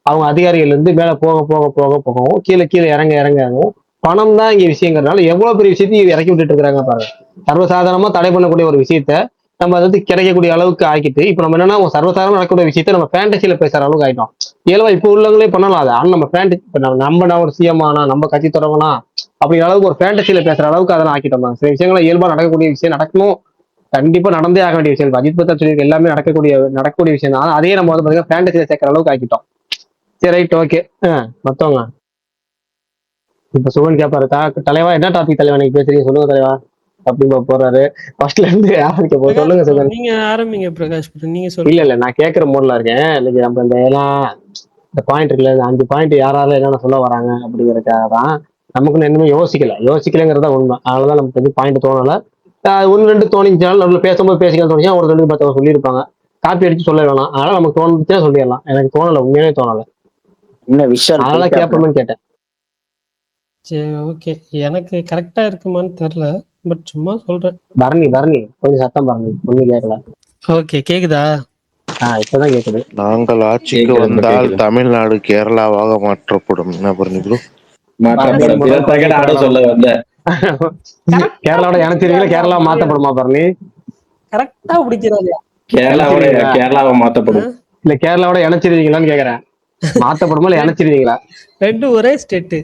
அவங்க அதிகாரிகள் இருந்து மேல போகவும் கீழே இறங்கவும் பணம் தான் இங்க விஷயங்கிறதுனால எவ்வளவு பெரிய விஷயத்தையும் இறக்கி விட்டுட்டு இருக்காங்க பாருங்க. சர்வசாதாரணமா தடை பண்ணக்கூடிய ஒரு விஷயத்த நம்ம அதை கிடைக்கக்கூடிய அளவுக்கு ஆக்கிட்டு, இப்ப நம்ம என்னன்னா சர்வசாதாரணமா நடக்கக்கூடிய விஷயத்த நம்ம ஃபேண்டசியில பேசுற அளவுக்கு ஆயிட்டோம். இயல்பா இப்ப உள்ளவங்களே பண்ணலாம் அது. ஆனா நம்ம நம்ம ஒரு சிஎம் ஆனா, நம்ம கட்சி தொடங்கினா அப்படிங்கிற அளவுக்கு ஒரு ஃபேண்டசியில பேசுற அளவுக்கு அதெல்லாம் ஆக்கிட்டோம். சில விஷயங்கள் இயல்பா நடக்கக்கூடிய விஷயம் நடக்கணும், கண்டிப்பா நடந்தே ஆக வேண்டிய விஷயம். அஜித் பத்தா சொல்லியிருக்க எல்லாமே நடக்கக்கூடிய விஷயம் தான். அதே நம்ம வந்து பாத்தீங்கன்னா ஃபேண்டசியில சேர்க்கிற அளவுக்கு ஆக்கிட்டோம். சரி ரைட், ஓகே. மத்தவங்க இப்ப சுவன் கேப்பாரு, தலைவா என்ன டாபிக் தலைவா நீங்க பேசுறீங்க, சொல்லுங்க தலைவா அப்படிமா போறாரு. ஃபர்ஸ்ட்ல இருந்து ஆரம்பிக்க போது சொல்லுங்க சுவன். நீங்க ஆரம்பிங்க பிரகாஷ். நீங்க சொல்லுங்க. இல்ல நான் கேட்கிற மூட்ல இருக்கேன். இன்னைக்கு நம்ம இந்த பாயிண்ட் இருக்குல்ல, 5 பாயிண்ட் யாரால என்னென்ன சொல்ல வராங்க அப்படிங்கறதுக்காக தான். நமக்குன்னு என்னமே யோசிக்கலங்கிறதா உண்மை. அதனாலதான் நமக்கு வந்து பாயிண்ட் தோணல. 1-2 தோணிச்சாலும் நம்மள பேசும்போது பேசிக்கலாம் தோணிச்சா ஒரு 2 பத்தவங்க சொல்லியிருப்பாங்க. காப்பி அடிச்சு சொல்ல வேணாம். அதனால நமக்கு தோணுச்சா சொல்லிடலாம். எனக்கு தோணல, உண்மையிலே தோணல. அதனால கேட்போம்னு கேட்டேன். சரி, ஓகே. எனக்கு கரெக்டா இருக்குமான்னு தெரியல, பட் சும்மா சொல்றேன். பரணி கொஞ்சம் சத்தம் பரணி, ஒண்ணும் கேட்கல. ஓகே, கேக்குதா? இப்பதான் கேக்குது. நாங்கள் ஆட்சிக்கு வந்தால் தமிழ்நாடு கேரளாவாக மாற்றப்படும். என்ன பரணி ப்ரோ? கேரளாவோட இணைச்சிருக்கீங்களா, கேரளா மாத்தப்படுமா பரணி? கரெக்டா பிடிக்கிறாங்க. கேரளாவை மாத்தப்படும். இல்ல கேரளாவோட இணைச்சிருக்கீங்களான்னு கேக்குறேன். மாத்தப்படுமா இல்ல இணைச்சிருக்கீங்களா? ரெண்டு ஒரே ஸ்டேட்.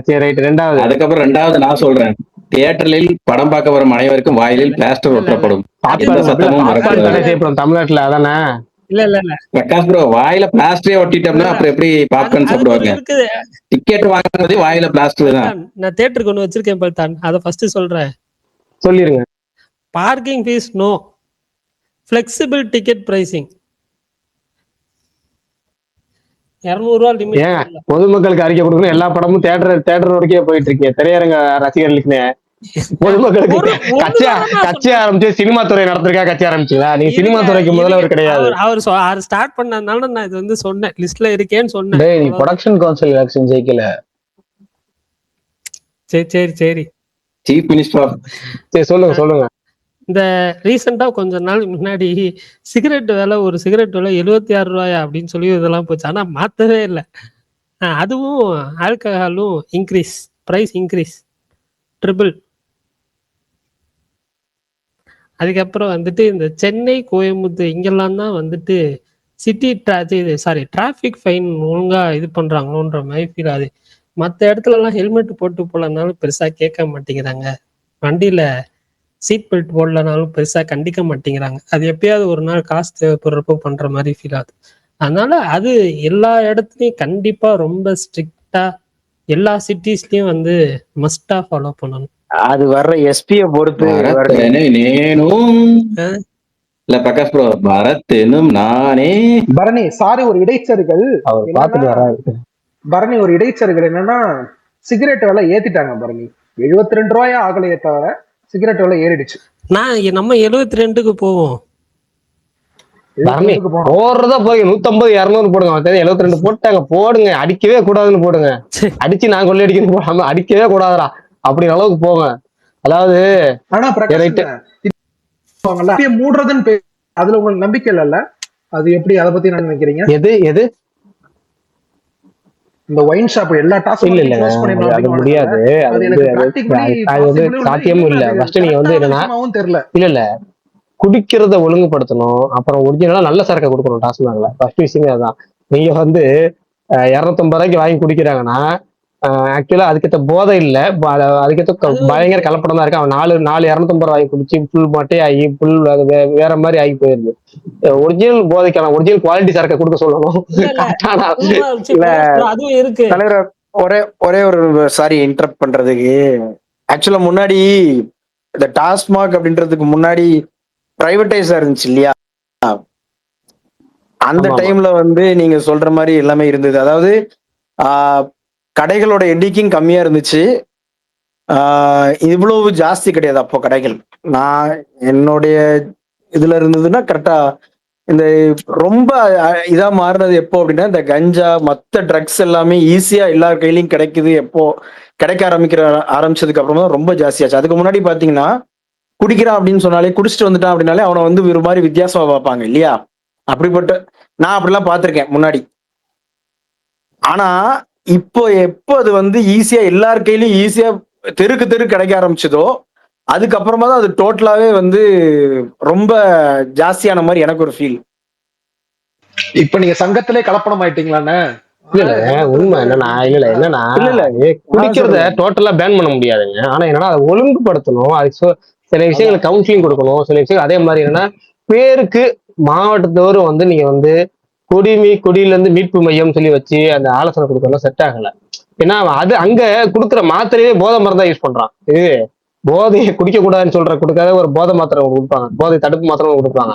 சரி ரைட். அதுக்கப்புறம் நான் சொல்றேன், தியேட்டரில் படம் பார்க்க வரும் அனைவருக்கும் வாயிலில் பிளாஸ்டர் ஒட்டப்படும். தமிழ்நாட்டுல அதானே? இல்ல பிரகாஷ் ப்ரோ, வாயில பிளாஸ்டரே ஒட்டிட்டோம்னா அப்புறம் எப்படி பாப்கார்ன் சாப்பிடுவாங்க? டிக்கெட் வாங்குறதே வாயில பிளாஸ்டர் தான். நான் தியேட்டருக்கு ஒண்ணு வச்சிருக்கேன் பல்தான், அதை ஃபர்ஸ்ட் சொல்றேன். சொல்லிருங்க. Parking fees no, flexible ticket pricing, 200 ரூபா லிமிட். ஏன் பொதுமக்களுக்கு அறிக்கை கொடுக்கணும்? எல்லா படமும் தேட்டர் வரைக்கும் போயிட்டு இருக்கீங்க, திரையரங்க ரசிகர்களுக்குன்னு. பொதுமக்களுக்கு கட்சி ஆரம்பிச்சு சினிமா துறை நடத்திருக்கா? கட்சி ஆரம்பிச்சுங்களா? நீங்க சினிமா துறைக்கு முதல்வர் கிடையாது. அவர் ஸ்டார்ட் பண்ணதுனால நான் இது வந்து சொன்னேன், லிஸ்ட்ல இருக்கேன்னு சொன்னேன். நீ ப்ரொடக்ஷன் கவுன்சில் எலெக்ஷன் ஜெயிக்கல. சரி சீஃப் மினிஸ்டர். சரி சொல்லுங்க. இந்த ரீசெண்டா கொஞ்ச நாள் முன்னாடி சிகரெட் விலை, ஒரு சிகரெட் விலை 76 ரூபாயா அப்படின்னு சொல்லி இதெல்லாம் போச்சு. ஆனா மாத்தவே இல்லை. அதுவும் ஆல்கஹாலும் பிரைஸ் இன்க்ரீஸ் ட்ரிபிள். அதுக்கப்புறம் வந்துட்டு இந்த சென்னை, கோயம்புத்தூர் இங்கெல்லாம் தான் வந்துட்டு டிராஃபிக் ஃபைன் ஒழுங்கா இது பண்றாங்களோன்ற மாதிரி ஃபீல் ஆகுது. மற்ற இடத்துல எல்லாம் ஹெல்மெட் போட்டு போலனாலும் பெருசா கேட்க மாட்டேங்கிறாங்க, வண்டியில சீட் பெல்ட் போடலனாலும் பெருசா கண்டிக்க மாட்டேங்கிறாங்க. அது எப்பயாவது ஒரு நாள் காசு தேவைப்படுறப்போ பண்ற மாதிரி ஃபீல் ஆகுது. அதனால அது எல்லா இடத்துலயும் கண்டிப்பா ரொம்ப ஸ்ட்ரிக்டா எல்லா சிட்டிஸ்லயும் வந்து மஸ்டா ஃபாலோ பண்ணணும். அது வர்ற எஸ்பியை பொறுத்து இல்ல பிரகாஷ் ப்ரோ, பரத்னும் நானே. பரணி சாரி, ஒரு இடைச்சர்கள் அவர் பார்த்துட்டு வராது. பரணி ஒரு இடைச்சர்கள் என்னன்னா, சிகரெட் விலை ஏத்திட்டாங்க பரணி. 72 ரூபாயா ஆகலையே தவிர சிகரெட் விலை ஏறிடுச்சு. நம்ம 72க்கு போவோம். போடுறதா போய் 150 200 போடுங்க. 72 போட்டாங்க, போடுங்க. அடிக்கவே கூடாதுன்னு போடுங்க. அடிச்சு நான் கொள்ளையடிக்கணும் போடாம அடிக்கவே கூடாதுடா அப்படிங்கிற அளவுக்கு போங்க. அதாவது ஆனா மூடுறதுன்னு அதுல உங்களுக்கு நம்பிக்கை இல்ல. அது எப்படி, அதை பத்தி நான் நினைக்கிறீங்க? எது இந்த ஒயின் ஷாப் எல்லா டாஸ்க்கும் இல்ல அது முடியாது. அது வந்து சாத்தியமும் இல்ல. ஃபர்ஸ்ட் நீங்க வந்து என்னன்னா தெரியல இல்ல குடிக்கிறத ஒழுங்குபடுத்தணும். அப்புறம் ஒரிஜினலா நல்ல சரக்கை கொடுக்கணும் டாஸ்மாக்ல. ஃபர்ஸ்ட் விஷயமே அதுதான். நீங்க வந்து 250 ரூபாய்க்கு வாங்கி குடிக்கிறாங்கன்னா ஆக்சுவலா அதுக்கேற்ற போதை இல்ல, அதுக்கேற்ற பயங்கர கலப்படம் தான் இருக்கு. அவன் 250 ரூபாய் குடிச்சு புல் மட்டே ஆகி புல் வேற மாதிரி ஆகி போயிருது. ஒரிஜினல் போதைக்கான ஒரிஜினல் குவாலிட்டி சரக்கை கொடுக்க சொல்லணும். தலைவர் ஒரே ஒரு சாரி இன்டரப்ட் பண்றதுக்கு. ஆக்சுவலா முன்னாடி இந்த டாஸ்மாக் அப்படின்றதுக்கு முன்னாடி பிரைவேட்டைஸா இருந்துச்சு இல்லையா? அந்த டைம்ல வந்து நீங்க சொல்ற மாதிரி எல்லாமே இருந்தது. அதாவது கடைகளோட எண்ணிக்கையும் கம்மியா இருந்துச்சு, இவ்வளவு ஜாஸ்தி கிடையாது அப்போ கடைகள். நான் என்னுடைய இதுல இருந்ததுன்னா கரெக்டா இந்த ரொம்ப இதா மாறினது எப்போ அப்படின்னா, இந்த கஞ்சா மற்ற ட்ரக்ஸ் எல்லாமே ஈஸியா எல்லார் கையிலையும் கிடைக்குது. எப்போ கிடைக்க ஆரம்பிச்சதுக்கு அப்புறமா ரொம்ப ஜாஸ்தியாச்சு. அதுக்கு முன்னாடி பாத்தீங்கன்னா குடிக்கிறான் அப்படின்னு சொன்னாலே, குடிச்சிட்டு வந்துட்டான் அப்படின்னாலே அவனை வந்து ஒரு மாதிரி வித்தியாசமா பார்ப்பாங்க இல்லையா? அப்படிப்பட்ட நான் அப்படிலாம் பார்த்திருக்கேன் முன்னாடி. ஆனா இப்போ எப்போ அது வந்து ஈஸியா எல்லார் கையிலயும் ஈஸியா தெருக்கு கிடைக்க ஆரம்பிச்சதோ, அதுக்கப்புறமா தான் அது டோட்டலாவே வந்து ரொம்ப ஜாஸ்தியான மாதிரி எனக்கு ஒரு ஃபீல். இப்ப நீங்க சங்கத்திலே கலப்படம் ஆயிட்டீங்களாண்ணே? இல்ல உண்மை என்னன்னா குடிக்கிறத டோட்டலா பேன் பண்ண முடியாதுங்க. ஆனா என்னன்னா அதை ஒழுங்குபடுத்தணும். அது சில விஷயங்களை கவுன்சிலிங் கொடுக்கணும். சில விஷயங்கள் அதே மாதிரி என்னன்னா பேருக்கு மாவட்டத்தோறும் வந்து நீங்க வந்து குடியில இருந்து மீட்பு மையம் சொல்லி வச்சு அந்த ஆலோசனை கொடுக்கறதுலாம் செட் ஆகல. ஏன்னா அது அங்க கொடுக்குற மாத்திரையே போதை மருந்து தான் யூஸ் பண்றான். இது போதையை குடிக்க கூடாதுன்னு கொடுக்காத ஒரு போதை மாத்திரை கொடுப்பாங்க, போதை தடுப்பு மாத்திரை கொடுப்பாங்க.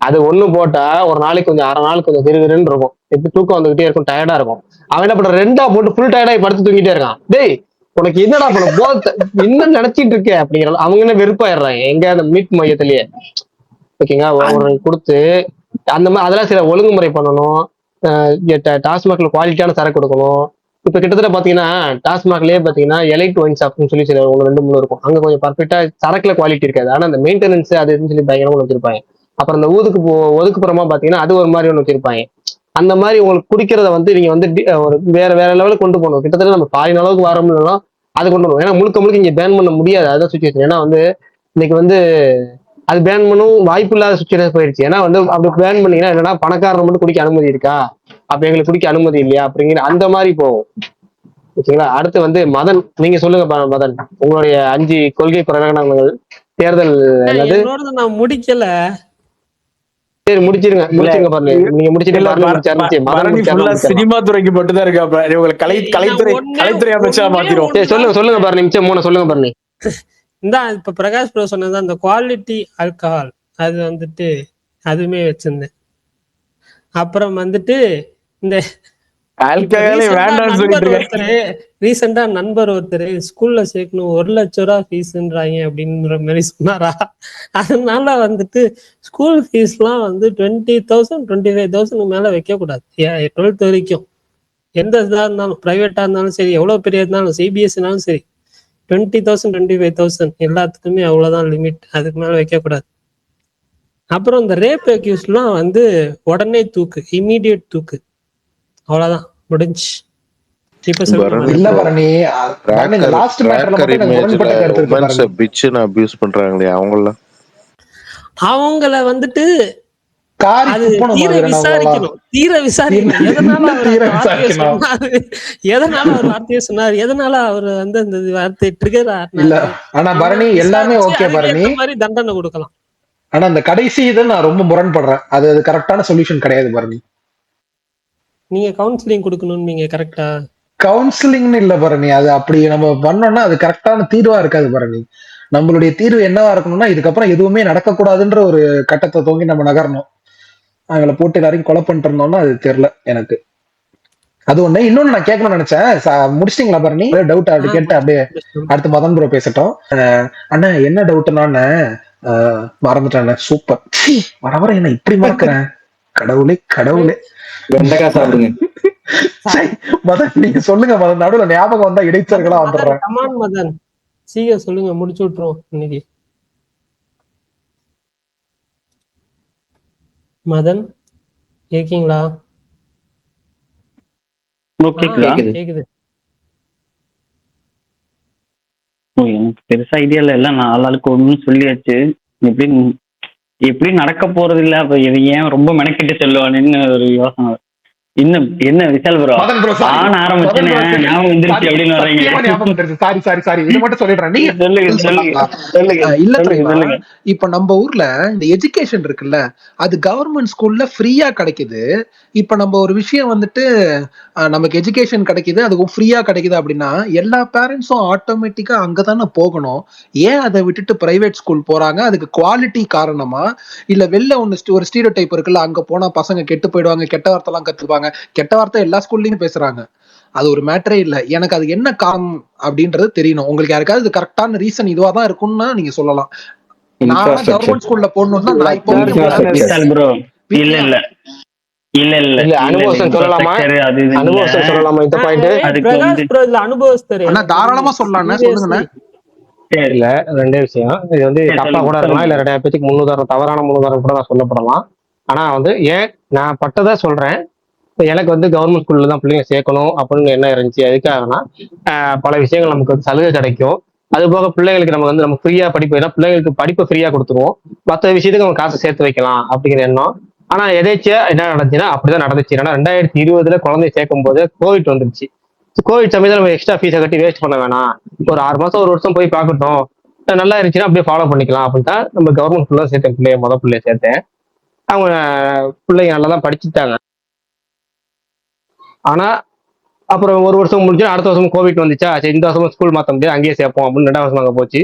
அது ஒண்ணு போட்டா ஒரு நாளைக்கு கொஞ்சம் அரை நாள் கொஞ்சம் விறுவிறுன்னு இருக்கும், எப்படி தூக்கம் வந்துகிட்டே இருக்கும், டயர்டா இருக்கும். அவன் என்ன பண்ற, 2ஆ போட்டு ஃபுல் டயர்டாகி படுத்து தூங்கிட்டே இருக்கான். டேய் உனக்கு என்னடா பண்ண போதை என்ன நினைச்சிட்டு இருக்க அப்படிங்கிற அவங்க என்ன வெறுப்பாயிடுறாங்க எங்க அந்த மீட்பு மையத்திலேயே. ஓகேங்களா, ஒரு கொடுத்து அந்த மாதிரி அதெல்லாம் சில ஒழுங்குமுறை பண்ணணும். டாஸ்மாக்ல குவாலிட்டியான சரக்கு கொடுக்கணும். இப்ப கிட்டத்தட்ட பாத்தீங்கன்னா டாஸ்மாக்லயே பாத்தீங்கன்னா எலைட் ஒயின் ஷாப்னு சொல்லி சில 1-2-3 இருக்கும். அங்க கொஞ்சம் பர்ஃபெக்டா சரக்குல குவாலிட்டி இருக்காது, ஆனா அந்த மெயின்டெனன்ஸ் அது சொல்லி பயங்கரமா ஒன்று வச்சிருப்பாங்க. அப்புறம் அந்த ஒதுக்குப்புறமா பாத்தீங்கன்னா அது ஒரு மாதிரி ஒன்று வச்சிருப்பாங்க. அந்த மாதிரி உங்களுக்கு குடிக்கிறத வந்து நீங்க வந்து ஒரு வேற லெவலுக்கு கொண்டு போகணும். கிட்டத்தட்ட நம்ம பாதின அளவுக்கு வரோம்னா அது கொண்டு வரணும். ஏன்னா முழுக்க இங்க பேன் பண்ண முடியாது, அதான் சுச்சுவேஷன். ஏன்னா வந்து இன்னைக்கு வந்து அது பேன் பண்ணும் வாய்ப்பு இல்லாத சுச்சுவேஷன் போயிடுச்சு. ஏன்னா வந்து அப்படி பேன் பண்ணீங்கன்னா என்னன்னா பணக்காரன் மட்டும் குடிக்க அனுமதி இருக்கா, அப்ப எங்களுக்கு குடிக்க அனுமதி இல்லையா அப்படிங்கிற அந்த மாதிரி போகும். ஓகேங்களா. அடுத்து வந்து மதன், நீங்க சொல்லுங்க மதன், உங்களுடைய 5 கொள்கை பிரகடனங்கள் தேர்தல் நான் முடிக்கல. சரி முடிச்சிருங்க பாருங்க, நீங்க முடிச்சிட்டு சினிமா துறைக்கு மட்டும் தான் இருக்கா, கலைத்துறை அமைச்சா மாத்திரும். சொல்லுங்க பாருங்க, நிமிஷம் 3 சொல்லுங்க பாருங்க. இந்த இப்ப பிரகாஷ் ப்ரோ சொன்னது அந்த குவாலிட்டி ஆல்கஹால் அது வந்துட்டு அதுவுமே வச்சிருந்தேன். அப்புறம் வந்துட்டு இந்த ஆல்கஹாலே வேண்டாம்னு சொல்லிட்டு இருக்கேன். ரீசெண்டா நண்பர் ஒருத்தர் ஸ்கூல்ல சேர்க்கணும் 1 லட்ச ரூபா ஃபீஸ்ன்றாங்க அப்படின்ற மாதிரி சொன்னாரா. அதனால வந்துட்டு ஸ்கூல் ஃபீஸ்லாம் வந்து 20,000 25,000 மேல வைக்க கூடாது. 12th வரைக்கும் எந்த இதா இருந்தாலும் பிரைவேட்டா இருந்தாலும் சரி, எவ்வளவு பெரிய இருந்தாலும் சிபிஎஸ்சினாலும் சரி 20,000 25,000 எல்லாத்துக்குமே அவ்வளவுதான் லிமிட். அதுக்கு மேல வைக்க கூடாது. அப்புறம் இந்த ரேப் அக்யூஸ்லாம் வந்து உடனே தூக்கு, இமீடியட் தூக்கு, அவ்வளவுதான் முடிஞ்சு. இப்ப சொல்லுங்க. இல்ல பரணி, இந்த லாஸ்ட் மேட்டர்ல மட்டும் எனக்கு முரண்பட்ட கருத்து இருக்கு பரணி. பிட்ச்னு அபியூஸ் பண்றாங்களே அவங்கள வந்துட்டு காரி தீர விசாரிக்கணும். எதனால அவர் வார்த்தையை சொன்னாரு, எதனால அவர் வந்து அந்த வார்த்தை ட்ரிகர் இல்ல. ஆனா பரணி எல்லாமே ஓகே பரணி, மாதிரி தண்டனை கொடுக்கலாம். ஆனா அந்த கடைசி இதை நான் ரொம்ப முரண்படுறேன். அது கரெக்டான சொல்யூஷன் கிடையாது பரணி. நீங்க கவுன்சிலிங் கொடுக்கணும், நீங்க கரெக்டா கவுன்சிலிங்னு இல்ல பரணி. அது அப்படி நம்ம பண்ணோம்னா அது கரெக்டான தீர்வா இருக்காது பரணி. நம்மளுடைய தீர்வு என்னவா இருக்கணும்னா இதுக்கப்புறம் எதுவுமே நடக்கக்கூடாதுன்ற ஒரு கட்டத்தை தோங்கி நம்ம நகரணும். அவங்கள போட்டு எல்லாரையும் கொலை பண்ணிட்டு இருந்தோம்னா அது தெரியல எனக்கு. அது ஒண்ணு. இன்னொன்னு நான் கேட்கணும்னு நினைச்சேன். முடிச்சிட்டீங்களா பரணி? டவுட் அப்படி கேட்டு அப்படியே அடுத்து மதன் ப்ரோ பேசட்டும். அண்ணா என்ன டவுட்னான்னு மறந்துட்டேன். சூப்பர். வர என்ன இப்படி மறக்கிறேன்? கடவுளே கடவுளே. வெண்டைக்காய் சாப்பிடுங்க மதன், நீங்க சொல்லுங்க மதன். நடுவுல ஞாபகம் வந்தா இடைச்சர்களா வந்துடுறேன். கமான் மதன், சீக்கிரம் சொல்லுங்க, முடிச்சு விட்டுருவோம் இன்னைக்கு. மதன் கேக்கீங்களா? கேக்குது. எனக்கு பெருசா ஐடியா இல்ல. எல்லாம் நான் ஆளாளுக்கு ஒண்ணு சொல்லியாச்சு. எப்படி நடக்க போறது இல்ல. அப்ப ஏன் ரொம்ப மெனக்கிட்டு சொல்லுவானுன்னு ஒரு யோசனை. இன்னும் என்ன விஷால் ப்ரோ ஆன ஆரம்பிச்சேன் ஞாபகம் வந்துருச்சு அப்படின்னு வர்றீங்க. சாரி இது மட்டும் சொல்லிடுறேன். இல்ல, இப்ப நம்ம ஊர்ல இந்த எஜுகேஷன் இருக்குல்ல, அது கவர்மெண்ட் ஸ்கூல்ல ஃப்ரீயா கிடைக்குது. இப்ப நம்ம ஒரு விஷயம் வந்துட்டு நமக்கு எஜுகேஷன் கிடைக்குது, அதுக்கு ஃப்ரீயா கிடைக்குது அப்படின்னா எல்லா பேரண்ட்ஸும் ஆட்டோமேட்டிக்கா அங்கதானே போகணும். ஏன் அதை விட்டுட்டு பிரைவேட் ஸ்கூல் போறாங்க? அதுக்கு குவாலிட்டி காரணமா, இல்ல வெளில ஒரு ஸ்டீரியோ டைப் இருக்குல்ல, அங்க போனா பசங்க கெட்டு போயிடுவாங்க, கெட்ட வார்த்தை எல்லாம் கத்துப்பாங்க. கெட்ட வார்த்தை எல்லா ஸ்கூல்லயும் பேசுறாங்க, அது ஒரு மேட்டரே இல்ல. எனக்கு அது என்ன காரணம் அப்படின்றது தெரியணும். உங்களுக்கு யாருக்காவது இது கரெக்டான ரீசன் இதுவா தான் இருக்கும்னா நீங்க சொல்லலாம். நான் கவர்மெண்ட் ஸ்கூல்ல போடணும்னா நான் இப்போ இல்ல அனுபவம் சொல்லலாமா? அனுபவம் சொல்லலாமா? இந்த பாயிண்ட் தாராளமா சொல்லலாம். சொல்லுங்க. இல்ல ரெண்டே விஷயம். இது வந்து தப்பா கூட இருக்கலாம், இல்ல ரெண்டு பேத்துக்கு முன்னுதாரணம், தவறான முன்னுதாரணம் கூட நான் சொல்லப்படலாம். ஆனா வந்து ஏன் நான் பட்டதா சொல்றேன். எனக்கு வந்து கவர்மெண்ட் ஸ்கூல்ல தான் பிள்ளைங்க சேர்க்கணும் அப்படின்னு என்ன இருந்துச்சு. எதுக்காகனா பல விஷயங்கள் நமக்கு வந்து சலுகை கிடைக்கும். அது போக பிள்ளைங்களுக்கு நம்ம ஃப்ரீயா படிப்பு, ஏன்னா பிள்ளைங்களுக்கு படிப்பு ஃப்ரீயா கொடுத்துருவோம், மற்ற விஷயத்துக்கு நம்ம காசு சேர்த்து வைக்கலாம் அப்படிங்கிற எண்ணம். ஆனா எதேச்சியா என்ன நடந்துச்சுன்னா அப்படிதான் நடந்துச்சு. ஏன்னா 2020 குழந்தைய சேர்க்கும் போது கோவிட் வந்துருச்சு. கோவிட் சமயத்தில் நம்ம எக்ஸ்ட்ரா ஃபீஸை கட்டி வேஸ்ட் பண்ண வேணாம், ஒரு 6 மாசம் 1 வருஷம் போய் பார்க்கட்டும், நல்லா இருந்துச்சுன்னா அப்படியே ஃபாலோ பண்ணிக்கலாம் அப்படின்ட்டு நம்ம கவர்மெண்ட் ஸ்கூல்ல சேர்த்தேன். பிள்ளைய சேர்த்தேன். அவங்க பிள்ளைங்க நல்லா தான் படிச்சுட்டாங்க. ஆனா அப்புறம் 1 வருஷம் முடிஞ்சு அடுத்த வருஷம் கோவிட் வந்துச்சா, சரி இந்த வருஷம் ஸ்கூல் மாற்ற முடியாது, அங்கேயே சேர்ப்போம் அப்படின்னு 2வது வருஷம் அங்கே போச்சு.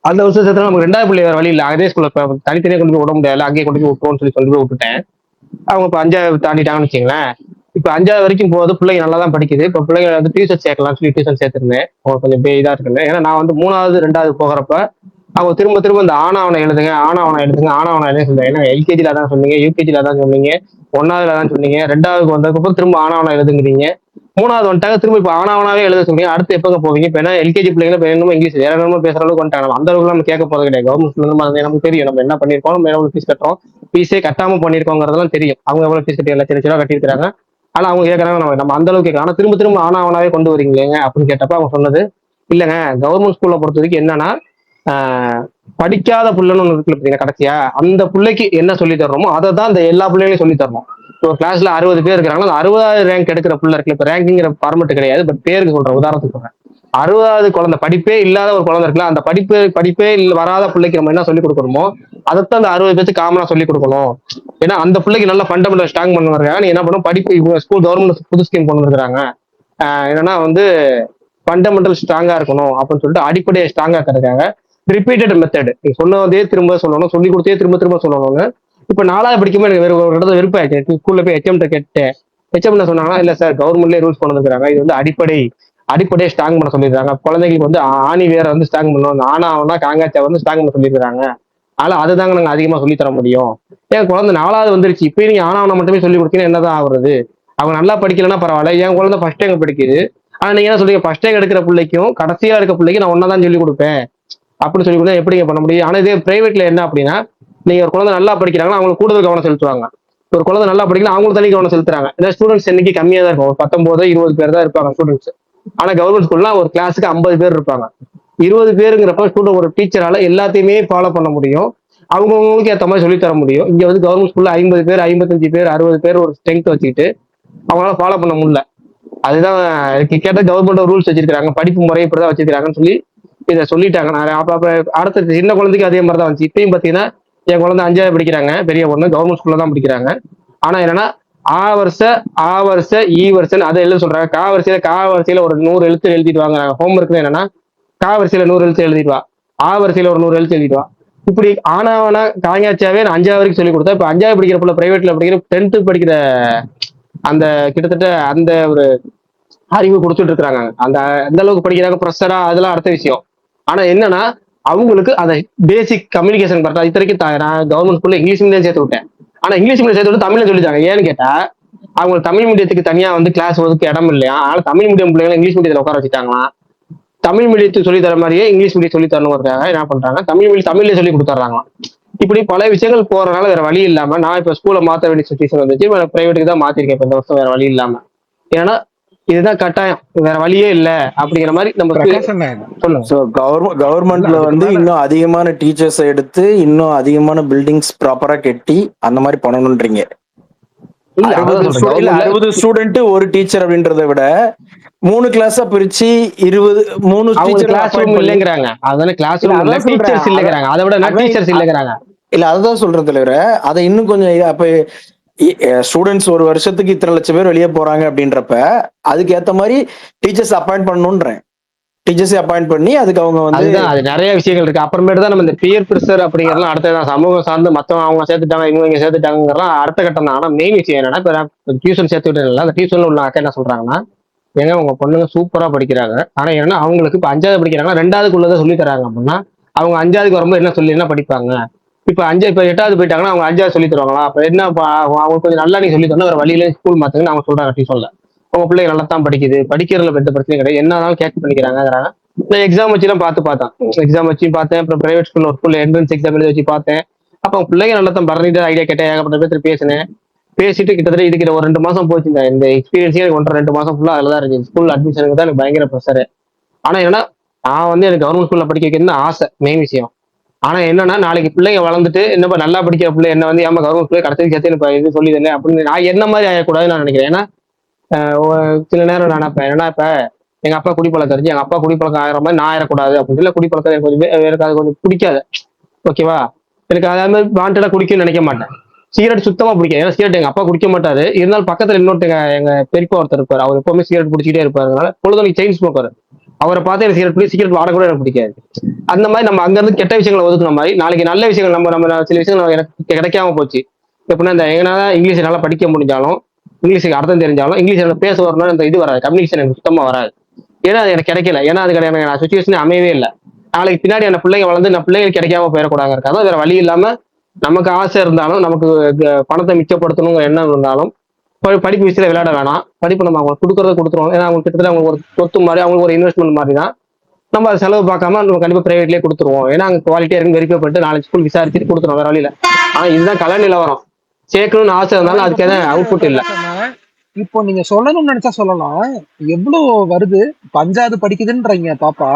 அந்த வருஷம் சேர்த்தா நமக்கு 2வது பிள்ளை வேற வழி இல்லை, அதே ஸ்கூல்ல தனித்தனியாக கொண்டு போய் விட முடியாது, அங்கேயே கொண்டு போய் விட்டுருவோம்னு சொல்லி போய் விட்டுட்டேன். அவங்க இப்போ 5வது தாண்டிட்டாங்கன்னு வச்சுங்களேன். இப்போ 5வது வரைக்கும் போகுது, பிள்ளைங்க நல்லா தான் படிக்குது. இப்போ பிள்ளைங்க வந்து டியூஷன் சேர்க்கலாம்னு சொல்லி டியூஷன் சேர்த்துருந்தேன். அவங்க கொஞ்சம் இதாக இருக்குல்ல. ஏன்னா நான் வந்து 3வது 2வது போகிறப்ப அவங்க திரும்ப இந்த ஆனாவனை எழுதுங்க சொல்லுங்க. ஏன்னா எல்கேஜில தான் சொன்னீங்க, யூகேஜில தான் சொன்னீங்க, 1வதுல தான் சொன்னீங்க, 2வது வந்ததுக்கப்புறம் திரும்ப ஆனாவனை எழுதுங்கிறீங்க, 3வது வந்துட்டாங்க திரும்ப இப்போ ஆனாவனாவே எழுத சொன்னீங்க. அடுத்து எப்போ போவீங்க? இப்போ என்ன எல்கேஜி பிள்ளைங்க இப்போ என்னமோ இங்கிலீஷ் வேற என்னமோ பேசுற அளவுக்கு வந்துட்டாங்க. அந்த அளவுக்கு நம்ம கேட்க போறது கிடையாது. கவர்மெண்ட் ஸ்கூல்ல நமக்கு தெரியும் நம்ம என்ன பண்ணிருக்கோம், நம்ம எவ்வளவு ஃபீஸ் கட்டுறோம், ஃபீஸே கட்டாம பண்ணிருக்கோங்கிறதெல்லாம் தெரியும். அவங்க எவ்வளவு ஃபீஸ் கட்டி லட்சம் கட்டியிருக்காங்க. ஆனா அவங்க கேட்கறாங்க நம்ம அந்த அளவுக்கு கேட்கலாம். ஆனா திரும்ப ஆனாவனாவே கொண்டு வரீங்களேங்க அப்படின்னு கேட்டப்ப அவங்க சொன்னது இல்லைங்க, கவர்மெண்ட் ஸ்கூல்ல பொறுத்த வரைக்கும் என்னன்னா படிக்காத புள்ளைன்னு ஒன்று இருக்குல்ல பார்த்தீங்கன்னா, கடைசியா அந்த பிள்ளைக்கு என்ன சொல்லி தர்றோமோ அதை தான் இந்த எல்லா பிள்ளைகளையும் சொல்லி தரணும். ஒரு கிளாஸ்ல 60 பேர் இருக்கிறாங்கன்னா அந்த 60வது ரேங்க் எடுக்கிற பிள்ளை இருக்குல்ல, இப்போ ரேங்கிங்கிற ஃபார்மெட் கிடையாது, பட் பேருக்கு சொல்றேன், உதாரணத்துக்கு சொல்றேன். 60வது குழந்தை படிப்பே இல்லாத ஒரு குழந்தை இருக்குல்ல, அந்த படிப்பே வராத பிள்ளைக்கு நம்ம என்ன சொல்லி கொடுக்கணுமோ அதைத்தான் அந்த 60 பேருக்கு காமனா சொல்லி கொடுக்கணும். ஏன்னா அந்த பிள்ளைக்கு நல்ல ஃபண்டமெண்டல் ஸ்ட்ராங் பண்ணுவாங்க. நீ என்ன பண்ணும், படிப்பு ஸ்கூல் கவர்மெண்ட் புது ஸ்கீம் கொண்டு வந்துருக்காங்க, என்னன்னா வந்து ஃபண்டமெண்டல் ஸ்ட்ராங்கா இருக்கணும் அப்படின்னு சொல்லிட்டு அடிப்படையை ஸ்ட்ராங்கா இருக்கிறதுக்காக ரிப்பீட்டட் மெத்தட். நீ சொன்னதே திரும்ப சொல்லணும், சொல்லி கொடுத்தே திரும்ப திரும்ப சொல்லணும்னு. இப்போ 4வது படிக்கும்போது எனக்கு வேற ஒரு இடத்துல விருப்பாயிடுச்சு. ஸ்கூல்ல போய் ஹெச்எம்கிட்ட கேட்டேன். ஹெச்எம் என்ன சொன்னாங்கன்னா, இல்ல சார் கவர்மெண்ட்லேயே ரூல்ஸ் கொண்டு வந்துருக்காங்க, இது வந்து அடிப்படையை ஸ்ட்ராங் பண்ண சொல்லியிருக்காங்க. குழந்தைங்களுக்கு வந்து ஆணி வேற வந்து ஸ்ட்ராங் பண்ணணும், ஆனா காங்காச்சா வந்து ஸ்ட்ராங் பண்ண சொல்லியிருக்காங்க. அதனால அதுதாங்க நாங்க அதிகமா சொல்லி தர முடியும். என் குழந்தை 4வது வந்துருச்சு, இப்போ நீங்க ஆனாவனை மட்டுமே சொல்லி கொடுத்தீங்கன்னா என்னதான் ஆகுறது? அவங்க நல்லா படிக்கலன்னா பரவாயில்ல, என் குழந்தை ஃபர்ஸ்ட் டைம் படிக்குது. ஆனா நீங்க என்ன சொல்றீங்க, ஃபர்ஸ்ட் டைம் எடுக்கிற பிள்ளைக்கும் கடைசியா எடுக்கிற பிள்ளைக்கும் நான் ஒன்னா தான் சொல்லி கொடுப்பேன் அப்படின்னு சொல்லி கொடுத்தா எப்படிங்க பண்ண முடியும்? ஆனா இதே பிரைவேட்ல என்ன அப்படின்னா, நீங்க ஒரு குழந்தை நல்லா படிக்கிறாங்கன்னா அவங்களுக்கு கூடுதல் கவனம் செலுத்துவாங்க. ஒரு குழந்தை நல்லா படிக்கலாம் அவங்களுக்கு தனி கவனம் செலுத்துறாங்க. இந்த ஸ்டூடெண்ட்ஸ் எண்ணிக்கை கம்மியா தான் இருக்கும், ஒரு 19-20 பேர் தான் இருப்பாங்க ஸ்டூடெண்ட்ஸ். ஆனா கவர்மெண்ட் ஸ்கூல்லாம் ஒரு கிளாஸுக்கு 50 பேர் இருப்பாங்க. 20 பேருங்கிறப்ப ஸ்டூடெண்ட் ஒரு டீச்சரால எல்லாத்தையுமே ஃபாலோ பண்ண முடியும், அவங்கவுங்களுக்கு ஏற்ற மாதிரி சொல்லி தர முடியும். இங்க வந்து கவர்மெண்ட் ஸ்கூல்ல 50 பேர் 55 பேர் 60 பேர் ஒரு ஸ்ட்ரென்த் வச்சுக்கிட்டு அவங்களால ஃபாலோ பண்ண முடியல. அதுதான் கேட்ட கவர்மெண்ட் ரூல்ஸ் வச்சிருக்காங்க, படிப்பு முறை இப்படிதான் வச்சிருக்காங்கன்னு சொல்லி இதை சொல்லிட்டாங்க. நான் அப்ப அடுத்த சின்ன குழந்தைக்கு அதே மாதிரி தான் வந்துச்சு. இப்பயும் பாத்தீங்கன்னா என் குழந்தை 5வது படிக்கிறாங்க, பெரிய பொண்ணு கவர்மெண்ட் ஸ்கூல்ல தான் படிக்கிறாங்க. ஆனா என்னன்னா ஆ வருஷ ஈ வருஷம் அதை எழுத சொல்றாங்க. கா வரிசையில ஒரு 100 எழுத்து எழுதிட்டு வாங்க. ஹோம்ஒர்க் என்னன்னா கா வரிசையில 100 எழுத்து எழுதிட்டு வா, வரிசையில ஒரு 100 எழுத்து எழுதிட்டு வா. இப்படி ஆனாவனா காங்காச்சாவே நான் 5வது வரைக்கும் சொல்லி கொடுத்தேன். இப்ப 5வது படிக்கிற பிள்ளை பிரைவேட்ல படிக்கிற 10th படிக்கிற அந்த கிட்டத்தட்ட அந்த ஒரு அறிவு கொடுத்துட்டு இருக்கிறாங்க. அந்த எந்த அளவுக்கு படிக்கிறாங்க ப்ரொஃபஸரா அதெல்லாம் அடுத்த விஷயம். ஆனா என்னன்னா அவங்களுக்கு அந்த பேசிக் கம்யூனிகேஷன் கரெக்டா. இத்தனைக்கும் நான் கவர்மெண்ட் ஸ்கூல்ல இங்கிலீஷ் மீடியம் சேர்த்து விட்டேன். ஆனா இங்கிலீஷ் மீடியம் சேர்த்து விட்டு தமிழ்ல சொல்லிட்டாங்க. ஏன்னு கேட்டா அவங்களுக்கு தமிழ் மீடியத்துக்கு தனியா வந்து கிளாஸ் ஒதுக்க இடம் இல்லையா, அதனால தமிழ் மீடியம் பிள்ளைங்களை இங்கிலீஷ் மீடியத்தில் உட்கார வச்சுட்டாங்களாம். தமிழ் மீடியத்துக்கு சொல்லி தர மாதிரியே இங்கிலீஷ் மீடியம் சொல்லி தரணுங்கிறதுக்காக என்ன பண்றாங்க, தமிழ்ல சொல்லி கொடுத்துட்றாங்களாம். இப்படி பல விஷயங்கள் போறதுனால வேற வழி இல்லாம நான் இப்ப ஸ்கூலை மாற்ற வேண்டிய சுச்சுவேஷன் வந்துச்சு. பிரைவேட்டுக்கு தான் மாத்திருக்கேன் இப்ப இந்த வருஷம் வேற வழி இல்லாம. ஏன்னா இதுதான் கட்டாயம், வேற வழியே இல்ல அப்படிங்கிற மாதிரி நம்ம சொல்லுங்க. ஸோ கவர்மெண்ட்ல வந்து இன்னும் அதிகமான டீச்சர்ஸ் எடுத்து இன்னும் அதிகமான பில்டிங்ஸ் ப்ராப்பரா கட்டி அந்த மாதிரி பண்ணணும்ன்றீங்க. 60 ஸ்டூடெண்ட் ஒரு டீச்சர் அப்படின்றத விட 3 கிளாஸா பிரிச்சு 3 கிளாஸ் ரூம் இல்லங்கறாங்க. அதானே கிளாஸ் ரூம் இல்ல, டீச்சர்ஸ் இல்லங்கறாங்க. அதை விட டீச்சர்ஸ் இல்லங்கறாங்க. இல்ல அதுதான் சொல்றேன் தலைவர. அதை இன்னும் கொஞ்சம் அப்ப ஸ்டூடெண்ட்ஸ் ஒரு வருஷத்துக்கு இத்தனை லட்சம் பேர் வெளியே போறாங்க அப்படின்றப்ப அதுக்கு ஏத்த மாதிரி டீச்சர்ஸ் அப்பாயிண்ட் பண்ணணும்ன்றேன். டீச்சர்ஸை அப்பாயிண்ட் பண்ணி அதுக்கு அவங்க வந்து அது நிறைய விஷயங்கள் இருக்கு. அப்புறமேட்டு தான் நம்ம இந்த பியர் பிரஷர் அப்படிங்கறதுலாம் அடுத்ததான் சமூகம் சார்ந்து மத்தவங்க அவங்க சேர்த்துட்டாங்க இவங்க சேர்த்துட்டாங்கிறலாம் அடுத்த கட்டம் தான். ஆனா மெயின் விஷயம் என்னன்னா இப்ப டியூஷன் சேர்த்து விட்டு அந்த டியூஷன்ல உள்ள அக்கா என்ன சொல்றாங்கன்னா, ஏங்க உங்க பொண்ணுங்க சூப்பரா படிக்கிறாங்க, ஆனா ஏன்னா அவங்களுக்கு இப்ப 5வது படிக்கிறாங்க 2வதுக்குள்ளதான் சொல்லி தராங்க அப்படின்னா அவங்க 5வதுக்கு வரும்போது என்ன படிப்பாங்க. இப்ப 8வது போயிட்டாங்கன்னா அவங்க 5வது சொல்லி தருவாங்களா? அப்ப என்ன அவங்க கொஞ்சம் நல்லா நீங்க சொல்லி தரணும், வேற வழியில ஸ்கூல் மாத்துங்கன்னு அவங்க சொல்றாங்க டியூஷன்ல. உங்க பிள்ளைங்க நல்லா தான் படிக்குது, படிக்கிறதுல எந்த பிரச்சனையும் கிடையாது, என்னன்னாலும் கேட்ச் பண்ணிக்கிறாங்கிறாங்க. நான் எக்ஸாம் வச்சுலாம் பார்த்தேன், எக்ஸாம் வச்சு பார்த்தேன். அப்புறம் பிரைவேட் ஸ்கூல்ல ஒரு ஸ்கூல்ல என்ட்ரன்ஸ் எக்ஸாம் எழுதி வச்சு பார்த்தேன். அப்போ பிள்ளைங்க நல்லா தான் பரணிட்டு ஐடியா கேட்டேன், ஏகப்பட்ட பேர் பேசினேன். பேசிட்டு கிட்டத்தட்ட இதுக்கு ஒரு 2 மாசம் போச்சு. இந்த எக்ஸ்பீரியன்ஸே எனக்கு 1.5-2 மாசம் ஃபுல்லா அதுல தான் இருந்துச்சு. ஸ்கூல் அட்மிஷனுக்கு தான் எனக்கு பயங்கர ப்ரெஷர். ஆனா என்னன்னா நான் வந்து எனக்கு கவர்மெண்ட் ஸ்கூல்ல படிக்க வைக்கணும்னு ஆசை, மெயின் விஷயம். ஆனா என்னன்னா நாளைக்கு பிள்ளைங்க வளர்ந்துட்டு என்னப்பா நல்லா படிக்கிற பிள்ளை என்ன வந்து ஏமா கவர்மெண்ட் ஸ்கூல் கடைசி சேர்த்து இது சொல்லி தானே அப்படின்னு நான் என்ன மாதிரி ஆகக்கூடாதுன்னு நான் நினைக்கிறேன். ஏன்னா சில நேரம் நான் நினைப்பேன், ஏன்னா இப்ப எங்க அப்பா குடிப்பழக்கம் தெரிஞ்சு எங்க அப்பா குடிப்பழக்கம் ஆகிற மாதிரி நான் ஆயிடக்கூடாது அப்படின்னு சொல்லி குடிப்பழக்கம் எனக்கு அது கொஞ்சம் பிடிக்காது. ஓகேவா, எனக்கு அதே மாதிரி வாண்டடா குடிக்கணும்னு நினைக்க மாட்டேன். சிகரெட் சுத்தமா பிடிக்காது. ஏன்னா சிகரெட் எங்க அப்பா குடிக்க மாட்டாரு, இருந்தாலும் பக்கத்துல இன்னொருத்தங்க எங்க பெரியப்பா ஒருத்தர் இருப்பாரு, அவர் எப்பவுமே சிகரெட் பிடிச்சிட்டே இருப்பாரு. அதனால பொழுது செயின் ஸ்மோக்கர், அவரை பார்த்து எனக்கு சிகரெட் வாட கூட எனக்கு பிடிக்காது. அந்த மாதிரி நம்ம அங்க இருந்து கெட்ட விஷயங்களை ஒதுக்குன மாதிரி நாளைக்கு நல்ல விஷயங்கள் நம்ம சில விஷயங்கள் எனக்கு கிடைக்காம போச்சு. எப்படின்னா இந்த எங்கனால இங்கிலீஷ் நல்லா படிக்க முடிஞ்சாலும் இங்கிலீஷுக்கு அர்த்தம் தெரிஞ்சாலும் இங்கிலீஷ் எனக்கு பேச வரணும்னு அந்த இது வராது, கம்யூனிகேஷன் எனக்கு சுத்தமா வராது. ஏன்னா அது எனக்கு கிடைக்கல. ஏன்னா அதுக்கு எனக்கு சுச்சுவேஷன் அமையவே இல்லை. நாளைக்கு பின்னாடி அந்த பிள்ளைங்க வளர்ந்து நான் பிள்ளைங்களுக்கு கிடைக்காம போயிடக்கூடாது இருக்காது. வேற வழி இல்லாம நமக்கு ஆசை இருந்தாலும் நமக்கு பணத்தை மிச்சப்படுத்தணுங்கிற எண்ணம் இருந்தாலும் படிப்பு விஷயத்துல விளையாட வேணாம். படிப்பு நம்ம அவங்களுக்கு கொடுக்கறத கொடுத்துருவோம். ஏன்னா அவங்க கிட்டத்தட்ட அவங்களுக்கு ஒரு சொத்து மாதிரி, அவங்களுக்கு ஒரு இன்வெஸ்ட்மெண்ட் மாதிரி தான். நம்ம அதை செலவு பார்க்காம நம்ம கண்டிப்பா பிரைவேட்லேயே கொடுத்துருவோம். ஏன்னா அங்கே குவாலிட்டியா இருக்கு வெரிஃபை பண்ணிட்டு 4 ஸ்கூல் விசாரிச்சுட்டு கொடுத்துருவோம், வேற வழியில. ஆனா இதுதான் கலை நிலவரம். சேர்க்கணும்னு ஆசை இருந்தாலும் அதுக்கு எதாவது அவுட்புட் இல்லை. இப்போ நீங்க சொல்லணும்னு நினைச்சா சொல்லலாம். எவ்வளவு வருது? 5வது படிக்குதுன்றீங்க பாப்பா,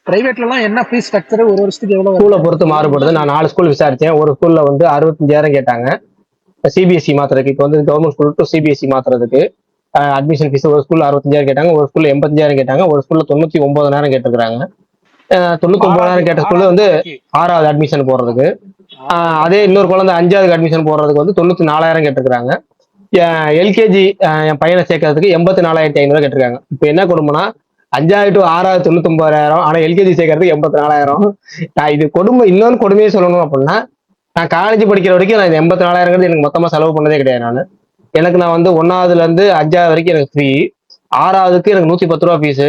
பிரைவேட்ல எல்லாம் என்ன ஃபீஸ் ஸ்ட்ரக்சர் ஒரு வருஷத்துக்கு எவ்வளவு? ஸ்கூலை பொறுத்து மாறுபடுது. நான் 4 ஸ்கூல் விசாரிச்சேன். ஒரு ஸ்கூல்ல வந்து 65,000 கேட்டாங்க சிபிஎஸ்சி மாத்துறதுக்கு. இப்போ வந்து கவர்மெண்ட் ஸ்கூல் டு சிபிஎஸ்சி மாத்துறதுக்கு அட்மிஷன் ஃபீஸ் ஒரு ஸ்கூல்ல 65,000 கேட்டாங்க, ஒரு ஸ்கூல்ல 85,000 கேட்டாங்க, ஒரு ஸ்கூல்ல 99,000 கேட்டிருக்காங்க. 99,000 கேட்ட ஸ்கூல்ல வந்து 6வது அட்மிஷன் போடுறதுக்கு. அதே இன்னொரு குழந்தை 5வது அட்மிஷன் போடுறதுக்கு வந்து 94,000 கேட்டிருக்காங்க. எல்கேஜி என் பையனை சேர்க்கறதுக்கு 84,500 கேட்டிருக்காங்க. இப்போ என்ன கொடுமைனா 5வது to 6வது 99,000. ஆனா எல்கேஜி சேர்க்கறதுக்கு 84,000. நான் இது கொடுமை. இன்னொன்னு கொடுமையை சொல்லணும் அப்படின்னா, நான் காலேஜ் படிக்கிற வரைக்கும் நான் இந்த 84,000 எனக்கு மொத்தமா செலவு பண்ணதே கிடையாது. நான் வந்து 1வதுல இருந்து 5வது வரைக்கும் எனக்கு ஃப்ரீ. 6வதுக்கு எனக்கு 110 ரூபா ஃபீஸு,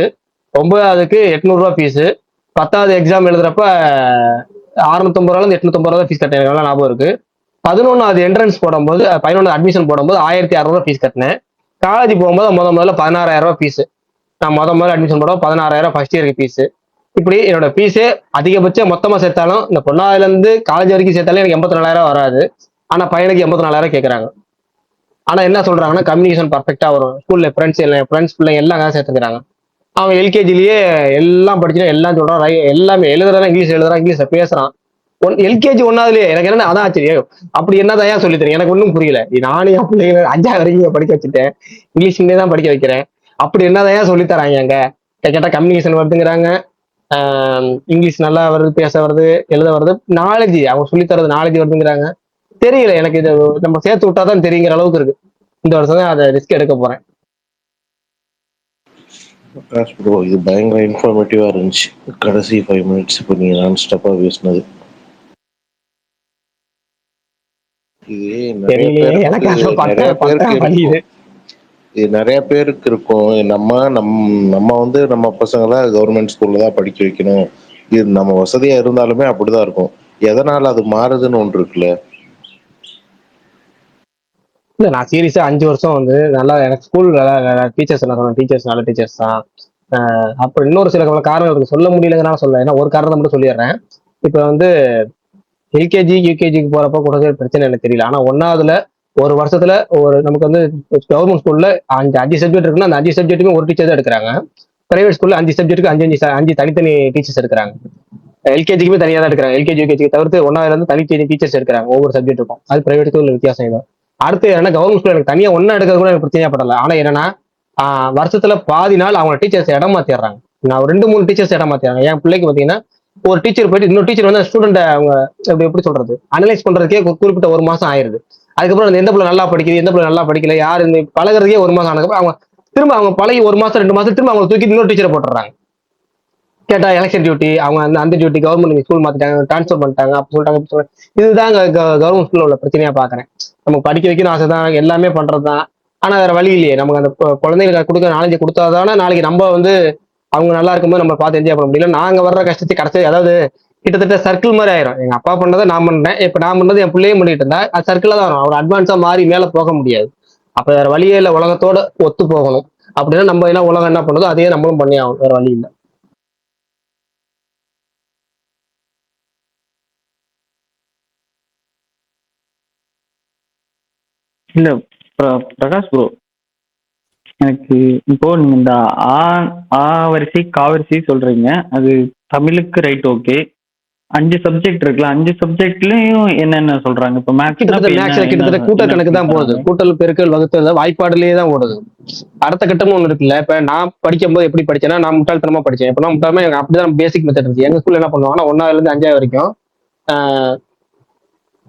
9வதுக்கு 800 ரூபா ஃபீஸு, 10வது எக்ஸாம் எழுதுறப்ப 650 ரூபால இருந்து 850 ரூபா ஃபீஸ் கட்டினேன். நல்லா ஞாபகம் இருக்கு. 11வது என்ட்ரன்ஸ் போடும்போது 11வது அட்மிஷன் போடும்போது 1,600 ரூபா ஃபீஸ் கட்டினேன். காலேஜ் போகும்போது முதல்ல 16,000 ரூபா ஃபீஸ். நான் முதல்ல அட்மிஷன் போடுவோம் 16,000 ஃபர்ஸ்ட் இயருக்கு ஃபீஸ். இப்படி என்னோட ஃபீஸே அதிகபட்சம் மொத்தமா சேர்த்தாலும் இந்த 1வதுல இருந்து காலேஜ் வரைக்கும் சேர்த்தாலும் எனக்கு 84,000 வராது. ஆனா பையனுக்கு 84,000 கேட்கறாங்க. ஆனா என்ன சொல்றாங்கன்னா கம்யூனிகேஷன் பர்ஃபெக்டா வரும், ஸ்கூல்ல ஃப்ரெண்ட்ஸ் பிள்ளைங்க எல்லாம் அங்கே சேர்த்துக்கிறாங்க. அவன் எல்கேஜிலேயே எல்லாம் படிச்சுனா எல்லாம் சொல்றான், எல்லாமே எழுதுறான், இங்கிலீஷ்ல பேசுறான். எல்கேஜி 1வதுலயே எனக்கு என்ன அதான் ஆச்சரியம். அப்படி என்னதான் சொல்லி தரேன் எனக்கு ஒன்றும் புரியல. நானும் என் பிள்ளைங்க 5வது வரைக்கும் படிக்க வச்சுட்டேன், இங்கிலீஷ்லேயே தான் படிக்க வைக்கிறேன். அப்படி என்னதான் சொல்லி தராங்க அங்க? கேட்டா கம்யூனிகேஷன் வருதுங்கிறாங்க, இங்கிலீஷ் நல்லா வருது, பேச வருது, எழுத வருது, நாலேஜ் அவங்க சொல்லி தரது நாலேஜ் வருதுங்கிறாங்க. தெரியல எனக்கு. இது நம்ம சேர்த்து விட்டாதான் தெரியுங்கிற அளவுக்கு இருக்கு. இந்த வருஷம் தான் அதை ரிஸ்க் எடுக்க போறேன். ப்ரோ இது பயங்கர இன்ஃபார்மேட்டிவா இருந்துச்சு. கடைசி 5 மினிட்ஸ் இப்போ நீங்க நான் ஸ்டாப்பா பேசினது. இது நிறைய பேருக்கு இருக்கும். நம்ம வந்து நம்ம பசங்களை கவர்மெண்ட் ஸ்கூல்ல தான் படிக்க வைக்கணும், இது நம்ம வசதியா இருந்தாலுமே அப்படிதான் இருக்கும். எதனால அது மாறுதுன்னு ஒன்று இருக்குல்ல. இல்ல நான் சீரியஸா 5 வருஷம் வந்து நல்லா எனக்கு ஸ்கூல் டீச்சர்ஸ் என்ன சொன்ன டீச்சர்ஸ் நல்ல டீச்சர்ஸ் தான். அப்புறம் இன்னொரு சில காரணங்களுக்கு சொல்ல முடியலங்கிறனால சொல்ல, ஏன்னா ஒரு காரணத்தை மட்டும் சொல்லிடுறேன். இப்ப வந்து எல்கேஜி யூகேஜிக்கு போறப்ப கூட பிரச்சனை எனக்கு தெரியல. ஆனா 1வதுல ஒரு வருஷத்துல நமக்கு வந்து கவர்மெண்ட் ஸ்கூல்ல 5 சப்ஜெக்ட் இருக்குன்னா அந்த 5 சப்ஜெக்ட்டுமே ஒரு டீச்சர் தான் எடுக்கிறாங்க. பிரைவேட் ஸ்கூல்ல 5 சப்ஜெக்ட்டுக்கு 5 தனித்தனி டீச்சர்ஸ் எடுக்கிறாங்க. எல்கேஜிக்குமே தனியாக தான் எடுக்கிறாங்க. எல்கேஜி யூகேஜிக்கு தவிர்த்து 1வதுல இருந்து தனித்தனி டீச்சர்ஸ் எடுக்கிறாங்க ஒவ்வொரு சப்ஜெக்ட்டுக்கும். அது பிரைவேட் ஸ்கூல்ல வித்தியாசம் தான். அடுத்து என்னன்னா கவர்மெண்ட் ஸ்கூல் எனக்கு தனியா ஒன்னா எடுக்கிறது கூட எனக்கு பிரச்சனையா படல. ஆனா என்னன்னா வருஷத்துல பாதி நாள் அவங்க டீச்சர்ஸ் இடம் மாத்திடுறாங்க. நான் 2-3 டீச்சர்ஸ் இடம் மாத்திடுறாங்க. என் பிள்ளைக்கு பாத்தீங்கன்னா ஒரு டீச்சர் போயிட்டு இன்னொரு டீச்சர் வந்து ஸ்டூடெண்ட் அவங்க எப்படி சொல்றது அனலைஸ் பண்றதுக்கே குறிப்பிட்ட 1 மாசம் ஆயிருது. அதுக்கப்புறம் அந்த எந்த பிள்ளை நல்லா படிக்குது, எந்த பிள்ளை நல்லா படிக்கல, யாரு பழகிறதுக்கே 1 மாசம் ஆனதுக்கப்புறம் அவங்க திரும்ப அவங்க பழகி 1 மாசம் 2 மாசம் திரும்ப அவங்க தூக்கி இன்னொரு டீச்சரை போட்டுறாங்க. கேட்டா எலெக்ஷன் டியூட்டி, அவங்க அந்த டியூட்டி கவர்மெண்ட் ஸ்கூல் மாத்திட்டாங்க, டிரான்ஸ்ஃபர் பண்ணிட்டாங்க அப்படி சொல்லிட்டாங்க. இதுதான் கவர்மெண்ட் ஸ்கூல்ல உள்ள பிரச்சனையா பாக்குறேன். நமக்கு படிக்க வைக்கணும் ஆசை தான், எல்லாமே பண்றதுதான். ஆனா வேற வழி இல்லையே. நமக்கு அந்த குழந்தைங்களுக்கு கொடுக்க நாலேஜ் கொடுத்தாதானே நாளைக்கு நம்ம வந்து அவங்க நல்லா இருக்கும்போது நம்ம பார்த்து என்ஜாய் பண்ண முடியல. நாங்க வர்ற கஷ்டத்தை கடைசி அதாவது கிட்டத்தட்ட சர்க்கிள் மாதிரி ஆயிரும். எங்க அப்பா பண்ணதை நான் பண்றேன், இப்ப நான் பண்ணது என் பிள்ளையும் பண்ணிட்டு இருந்தா அது சர்க்கிளா தான் வரும். அவர் அட்வான்ஸா மாறி மேல போக முடியாது. அப்ப வேற வழியே இல்லை, உலகத்தோட ஒத்து போகணும். அப்படின்னா நம்ம என்ன உலகம் என்ன பண்ணுதோ அதையே நம்மளும் பண்ணி ஆகணும், வேற வழி இல்லை. இல்ல பிரகாஷ் ப்ரோ, எனக்கு இப்போ நீங்க இந்த ஆ வரிசை காவரிசை சொல்றீங்க, அது தமிழுக்கு ரைட். ஓகே, 5 சப்ஜெக்ட் இருக்குல்ல, 5 சப்ஜெக்ட்லயும் என்னென்ன சொல்றாங்க? இப்போ கிட்டத்தட்ட கூட்டல் கணக்கு தான் போகுது. கூட்டல் பெருக்கல் வகுத்தல் வாய்ப்பாடுலயே தான் ஓடுது. அடுத்த கட்டமும் ஒண்ணு இருக்குல்ல. இப்ப நான் படிக்கும் போது எப்படி படிச்சேன்னா நான் முட்டாள்தனமா படிச்சேன். இப்ப நான் முட்டாளமா எனக்கு அப்படிதான் பேசிக் மெத்தட் இருந்துச்சு. எங்க ஸ்கூல்ல என்ன பண்ணுவாங்கன்னா 1வதுல இருந்து 5வது வரைக்கும்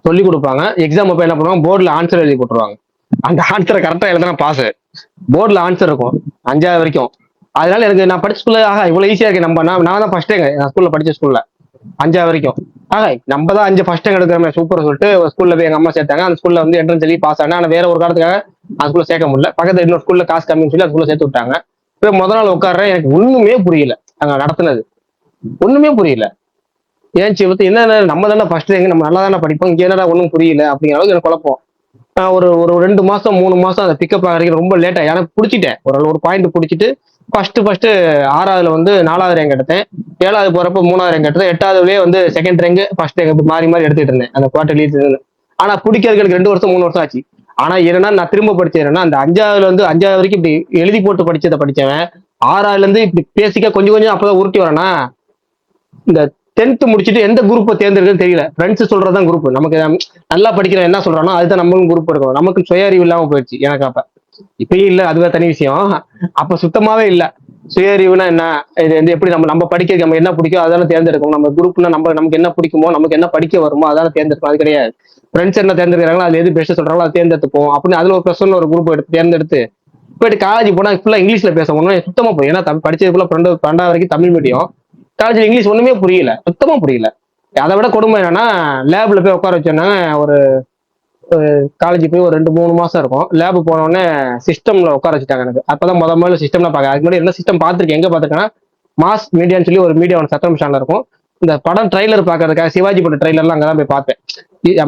சொல்லி கொடுப்பாங்க. எக்ஸாம் அப்ப என்ன பண்ணுவாங்க, போர்டுல ஆன்சர் எழுதி போட்டுருவாங்க. அந்த ஆன்சரை கரெக்டா எழுதுனா பாஸ். போர்டுல ஆன்சர் இருக்கும் 5வது வரைக்கும். அதனால எனக்கு நான் படிச்ச ஸ்கூல்ல இவ்வளவு ஈஸியா இருக்கு. நான் தான் ஃபர்ஸ்ட் நான் ஸ்கூல்ல படிச்ச ஸ்கூல்ல 5வது வரைக்கும். நம்ம தான் 5 ஃபர்ஸ்ட் எடுக்கிறோமே சூப்பர் சொல்லிட்டு ஸ்கூல்ல போய் எங்க அம்மா சேர்த்தாங்க. அந்த ஸ்கூல்ல வந்து என்ட்ரன்ஸ் எழுதி பாஸ் ஆனா. ஆனா வேற ஒரு காரணத்துக்காக அந்த ஸ்கூல்ல சேர்க்க முடியல. பக்கத்துல இன்னொரு ஸ்கூல்ல காசு கம்மின்னு சொல்லி அந்த ஸ்கூல்ல சேர்த்து விட்டாங்க. இப்போ முதல் நாள் உட்காடுறேன், எனக்கு ஒண்ணுமே புரியல. அங்க நடத்துனது ஒண்ணுமே புரியல. ஏன் சிவத்து என்ன நம்ம தானே ஃபர்ஸ்ட் நம்ம நல்லா தானே படிப்போம், இங்க என்னடா ஒன்றும் புரியல அப்படிங்கிற அளவுக்கு எனக்கு குழப்பம். ஒரு 2 மாசம் 3 மாசம் அதை பிக்கப் ஆகிறதுக்கு ரொம்ப லேட்டா எனக்கு பிடிச்சிட்டேன். ஒரு பாயிண்ட் பிடிச்சிட்டு ஃபர்ஸ்ட் 6வதுல வந்து 4வது ரேங்க் எடுத்தேன். 7வது போறப்ப 3வது ரேங்க் எடுத்தேன். 8வதுலயே வந்து செகண்ட் ரேங்க் ஃபர்ஸ்ட் ரேங்க் மாறி எடுத்துட்டு இருந்தேன் அந்த குவார்டர்லி. ஆனா பிடிக்கிறதுக்கு எனக்கு 2 வருஷம் 3 வருஷம் ஆச்சு. ஆனா என்னன்னா நான் திரும்ப படிச்சேன்னா அந்த 5வதுல வந்து 5வது வரைக்கும் இப்படி எழுதி போட்டு படிச்சதை படிச்சவன் 6வதுல இருந்து இப்படி பேசிக்க கொஞ்சம் கொஞ்சம் அப்பதான் உருட்டி வரேன்னா. இந்த 10th முடிச்சுட்டு எந்த குரூப்பை தேர்ந்தெடுக்குன்னு தெரியல. ஃப்ரெண்ட்ஸ் சொல்றதான் குரூப். நமக்கு நல்லா படிக்கிறோம் என்ன சொல்றானோ அதுதான் நம்மளும் குரூப் எடுக்கணும். நமக்கு சுய அறிவு இல்லாம போயிடுச்சு எனக்கு. அப்ப இப்பயும் இல்ல, அதுவே தனி விஷயம். அப்ப சுத்தமாவே இல்ல. சுய அறிவுனா என்ன, இது வந்து எப்படி நம்ம படிக்க நம்ம என்ன பிடிக்கும் அதான தேர்ந்தெடுக்கணும். நம்ம குரூப்னா நமக்கு என்ன பிடிக்குமோ நமக்கு என்ன படிக்க வருமோ அதான தேர்ந்தெடுக்கணும். அது கிடையாது. ஃப்ரெண்ட்ஸ் என்ன தேர்ந்தெடுக்கிறாங்களோ அதுல எது பெஸ்ட் சொல்றாங்களோ அதை தேர்ந்தெடுப்போம் அப்படின்னு அதுல ஒரு ப்ளஸ் ஒரு குரூப் தேர்ந்தெடுத்து போயிட்டு காலேஜ் போனா ஃபுல்லா இங்கிலீஷ்ல பேசணும் சுத்தமா புரியும். ஏன்னா படிச்சது ஃபுல்லா 12 வரைக்கும் தமிழ் மீடியம். காலேஜ்ல இங்கிலீஷ் ஒண்ணுமே புரியல, சுத்தமா புரியல. அதை விட கொடுமை என்னன்னா லேப்ல போய் உட்கார வச்சோன்னாங்க. ஒரு காலேஜ் போய் ஒரு 2-3 மாசம் இருக்கும். லேப் போனோடனே சிஸ்டம்ல உட்கார வச்சுட்டாங்க. எனக்கு அப்பதான் முதல்ல சிஸ்டம்ல பாக்க. அதுக்கு முன்னாடி என்ன சிஸ்டம் பார்த்திருக்கேன், எங்க பார்த்திருக்கேன்னா மாஸ் மீடியான்னு சொல்லி ஒரு மீடியா ஒன்று சத்திரம் சேனல் இருக்கும். இந்த படம் ட்ரைலர் பாக்குறதுக்காக சிவாஜி படம் ட்ரைலர்லாம் அங்கதான் போய் பார்த்தேன்.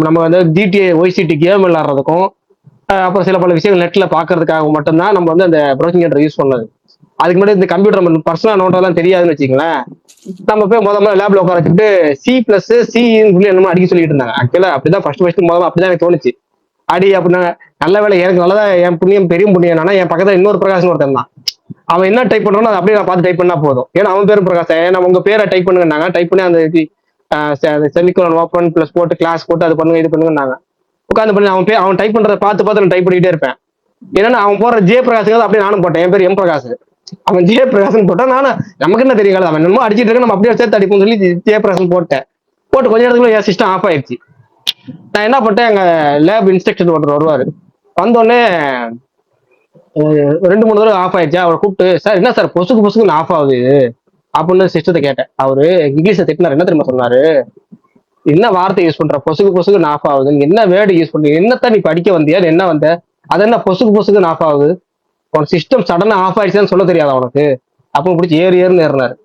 நம்ம வந்து GTA OCT கேம் விளையாடுறதுக்கும் அப்புறம் சில பல விஷயங்கள் நெட்ல பாக்குறதுக்காக மட்டும்தான் நம்ம வந்து அந்த ப்ரௌசிங் சென்டர் யூஸ் பண்ணது. அதுக்கு முன்னாடி இந்த கம்ப்யூட்டர் நம்ம பர்சனலா நோட்டெல்லாம் தெரியாதுன்னு வச்சுங்களேன். நம்ம போய் முதல்ல லேப்ல உட்கார வச்சுட்டு C+C என்னமோ அடிக்க சொல்லிட்டு இருந்தாங்க. ஆக்சுவலா அப்படிதான் ஃபர்ஸ்ட் முதல்ல அப்படிதான் எனக்கு தோணுச்சு. அடி அப்படின்னா நல்ல வேலை எனக்கு நல்லதா. என் புண்ணியம் பெரிய புண்ணியம் என்னன்னா என் பக்கத்துல இன்னொரு பிரகாசம் ஒருத்தன் தான். அவன் என்ன டைப் பண்றானோ அதை அப்படியே நான் பார்த்து டைப் பண்ணா போதும். ஏன்னா அவன் பேரும் பிரகாசம். ஏன்னா உங்க பேரை டைப் பண்ணுங்கன்னாங்க. டைப் பண்ணி அந்த செமிகோலன் ஓப்பன் ப்ளஸ் போட்டு கிளாஸ் போட்டு அது பண்ணுங்க இது பண்ணுங்கன்னாங்க. உட்காந்து பண்ணி அவன் டைப் பண்றதை பார்த்து நான் டைப் பண்ணிட்டே இருப்பேன். ஏன்னா அவன் போடுற ஜே பிரகாஷ் அப்படியே நானும் போட்டேன். என் பேர் எம் பிரகாஷ், அவன் ஜே பிரகாஷ் போட்டான். நானும் நமக்கு என்ன தெரியும், அவன் என்னமோ அடிச்சிட்டு இருக்க, நம்ம அப்படியே சேர்த்து அடிப்போம்னு சொல்லி ஜே பிரகாஷ் போட்டு கொஞ்ச நேரத்துக்குள்ள என் சிஸ்டம் ஆஃப் ஆயிடுச்சு. நான் என்ன பண்ணிட்டேன், எங்க லேப் இன்ஸ்ட்ரக்டர் ஒருத்தர் வருவாரு. வந்தோடனே 2-3 தடவை ஆஃப் ஆயிடுச்சு. அவரை கூப்பிட்டு, சார் என்ன சார் பொசுக்குன்னு ஆஃப் ஆகுது அப்படின்னு சிஸ்டத்தை கேட்டேன். அவரு இங்கிலீஷ்ல திட்டினார். என்ன தெரியுமா சொன்னாரு, என்ன வார்த்தை யூஸ் பண்ற, பொசுக்குன்னு ஆஃப் ஆகுது, நீ என்ன வேர்டு யூஸ் பண்ற, என்னத்தான் நீ படிக்க வந்தியா, என்ன வந்த, அது என்ன பொசுக்குன்னு ஆஃப் ஆகுது, உன் சிஸ்டம் சடனா ஆஃப் ஆயிடுச்சுன்னு சொல்ல தெரியாதா உனக்கு அப்படின்னு பிடிச்சி ஏறுன்னு ஏறினாரு.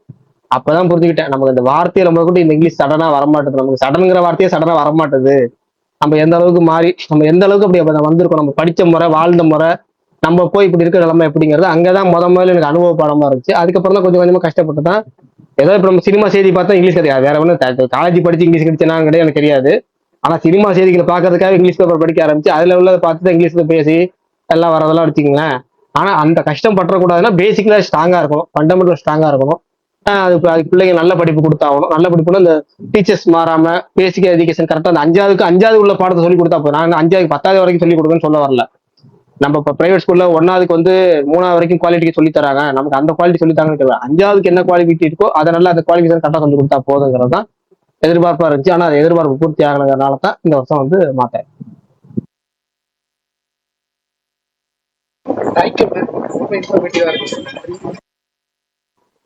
அப்பதான் புரிஞ்சுக்கிட்டேன், நமக்கு இந்த வார்த்தையை நம்ம கூட இந்த இங்கிலீஷ் சடனா வரமாட்டேது, நமக்கு சடனுங்கிற வார்த்தையே சடனா வரமாட்டேது. நம்ம எந்த அளவுக்கு மாறி, நம்ம எந்த அளவுக்கு அப்படி வந்திருக்கோம், நம்ம படிச்ச முறை, வாழ்ந்த முறை, நம்ம போய் இப்படி இருக்கிற நிலைமை எப்படிங்கிறது அங்கதான் முதல்ல எனக்கு அனுபவ பாடமா இருந்துச்சு. அதுக்கப்புறம் தான் கொஞ்சம் கொஞ்சமா கஷ்டப்பட்டு தான் ஏதோ இப்ப நம்ம சினிமா செய்தி பார்த்தா இங்கிலீஷ் கிடையாது, வேற ஒன்றும் காலேஜ் படிச்சு இங்கிலீஷ் கிடைச்சனா கிடையாது எனக்கு தெரியாது. ஆனா சினிமா செய்திகளை பாக்குறதுக்காக இங்கிலீஷ் பேப்பர் படிக்க ஆரம்பிச்சு அதுல உள்ளதை பார்த்து தான் இங்கிலீஷ்ல பேசி எல்லாம் வரதெல்லாம் வச்சுக்கங்களேன். ஆனா அந்த கஷ்டம் பற்றக்கூடாதுன்னா பேசிக்கலா ஸ்ட்ராங்கா இருக்கணும், ஃபண்டமெண்டல் ஸ்ட்ராங்கா இருக்கணும். அதுக்கு பிள்ளைங்க நல்ல படிப்பு கொடுத்தாகணும். நல்ல படிப்புனா இந்த டீச்சர்ஸ் மாறாம பேசிக் எஜுகேஷன் கரெக்டா அந்த 5வது உள்ள பாடத்தை சொல்லி கொடுத்தா போதும். நான் 5வது 10வது வரைக்கும் சொல்லி கொடுக்குன்னு சொல்ல வரல. நம்ம இப்போ பிரைவேட் ஸ்கூல்ல 1ஆவதுக்கு 3ஆவது வரைக்கும் குவாலிட்டிக்கு சொல்லி தராங்க, நமக்கு அந்த குவாலிட்டி சொல்லி தாங்கன்னு 5ஆவதுக்கு என்ன குவாலிட்டி இருக்கோ அதை நல்லா அந்த குவாலிஃபிகேஷன் கரெக்டாக சொல்லி கொடுத்தா போதுங்கிறது தான் எதிர்பார்ப்பா இருந்துச்சு. ஆனா அது எதிர்பார்ப்பு பூர்த்தி ஆகலைங்கிறனால தான் இந்த வருஷம் மாத்தேன்.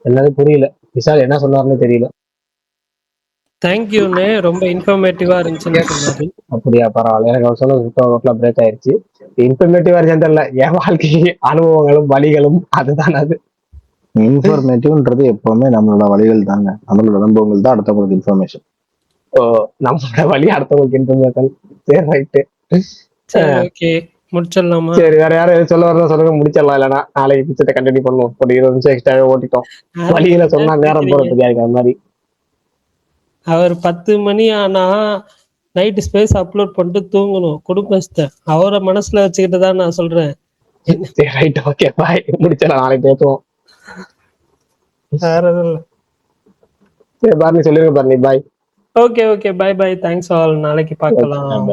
என்னது புரியல, விஷால் என்ன சொன்னாருன்னு தெரியல. தேங்க்யூண்ணே, ரொம்ப இன்ஃபர்மேட்டிவா இருந்துச்சுன்னு சொன்னாரு. அப்படியா, பரவாயில்ல. எனக்கு அவர் சொன்னது பிரேக் ஆயிடுச்சு. இன்ஃபர்மேட்டிவா இருந்துச்சு தெரியல, என் வாழ்க்கை அனுபவங்களும் வழிகளும் அதுதான். அது இன்ஃபர்மேட்டிவ்ன்றது எப்பவுமே நம்மளோட வழிகள் தாங்க, நம்மளோட அனுபவங்கள் தான் அடுத்தவங்களுக்கு இன்ஃபர்மேஷன். நம்மளோட வழி அடுத்தவங்களுக்கு இன்ஃபர்மேஷன். சரி, ரைட்டு, சரி, ஓகே, முடிச்சிடலாமா? சரி, வேற யாரும் எதுவும் சொல்ல வரதான் சொல்லுங்க, முடிச்சிடலாம். இல்லைன்னா நாளைக்கு பிச்சத்தை கண்டினியூ பண்ணுவோம். ஒரு 20 நிமிஷம் எக்ஸ்ட்ராவே ஓட்டிட்டோம். வழிகளை சொன்னா நேரம் போறது தெரியாது. அது மாதிரி அவர் 10 மணி ஆனா நைட்டு ஸ்பேஸ் அப்லோட் பண்ணிட்டு தூங்கணும் குடும்பஸ்த, அவரை மனசுல வச்சுக்கிட்டு தான் நான் சொல்றேன். சரி, ரைட், ஓகே, பாய், முடிச்சிடலாம். நாளைக்கு பேசுவோம். வேற எதுவும் இல்லை. சரி, பாருங்க, சொல்லிருங்க பாருங்க, பாய். ஓகே, பை, தேங்க்ஸ் ஆல், நாளைக்கு பார்க்கலாம்.